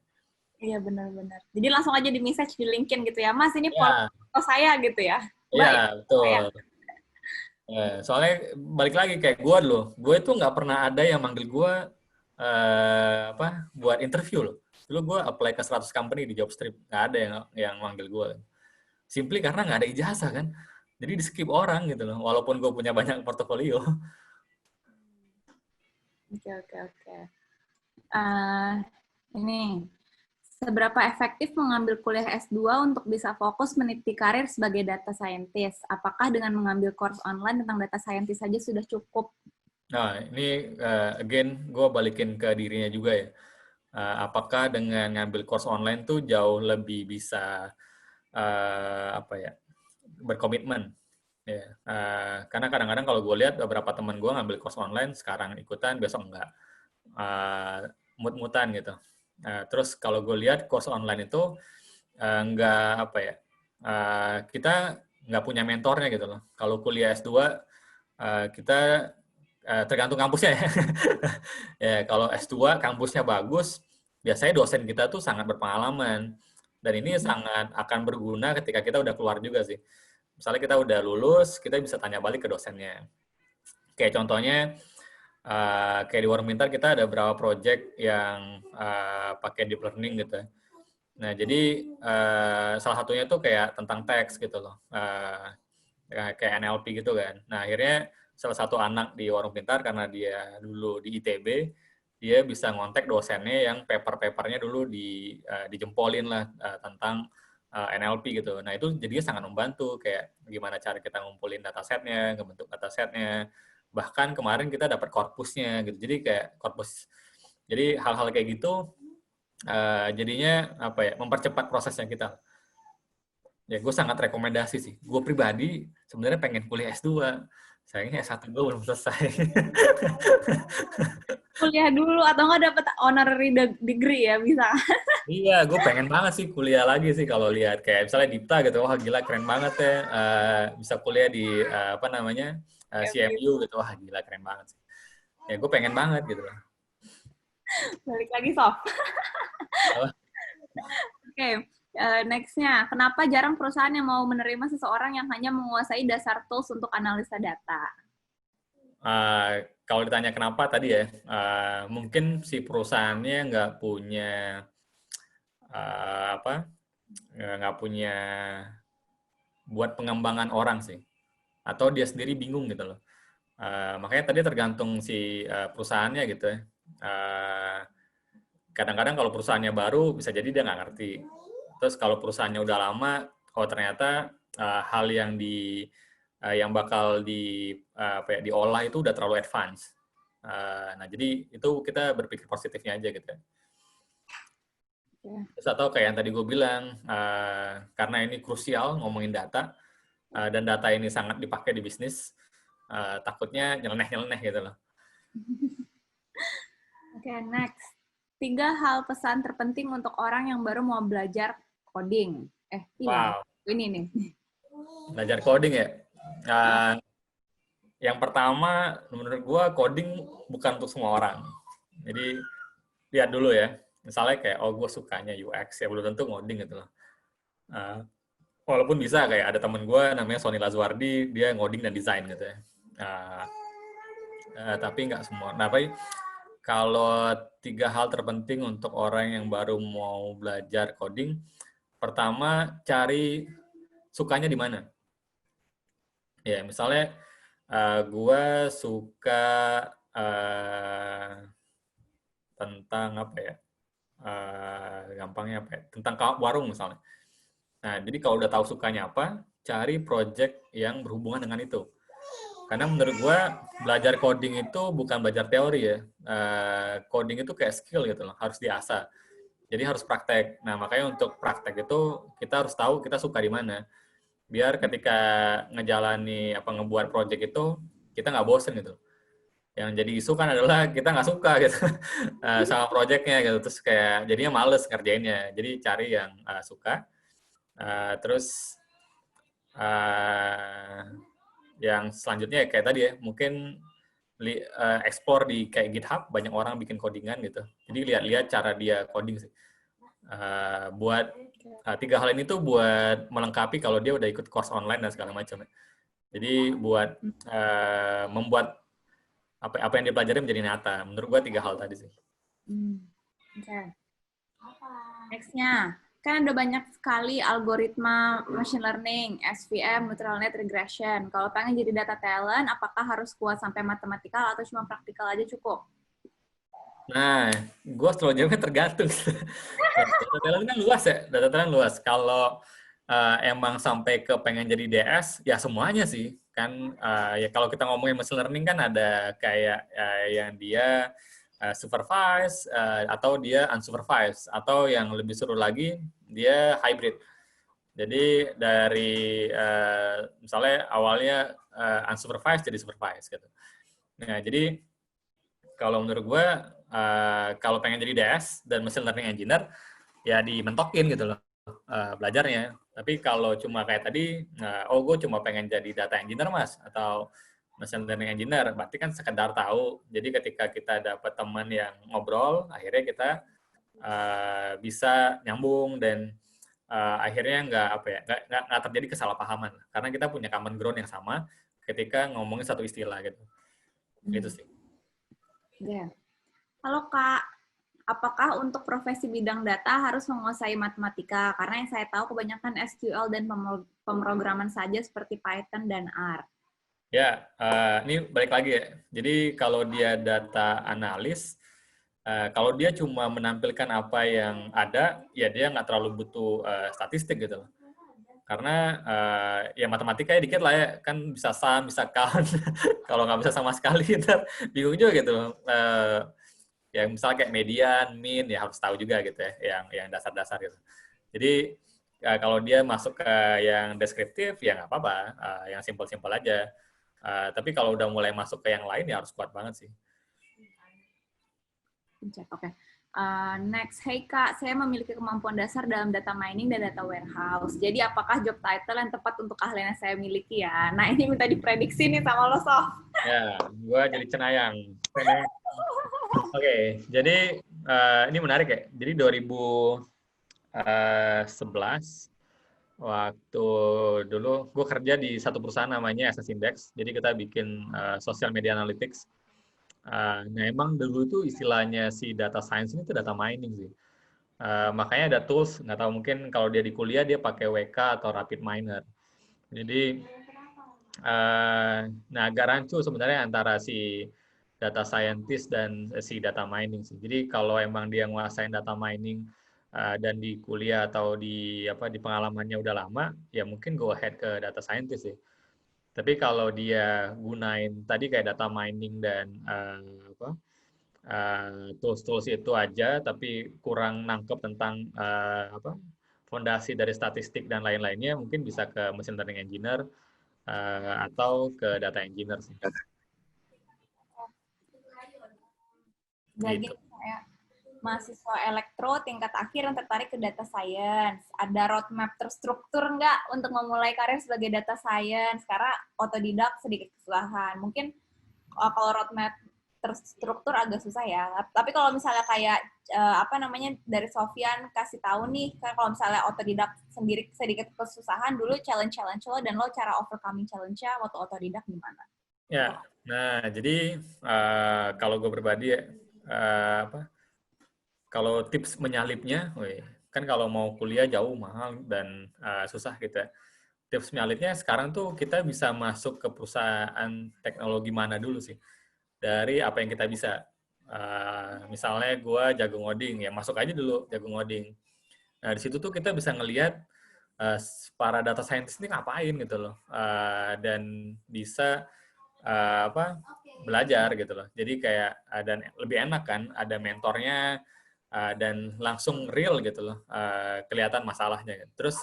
[SPEAKER 1] Iya, benar-benar. Jadi langsung aja di message di LinkedIn gitu ya, Mas, ini
[SPEAKER 2] Ya,
[SPEAKER 1] foto saya gitu ya.
[SPEAKER 2] iya betul.
[SPEAKER 1] Saya.
[SPEAKER 2] Ya, soalnya balik lagi kayak gue loh, gue itu nggak pernah ada yang manggil gue buat interview loh. Dulu gue apply ke 100 company di Jobstreet, nggak ada yang manggil gue. Simply karena nggak ada ijazah kan. Jadi di skip orang gitu loh, walaupun gue punya banyak portofolio.
[SPEAKER 1] Oke. Ini, seberapa efektif mengambil kuliah S2 untuk bisa fokus meniti karir sebagai data scientist? Apakah dengan mengambil course online tentang data scientist saja sudah cukup?
[SPEAKER 2] Nah, ini again gue balikin ke dirinya juga ya. Apakah dengan ngambil course online tuh jauh lebih bisa berkomitmen? Ya, karena kadang-kadang kalau gue lihat beberapa teman gue ngambil course online, sekarang ikutan, besok enggak. Mut-mutan gitu. Terus kalau gue lihat course online itu enggak kita nggak punya mentornya gitu loh. Kalau kuliah S2 kita tergantung kampusnya ya. Ya, kalau S2 kampusnya bagus, biasanya dosen kita tuh sangat berpengalaman. Dan ini sangat akan berguna ketika kita udah keluar juga sih. Misalnya kita udah lulus, kita bisa tanya balik ke dosennya. Kayak contohnya, kayak di Warung Pintar kita ada beberapa project yang pakai deep learning gitu. Nah, jadi salah satunya tuh kayak tentang teks gitu loh. Kayak NLP gitu kan. Nah, akhirnya salah satu anak di Warung Pintar, karena dia dulu di ITB, dia bisa ngontek dosennya yang paper-papernya dulu dijempolin lah tentang NLP gitu. Nah, itu jadinya sangat membantu, kayak gimana cara kita ngumpulin datasetnya, ngebentuk datasetnya. Bahkan kemarin kita dapat korpusnya gitu. Jadi kayak korpus. Jadi hal-hal kayak gitu jadinya mempercepat prosesnya kita. Ya, gue sangat rekomendasi sih. Gue pribadi sebenarnya pengen kuliah S2. Sayangnya S1 gue belum selesai.
[SPEAKER 1] Kuliah dulu atau nggak dapat honorary degree ya, bisa.
[SPEAKER 2] Iya, gue pengen banget sih kuliah lagi sih kalau lihat kayak misalnya Dipta gitu, wah gila keren banget ya, bisa kuliah di CMU gitu, wah gila keren banget sih. Ya gue pengen banget gitu loh.
[SPEAKER 1] Balik lagi, Sof. Oke, next-nya. Kenapa jarang perusahaan yang mau menerima seseorang yang hanya menguasai dasar tools untuk analisa data?
[SPEAKER 2] Kalau ditanya kenapa tadi ya, mungkin si perusahaannya nggak punya nggak punya buat pengembangan orang sih, atau dia sendiri bingung gitu loh. Makanya tadi tergantung si perusahaannya gitu ya. Kadang-kadang kalau perusahaannya baru bisa jadi dia nggak ngerti. Terus kalau perusahaannya udah lama, oh ternyata hal yang bakal diolah itu udah terlalu advance. Nah jadi itu kita berpikir positifnya aja gitu ya. Terus atau kayak yang tadi gue bilang, karena ini krusial ngomongin data, dan data ini sangat dipakai di bisnis, takutnya nyeleneh-nyeleneh gitu loh.
[SPEAKER 1] Oke, next. 3 hal pesan terpenting untuk orang yang baru mau belajar coding.
[SPEAKER 2] Wow.
[SPEAKER 1] Ini nih.
[SPEAKER 2] Belajar coding ya? Yang pertama, menurut gue coding bukan untuk semua orang. Jadi, lihat dulu ya. Misalnya kayak, oh gue sukanya UX, ya belum tentu ngoding gitu loh. Walaupun bisa, kayak ada temen gue namanya Sony Lazuardi, dia ngoding dan desain gitu ya. Tapi nggak semua. Nah, tapi kalau 3 hal terpenting untuk orang yang baru mau belajar coding, pertama, cari sukanya di mana. Ya, misalnya gue suka tentang apa ya, gampangnya apa ya, tentang warung misalnya. Nah, jadi kalau udah tahu sukanya apa, cari project yang berhubungan dengan itu. Karena menurut gue, belajar coding itu bukan belajar teori ya. Coding itu kayak skill gitu loh, harus diasah. Jadi harus praktek. Nah, makanya untuk praktek itu kita harus tahu kita suka di mana. Biar ketika ngebuat project itu, kita nggak bosen gitu. Yang jadi isu kan adalah kita nggak suka gitu sama projectnya gitu. Terus kayak jadinya males ngerjainnya. Jadi cari yang suka. Terus yang selanjutnya kayak tadi ya, mungkin explore di kayak GitHub, banyak orang bikin codingan gitu. Jadi lihat-lihat cara dia coding sih. Buat 3 hal ini tuh buat melengkapi kalau dia udah ikut course online dan segala macam. Jadi buat membuat apa yang dipelajari menjadi nyata. Menurut gua 3 hal tadi sih.
[SPEAKER 1] Oke. Next-nya, kan ada banyak sekali algoritma machine learning, SVM, neural net regression. Kalau pengen jadi data talent, apakah harus kuat sampai matematikal atau cuma praktikal aja cukup?
[SPEAKER 2] Nah, gue selalu jawabnya tergantung. Data talent kan luas ya, data talent luas. Kalau emang sampai ke pengen jadi DS, ya semuanya sih. Kan ya kalau kita ngomongin machine learning kan ada kayak yang dia supervised, atau dia unsupervised, atau yang lebih seru lagi, dia hybrid. Jadi dari misalnya awalnya unsupervised jadi supervised gitu. Nah, jadi kalau menurut gue, kalau pengen jadi DS dan machine learning engineer, ya dimentokin gitu loh belajarnya. Tapi kalau cuma kayak tadi, oh gue cuma pengen jadi data engineer mas, atau machine learning engineer, berarti kan sekedar tahu. Jadi ketika kita dapat teman yang ngobrol, akhirnya kita bisa nyambung dan akhirnya nggak terjadi kesalahpahaman. Karena kita punya common ground yang sama ketika ngomongin satu istilah gitu. Gitu sih.
[SPEAKER 1] Ya. Halo Kak, apakah untuk profesi bidang data harus menguasai matematika? Karena yang saya tahu kebanyakan SQL dan pemrograman saja seperti Python dan R.
[SPEAKER 2] Ya, ini balik lagi ya. Jadi kalau dia data analis, kalau dia cuma menampilkan apa yang ada, ya dia nggak terlalu butuh statistik gitu loh. Karena ya matematikanya dikit lah ya, kan bisa sum, bisa count. Kalau nggak bisa sama sekali, ntar bingung juga gitu loh. Ya misalnya kayak median, mean, ya harus tahu juga gitu ya, yang dasar-dasar gitu. Jadi kalau dia masuk ke yang deskriptif, ya nggak apa-apa, yang simpel-simpel aja. Tapi kalau udah mulai masuk ke yang lain, ya harus kuat banget sih.
[SPEAKER 1] Oke. Next, hey Kak, saya memiliki kemampuan dasar dalam data mining dan data warehouse. Jadi apakah job title yang tepat untuk keahlian yang saya miliki ya? Nah ini minta diprediksi nih sama lo, Sof.
[SPEAKER 2] Ya, gue jadi cenayang. Oke, jadi ini menarik ya. Jadi 2011 waktu dulu gue kerja di satu perusahaan namanya SS Index. Jadi kita bikin social media analytics. Nah emang dulu itu istilahnya si data science ini tuh data mining sih. Makanya ada tools, nggak tahu mungkin kalau dia di kuliah dia pakai WK atau Rapid Miner. Jadi nah agak rancu sebenarnya antara si data scientist dan si data mining sih. Jadi kalau emang dia nguasain data mining dan di kuliah atau di pengalamannya udah lama, ya mungkin go ahead ke data scientist sih. Tapi kalau dia gunain tadi kayak data mining dan tools-tools itu aja, tapi kurang nangkep tentang fondasi dari statistik dan lain-lainnya, mungkin bisa ke machine learning engineer atau ke data engineer sih.
[SPEAKER 1] Bagi
[SPEAKER 2] Gitu.
[SPEAKER 1] saya mahasiswa elektro tingkat akhir yang tertarik ke data science. Ada roadmap terstruktur nggak untuk memulai karir sebagai data science? Karena otodidak sedikit kesusahan. Mungkin kalau roadmap terstruktur agak susah ya. Tapi kalau misalnya kayak dari Sofyan kasih tahu nih, kan kalau misalnya otodidak sendiri sedikit kesusahan dulu challenge lo dan lo cara overcoming challenge-nya waktu otodidak gimana?
[SPEAKER 2] Ya, nah jadi kalau gue pribadi ya, kalau tips menyalipnya, kan kalau mau kuliah jauh mahal dan susah gitu ya. Tips menyalipnya sekarang tuh kita bisa masuk ke perusahaan teknologi mana dulu sih. Dari apa yang kita bisa. Misalnya gue jago ngoding, ya masuk aja dulu jago ngoding. Nah di situ tuh kita bisa ngelihat para data scientist ini ngapain gitu loh. Dan bisa belajar gitu loh. Jadi kayak dan lebih enak kan, ada mentornya dan langsung real gitu loh, kelihatan masalahnya. Terus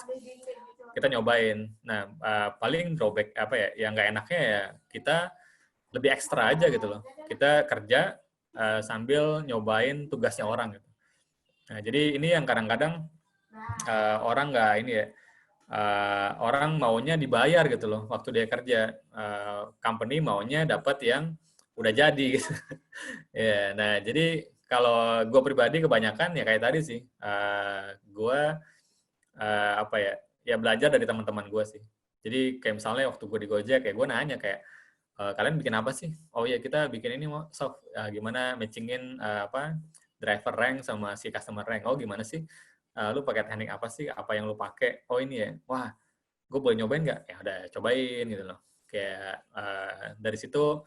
[SPEAKER 2] kita nyobain. Nah paling drawback yang nggak enaknya ya kita lebih ekstra aja gitu loh. Kita kerja sambil nyobain tugasnya orang gitu. Nah jadi ini yang kadang-kadang orang nggak ini ya. Orang maunya dibayar gitu loh waktu dia kerja. Company maunya dapat yang udah jadi gitu. Ya, nah jadi kalau gue pribadi kebanyakan ya kayak tadi sih, gue ya belajar dari teman-teman gue sih. Jadi kayak misalnya waktu gue di Gojek, kayak gue nanya kayak kalian bikin apa sih? Oh ya kita bikin ini mau soft, gimana matchingin driver rank sama si customer rank. Oh gimana sih? Lu pakai teknik apa sih? Apa yang lu pakai? Oh ini ya. Wah, gue boleh nyobain nggak? Ya udah cobain gitu loh. Kayak dari situ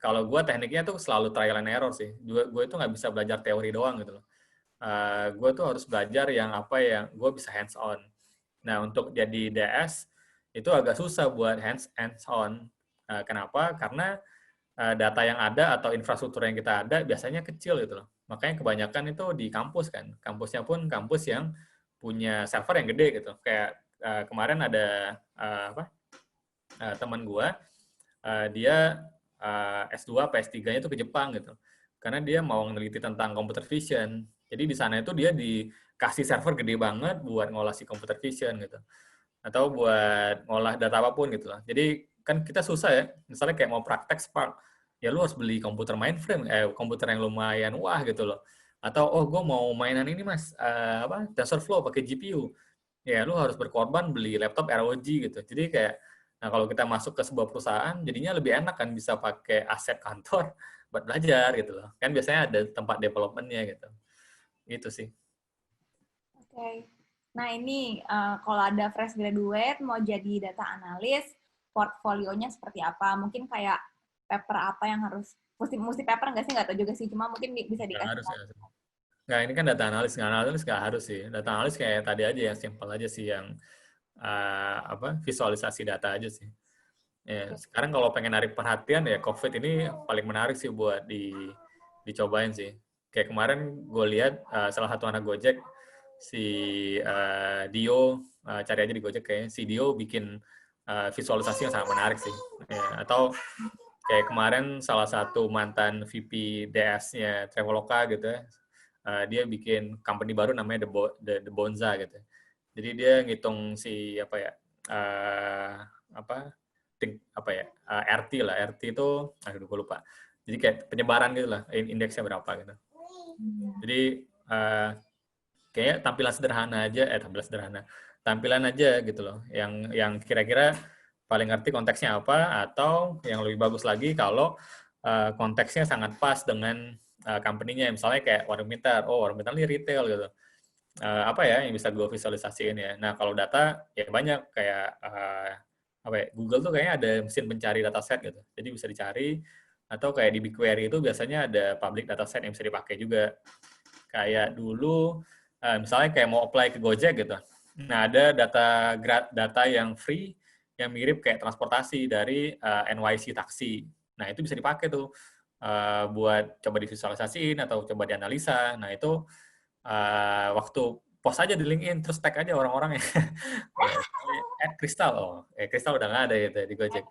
[SPEAKER 2] kalau gue tekniknya tuh selalu trial and error sih. Gue itu nggak bisa belajar teori doang gitu loh. Gue tuh harus belajar yang gue bisa hands on. Nah untuk jadi DS itu agak susah buat hands on. Kenapa? Karena data yang ada atau infrastruktur yang kita ada biasanya kecil gitu loh. Makanya kebanyakan itu di kampus kan. Kampusnya pun kampus yang punya server yang gede gitu. Kayak kemarin ada teman gue, dia S2 PS3-nya itu ke Jepang gitu. Karena dia mau meneliti tentang computer vision. Jadi di sana itu dia dikasih server gede banget buat ngolah si computer vision gitu. Atau buat ngolah data apapun gitu lah. Jadi kan kita susah ya. Misalnya kayak mau praktek Spark, ya lu harus beli komputer mainframe, komputer yang lumayan wah gitu loh. Atau gue mau mainan ini mas, TensorFlow pakai GPU. Ya lu harus berkorban beli laptop ROG gitu. Jadi kayak nah kalau kita masuk ke sebuah perusahaan jadinya lebih enak kan bisa pakai aset kantor buat belajar gitu loh. Kan biasanya ada tempat development-nya gitu. Itu sih.
[SPEAKER 1] Oke. Nah ini kalau ada fresh graduate mau jadi data analis, portfolionya seperti apa? Mungkin kayak paper apa yang harus mesti paper nggak sih? Nggak tahu juga sih. Cuma mungkin bisa
[SPEAKER 2] Nggak
[SPEAKER 1] dikasih
[SPEAKER 2] harus
[SPEAKER 1] tahu.
[SPEAKER 2] ya. Nggak, ini kan data analis nggak harus sih. Data analis kayak tadi aja yang simpel aja sih, yang visualisasi data aja sih. Ya, sekarang kalau pengen narik perhatian ya COVID ini paling menarik sih buat dicobain sih. Kayak kemarin gue lihat salah satu anak Gojek, si Dio, cari aja di Gojek kayaknya, si Dio bikin visualisasi yang sangat menarik sih. Ya, atau kayak kemarin salah satu mantan VP DS-nya Traveloka gitu ya, dia bikin company baru namanya The Bonza gitu. Jadi dia ngitung si apa ya RT lah. RT itu gue lupa. Jadi kayak penyebaran gitu lah, indeksnya berapa gitu. Jadi kayak tampilan aja gitu loh, yang kira-kira paling ngerti konteksnya apa, atau yang lebih bagus lagi kalau konteksnya sangat pas dengan company-nya, misalnya kayak warung pintar, warung pintar ini retail gitu. Apa ya yang bisa gue visualisasiin ya. Nah, kalau data ya banyak kayak Google tuh kayaknya ada mesin pencari dataset gitu. Jadi bisa dicari, atau kayak di BigQuery itu biasanya ada public dataset yang bisa dipakai juga. Kayak dulu misalnya kayak mau apply ke Gojek gitu. Nah, ada data yang free yang mirip kayak transportasi dari NYC taksi. Nah, itu bisa dipakai tuh buat coba divisualisasiin atau coba dianalisa. Nah, itu waktu post aja di LinkedIn, terus tag aja orang-orangnya. Kristal, Kristal udah nggak ada gitu di Gojek.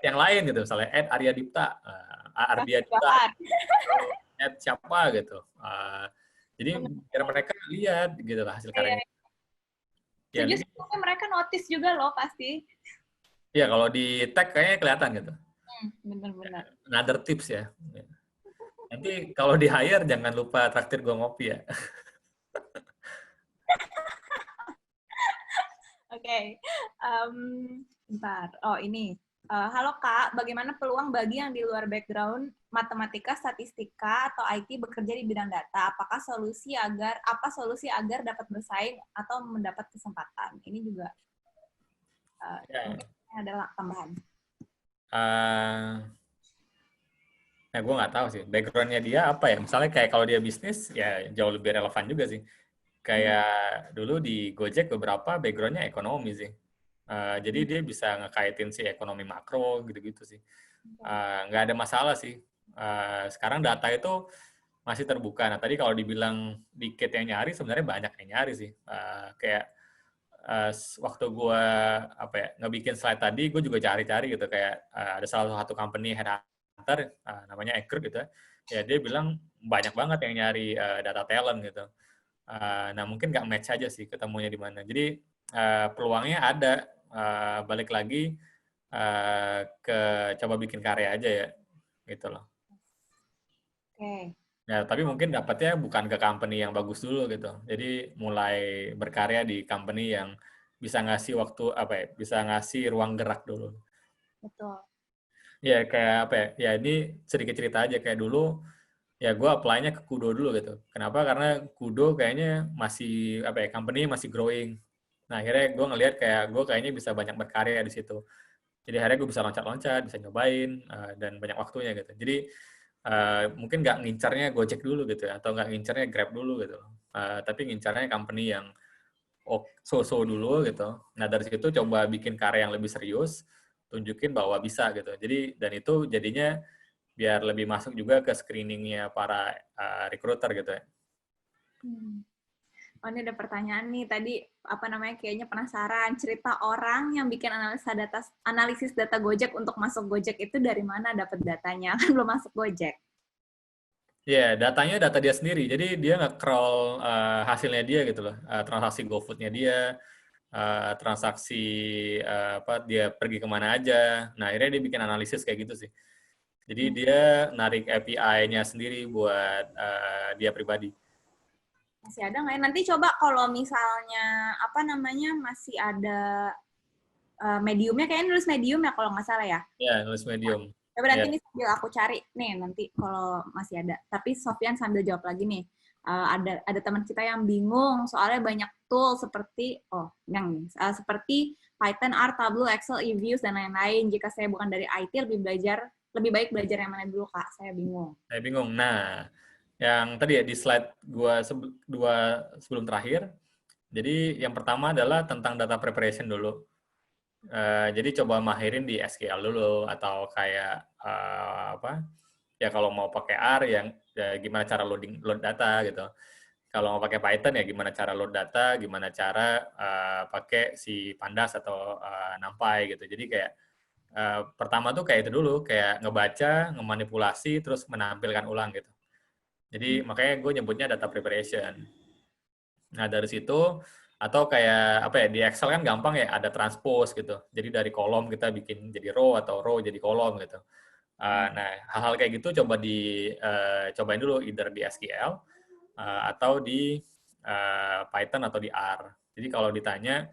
[SPEAKER 2] Yang lain gitu, misalnya Arya Dipta, Ardia Dipta, siapa gitu. Jadi biar mereka lihat gitu lah hasil karyanya.
[SPEAKER 1] Setuju sih, mereka notice juga loh pasti.
[SPEAKER 2] Iya, kalau di tag kayaknya kelihatan gitu.
[SPEAKER 1] Benar-benar.
[SPEAKER 2] Another tips ya. Nanti kalau di hire jangan lupa traktir gue ngopi ya.
[SPEAKER 1] Oke. Bentar. Oh, ini. Halo Kak, bagaimana peluang bagi yang di luar background matematika, statistika, atau IT bekerja di bidang data? Apa solusi agar dapat bersaing atau mendapat kesempatan? Ini juga adalah tambahan.
[SPEAKER 2] Nah, gue nggak tahu sih background-nya dia apa ya. Misalnya kayak kalau dia bisnis, ya jauh lebih relevan juga sih. Kayak dulu di Gojek beberapa background-nya ekonomi sih. Jadi dia bisa ngekaitin si ekonomi makro gitu-gitu sih. Nggak ada masalah sih. Sekarang data itu masih terbuka. Nah, tadi kalau dibilang dikit yang nyari, sebenarnya banyak yang nyari sih. Kayak waktu gue ngebikin slide tadi, gue juga cari-cari gitu. Kayak ada salah satu company headhunter, namanya Eker gitu ya. Dia bilang banyak banget yang nyari data talent gitu. Nah, mungkin nggak match aja sih ketemunya di mana. Jadi peluangnya ada. Balik lagi ke coba bikin karya aja ya, gitu loh.
[SPEAKER 1] Oke.
[SPEAKER 2] Ya, tapi mungkin dapatnya bukan ke company yang bagus dulu gitu. Jadi mulai berkarya di company yang bisa ngasih bisa ngasih ruang gerak dulu.
[SPEAKER 1] Betul.
[SPEAKER 2] Ya kayak ya ini sedikit cerita aja, kayak dulu ya gue apply-nya ke Kudo dulu gitu. Kenapa? Karena Kudo kayaknya masih company masih growing. Nah, akhirnya gue ngelihat kayak gue kayaknya bisa banyak berkarya di situ. Jadi akhirnya gue bisa loncat-loncat, bisa nyobain, dan banyak waktunya gitu. Jadi mungkin nggak ngincarnya Gojek dulu gitu ya, atau nggak ngincarnya Grab dulu gitu. Tapi ngincarnya company yang so-so dulu gitu. Nah, dari situ coba bikin karya yang lebih serius, tunjukin bahwa bisa gitu. Jadi, dan itu jadinya biar lebih masuk juga ke screeningnya para recruiter gitu ya.
[SPEAKER 1] Oh, ini ada pertanyaan nih tadi, kayaknya penasaran, cerita orang yang bikin analisis data Gojek untuk masuk Gojek itu dari mana dapat datanya? Kan belum masuk Gojek.
[SPEAKER 2] Ya, datanya data dia sendiri. Jadi dia nge-crawl hasilnya dia gitu loh. Transaksi GoFood-nya dia, transaksi dia pergi kemana aja. Nah, akhirnya dia bikin analisis kayak gitu sih. Jadi dia narik API-nya sendiri buat dia pribadi.
[SPEAKER 1] Masih ada nggak ya? Nanti coba kalau misalnya masih ada mediumnya, kayaknya nulis medium ya kalau nggak salah ya.
[SPEAKER 2] Ya, nulis medium.
[SPEAKER 1] Coba nanti ini sambil aku cari nih nanti kalau masih ada. Tapi Sofyan sambil jawab lagi nih. Ada teman kita yang bingung soalnya banyak tool seperti seperti Python, R, Tableau, Excel, eViews dan lain-lain. Jika saya bukan dari IT, lebih baik belajar yang mana dulu, Kak? Saya bingung.
[SPEAKER 2] Nah, yang tadi ya di slide dua sebelum terakhir. Jadi yang pertama adalah tentang data preparation dulu. Jadi coba mahirin di SQL dulu, atau kayak ya kalau mau pakai R ya gimana cara load data gitu. Kalau mau pakai Python ya gimana cara load data, gimana cara pakai si Pandas atau NumPy gitu. Jadi kayak pertama tuh kayak itu dulu, kayak ngebaca, ngemanipulasi, terus menampilkan ulang gitu. Jadi makanya gue nyebutnya data preparation. Nah dari situ, atau kayak apa ya, di Excel kan gampang ya, ada transpose gitu. Jadi dari kolom kita bikin jadi row atau row jadi kolom gitu. Nah hal-hal kayak gitu cobain dulu either di SQL atau di Python atau di R. Jadi kalau ditanya,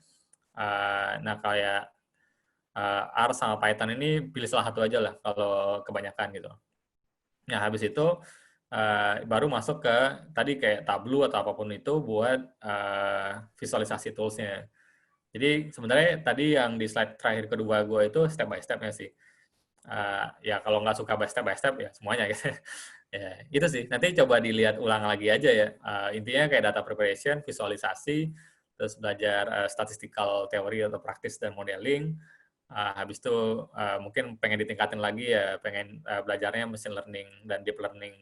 [SPEAKER 2] nah kayak R sama Python ini pilih salah satu aja lah kalau kebanyakan gitu. Nah habis itu baru masuk ke tadi kayak Tableau atau apapun itu buat visualisasi toolsnya. Jadi sebenarnya tadi yang di slide terakhir kedua gue itu step by step-nya sih. Ya kalau nggak suka by step ya semuanya gitu. Ya, gitu sih. Nanti coba dilihat ulang lagi aja ya. Intinya kayak data preparation, visualisasi, terus belajar statistical theory atau practice dan modeling. Habis itu mungkin pengen ditingkatin lagi ya, pengen belajarnya machine learning dan deep learning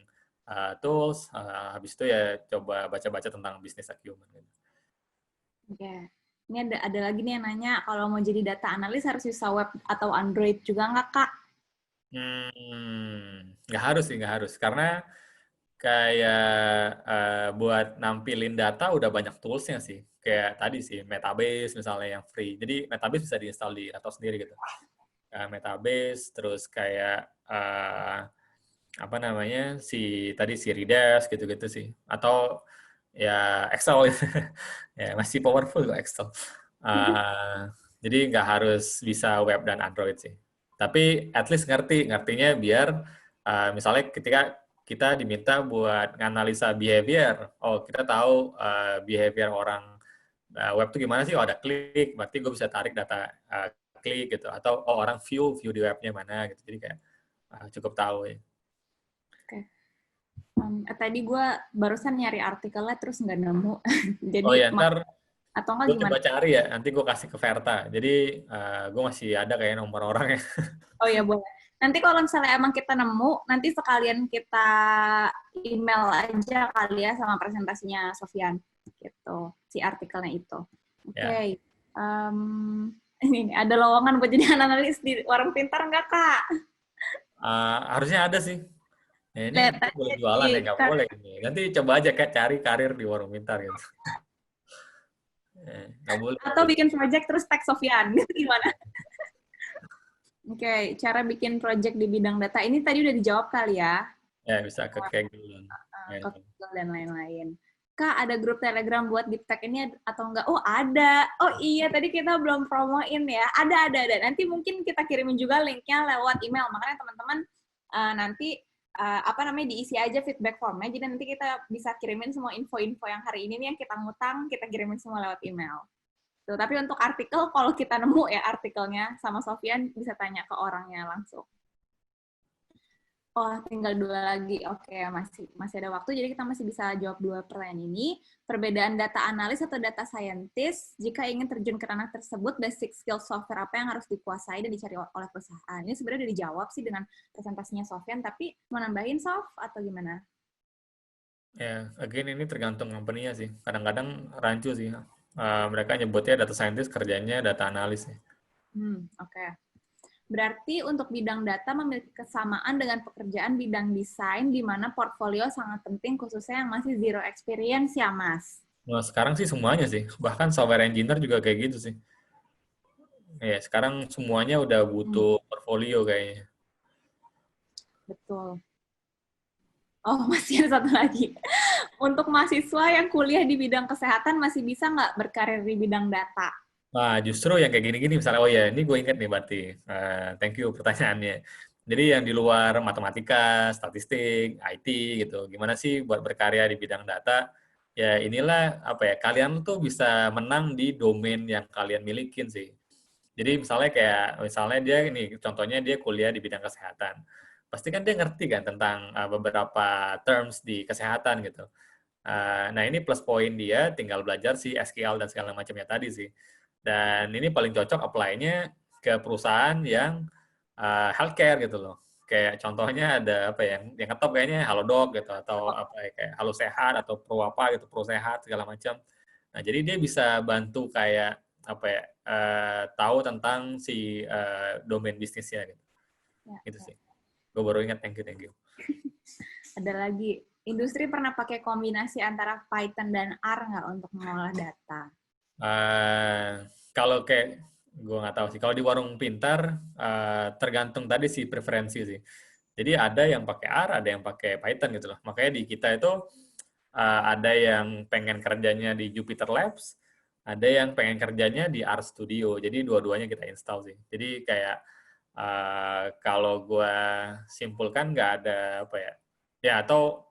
[SPEAKER 2] tools. Habis itu ya coba baca-baca tentang business acumen. Gitu.
[SPEAKER 1] Oke. Ini ada lagi nih yang nanya, kalau mau jadi data analis harus bisa web atau Android juga nggak, Kak?
[SPEAKER 2] Nggak harus sih, nggak harus. Karena kayak buat nampilin data udah banyak toolsnya sih. Kayak tadi sih, Metabase misalnya yang free. Jadi Metabase bisa diinstal di laptop sendiri gitu. Metabase, terus kayak apa namanya, tadi si Redash gitu-gitu sih. Atau ya Excel gitu. Ya, masih powerful kok Excel. Jadi nggak harus bisa web dan Android sih. Tapi at least ngertinya biar misalnya ketika kita diminta buat nganalisa behavior, oh kita tahu behavior orang web itu gimana sih, oh ada klik, berarti gue bisa tarik data klik gitu, atau oh orang view di webnya mana gitu, jadi kayak cukup tahu ya.
[SPEAKER 1] Oke. Tadi gue barusan nyari artikelnya terus nggak nemu. Jadi
[SPEAKER 2] Oh ya, ntar
[SPEAKER 1] atau nggak
[SPEAKER 2] gue
[SPEAKER 1] gimana?
[SPEAKER 2] coba cari ya, nanti gue kasih ke Verta. Jadi gue masih ada kayak nomor orangnya.
[SPEAKER 1] Oh ya boleh. Nanti kalau misalnya emang kita nemu, nanti sekalian kita email aja kali ya sama presentasinya Sofyan gitu, si artikelnya itu. Oke.
[SPEAKER 2] Ya.
[SPEAKER 1] Ini ada lowongan buat jadi analis di Warung Pintar nggak, Kak?
[SPEAKER 2] Harusnya ada sih. Ya, ini
[SPEAKER 1] Lihat
[SPEAKER 2] gue boleh
[SPEAKER 1] aja
[SPEAKER 2] jualan
[SPEAKER 1] di
[SPEAKER 2] ya, nggak boleh ini. Nanti coba aja kayak cari karir di Warung Pintar gitu. Nggak boleh.
[SPEAKER 1] atau bikin project terus tag Sofyan. Gimana? Oke, cara bikin project di bidang data ini tadi udah dijawab kali ya,
[SPEAKER 2] Ya, bisa ke Kaggle. Ya.
[SPEAKER 1] ke Google dan lain-lain. Kak, ada grup Telegram buat Deep Tech ini atau enggak? Oh, ada. Oh iya, tadi kita belum promoin ya. Ada. Nanti mungkin kita kirimin juga linknya lewat email. Makanya teman-teman nanti apa namanya diisi aja feedback formnya. Jadi nanti kita bisa kirimin semua info-info yang hari ini nih yang kita ngutang, kita kirimin semua lewat email. Tuh, tapi untuk artikel, kalau kita nemu ya artikelnya sama Sofyan, bisa tanya ke orangnya langsung. Oh, tinggal 2 lagi. Oke, masih ada waktu, jadi kita masih bisa jawab 2 pertanyaan ini. Perbedaan data analis atau data scientist, jika ingin terjun ke ranah tersebut, basic skill software apa yang harus dikuasai dan dicari oleh perusahaan? Ini sebenarnya udah dijawab sih dengan presentasinya Sofyan, tapi mau nambahin, Sof, atau gimana?
[SPEAKER 2] Ya, again ini tergantung company-nya sih. Kadang-kadang rancu sih. Mereka nyebutnya data scientist, kerjanya data analis.
[SPEAKER 1] Oke. Berarti untuk bidang data memiliki kesamaan dengan pekerjaan bidang desain, di mana portfolio sangat penting, khususnya yang masih zero experience ya, Mas?
[SPEAKER 2] Nah, sekarang sih semuanya sih. Bahkan software engineer juga kayak gitu sih. Ya, sekarang semuanya udah butuh portfolio kayaknya.
[SPEAKER 1] Betul. Oh, masih ada satu lagi. Untuk mahasiswa yang kuliah di bidang kesehatan, masih bisa nggak berkarir di bidang data?
[SPEAKER 2] Nah, justru yang kayak gini-gini, misalnya, oh ya, ini gue ingat nih berarti. Thank you pertanyaannya. Jadi yang di luar matematika, statistik, IT gitu, gimana sih buat berkarya di bidang data? Ya inilah, apa ya, kalian tuh bisa menang di domain yang kalian milikin sih. Jadi misalnya dia ini, contohnya dia kuliah di bidang kesehatan. Pasti kan dia ngerti kan tentang beberapa terms di kesehatan gitu. Nah ini plus poin dia, tinggal belajar si SQL dan segala macamnya tadi sih. Dan ini paling cocok apply-nya ke perusahaan yang healthcare gitu loh. Kayak contohnya ada apa ya, yang ngetop kayaknya Halodoc gitu, atau apa ya, kayak Halo Sehat, atau Pro apa gitu, Pro Sehat, segala macam. Nah, jadi dia bisa bantu kayak apa ya, tahu tentang si domain bisnisnya gitu.
[SPEAKER 1] Ya,
[SPEAKER 2] Gitu
[SPEAKER 1] ya.
[SPEAKER 2] sih. Gue baru ingat, thank you.
[SPEAKER 1] Ada lagi. Industri pernah pakai kombinasi antara Python dan R nggak untuk mengolah data?
[SPEAKER 2] Kalau kayak gue nggak tahu sih. Kalau di warung pintar tergantung tadi sih preferensi sih. Jadi ada yang pakai R, ada yang pakai Python gitu loh. Makanya di kita itu ada yang pengen kerjanya di Jupyter Labs, ada yang pengen kerjanya di R Studio. Jadi dua-duanya kita install sih. Jadi kayak kalau gue simpulkan nggak ada apa ya. Ya atau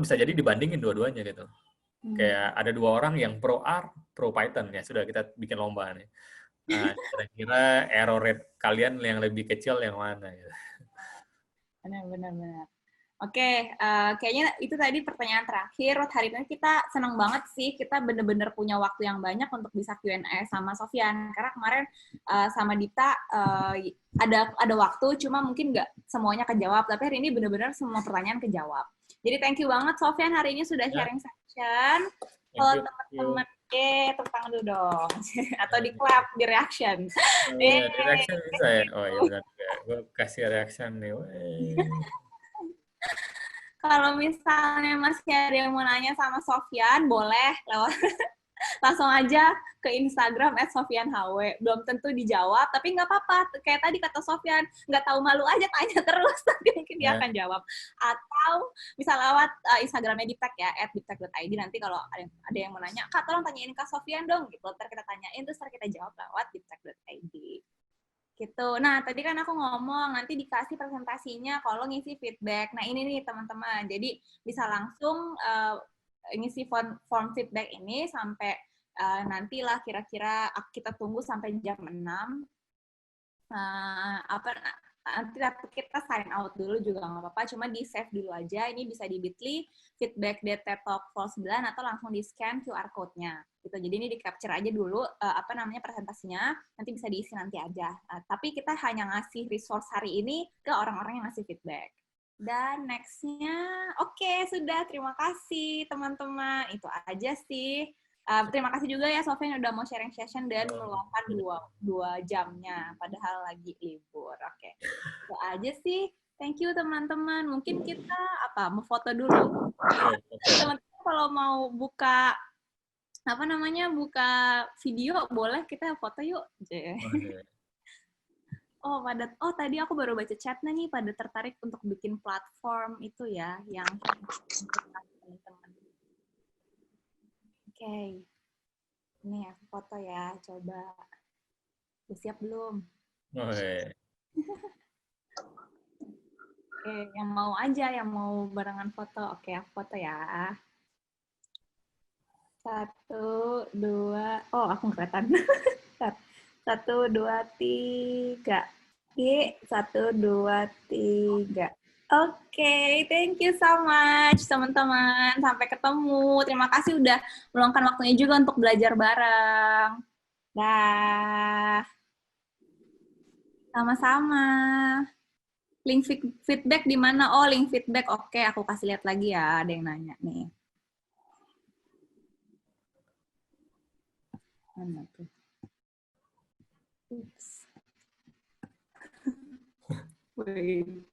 [SPEAKER 2] bisa jadi dibandingin dua-duanya gitu. Kayak ada dua orang yang pro R, pro Python ya sudah kita bikin lomba nih. Kira-kira error rate kalian yang lebih kecil yang mana? Gitu.
[SPEAKER 1] Benar. Oke, kayaknya itu tadi pertanyaan terakhir. Hari ini kita senang banget sih, kita bener-bener punya waktu yang banyak untuk bisa Q&A sama Sofyan. Karena kemarin sama Dita ada waktu, cuma mungkin nggak semuanya kejawab. Tapi hari ini bener-bener semua pertanyaan kejawab. Jadi thank you banget Sofyan hari ini sudah sharing session. Kalau teman-teman, tepuk tangan dulu dong. Atau di clap, di reaction.
[SPEAKER 2] Di reaction bisa ya? Oh iya benar. Gue kasih reaction nih.
[SPEAKER 1] Kalau misalnya masih ada yang mau nanya sama Sofyan, boleh lewat langsung aja ke Instagram @sofyanhw. Belum tentu dijawab, tapi nggak apa-apa. Kayak tadi kata Sofyan, nggak tahu malu aja tanya terus, nanti mungkin dia akan jawab. Atau bisa lewat Instagramnya Diptek ya, @diptek.id. Nanti kalau ada yang mau nanya, Kak tolong tanyain Kak Sofyan dong, gitu. Ntar kita tanyain, terus ntar kita jawab lewat diptek.id. Gitu. Nah, tadi kan aku ngomong nanti dikasih presentasinya kalau ngisi feedback. Nah, ini nih teman-teman. Jadi bisa langsung ngisi form feedback ini sampai nantilah kira-kira kita tunggu sampai jam 6. Nanti kita sign out dulu juga nggak apa-apa, cuma di save dulu aja. Ini bisa di Bitly feedback Talk Vol 9 atau langsung di scan QR code-nya gitu. Jadi ini di capture aja dulu presentasinya, nanti bisa diisi nanti aja. Tapi kita hanya ngasih resource hari ini ke orang-orang yang ngasih feedback. Dan next-nya, oke, sudah. Terima kasih teman-teman. Itu aja sih. Terima kasih juga ya Sofyan udah mau sharing session dan meluangkan dua jamnya, padahal lagi libur. Oke, itu aja sih. Thank you teman-teman. Mungkin kita mau foto dulu. Teman-teman kalau mau buka buka video boleh kita foto yuk. Oh tadi aku baru baca chatnya nih, pada tertarik untuk bikin platform itu ya, yang teman-teman. Oke. Nih aku foto ya, coba. Udah siap belum? Oke, yang mau aja, yang mau barengan foto. Oke, aku foto ya. 1, 2, oh aku kelihatan. 1, 2, 3. 1, 2, 3. Oke, thank you so much teman-teman. Sampai ketemu. Terima kasih udah meluangkan waktunya juga untuk belajar bareng. Dah. Sama-sama. Link feedback di mana? Oh, link feedback. Oke, aku kasih lihat lagi ya. Ada yang nanya nih. Mana tuh? Oops. Wait.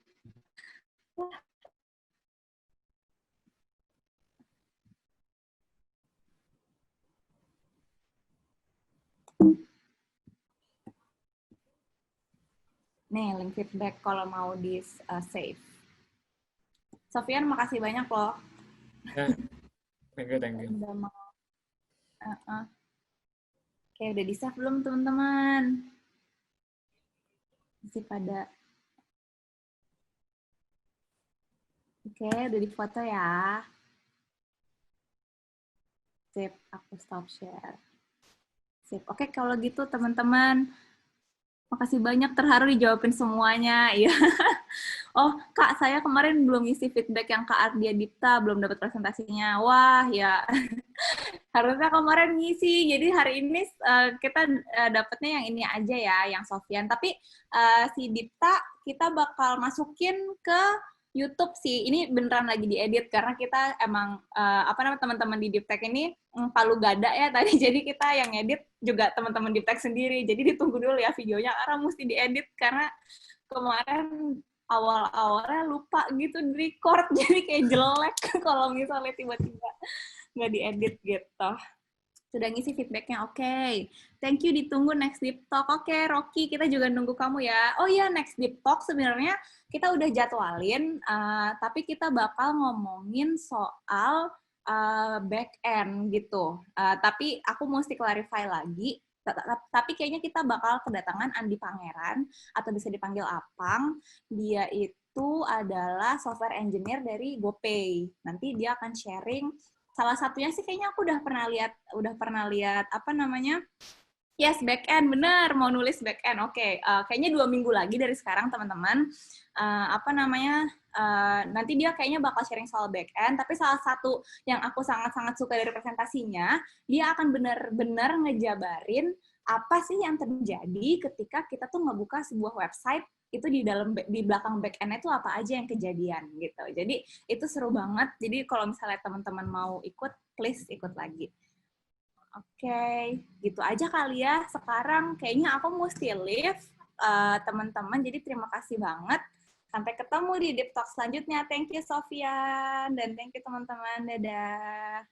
[SPEAKER 1] Nih, link feedback kalau mau di save. Sofyan, makasih banyak loh.
[SPEAKER 2] Thank you.
[SPEAKER 1] Udah mau. Oke, udah di save belum teman-teman? Masih pada. Oke, udah di foto ya. Sip, aku stop share. Sip. Oke, kalau gitu teman-teman, makasih banyak, terharu dijawabin semuanya. Iya. Oh, Kak, saya kemarin belum ngisi feedback yang Kak Ardia Dipta, belum dapat presentasinya. Wah, ya. Harusnya kemarin ngisi. Jadi hari ini kita dapatnya yang ini aja ya, yang Sofyan. Tapi si Dipta kita bakal masukin ke YouTube sih. Ini beneran lagi diedit karena kita emang teman-teman di Diptek ini palu gada ya tadi. Jadi kita yang edit juga teman-teman Diptek sendiri. Jadi ditunggu dulu ya videonya karena mesti diedit karena kemarin awal-awalnya lupa gitu di record, jadi kayak jelek kalau misalnya tiba-tiba nggak diedit gitu. Sudah ngisi feedbacknya, oke. Thank you, ditunggu next Deep Talk. Oke, Rocky, kita juga nunggu kamu ya. Oh iya, next Deep Talk sebenarnya kita udah jadwalin, tapi kita bakal ngomongin soal back end gitu. Tapi aku mesti clarify lagi, tapi kayaknya kita bakal kedatangan Andi Pangeran, atau bisa dipanggil Apang. Dia itu adalah software engineer dari GoPay. Nanti dia akan sharing. Salah satunya sih kayaknya aku udah pernah lihat apa namanya? Yes, back end, bener, mau nulis back end. Oke, kayaknya 2 minggu lagi dari sekarang teman-teman. Apa namanya, nanti dia kayaknya bakal sharing soal back end, tapi salah satu yang aku sangat-sangat suka dari presentasinya, dia akan benar-benar ngejabarin apa sih yang terjadi ketika kita tuh ngebuka sebuah website, itu di belakang back end itu apa aja yang kejadian gitu. Jadi itu seru banget. Jadi kalau misalnya teman-teman mau ikut, please ikut lagi. Oke, gitu aja kali ya. Sekarang kayaknya aku mesti leave, teman-teman. Jadi terima kasih banget. Sampai ketemu di Deep Talk selanjutnya. Thank you, Sofian. Dan thank you, teman-teman. Dadah.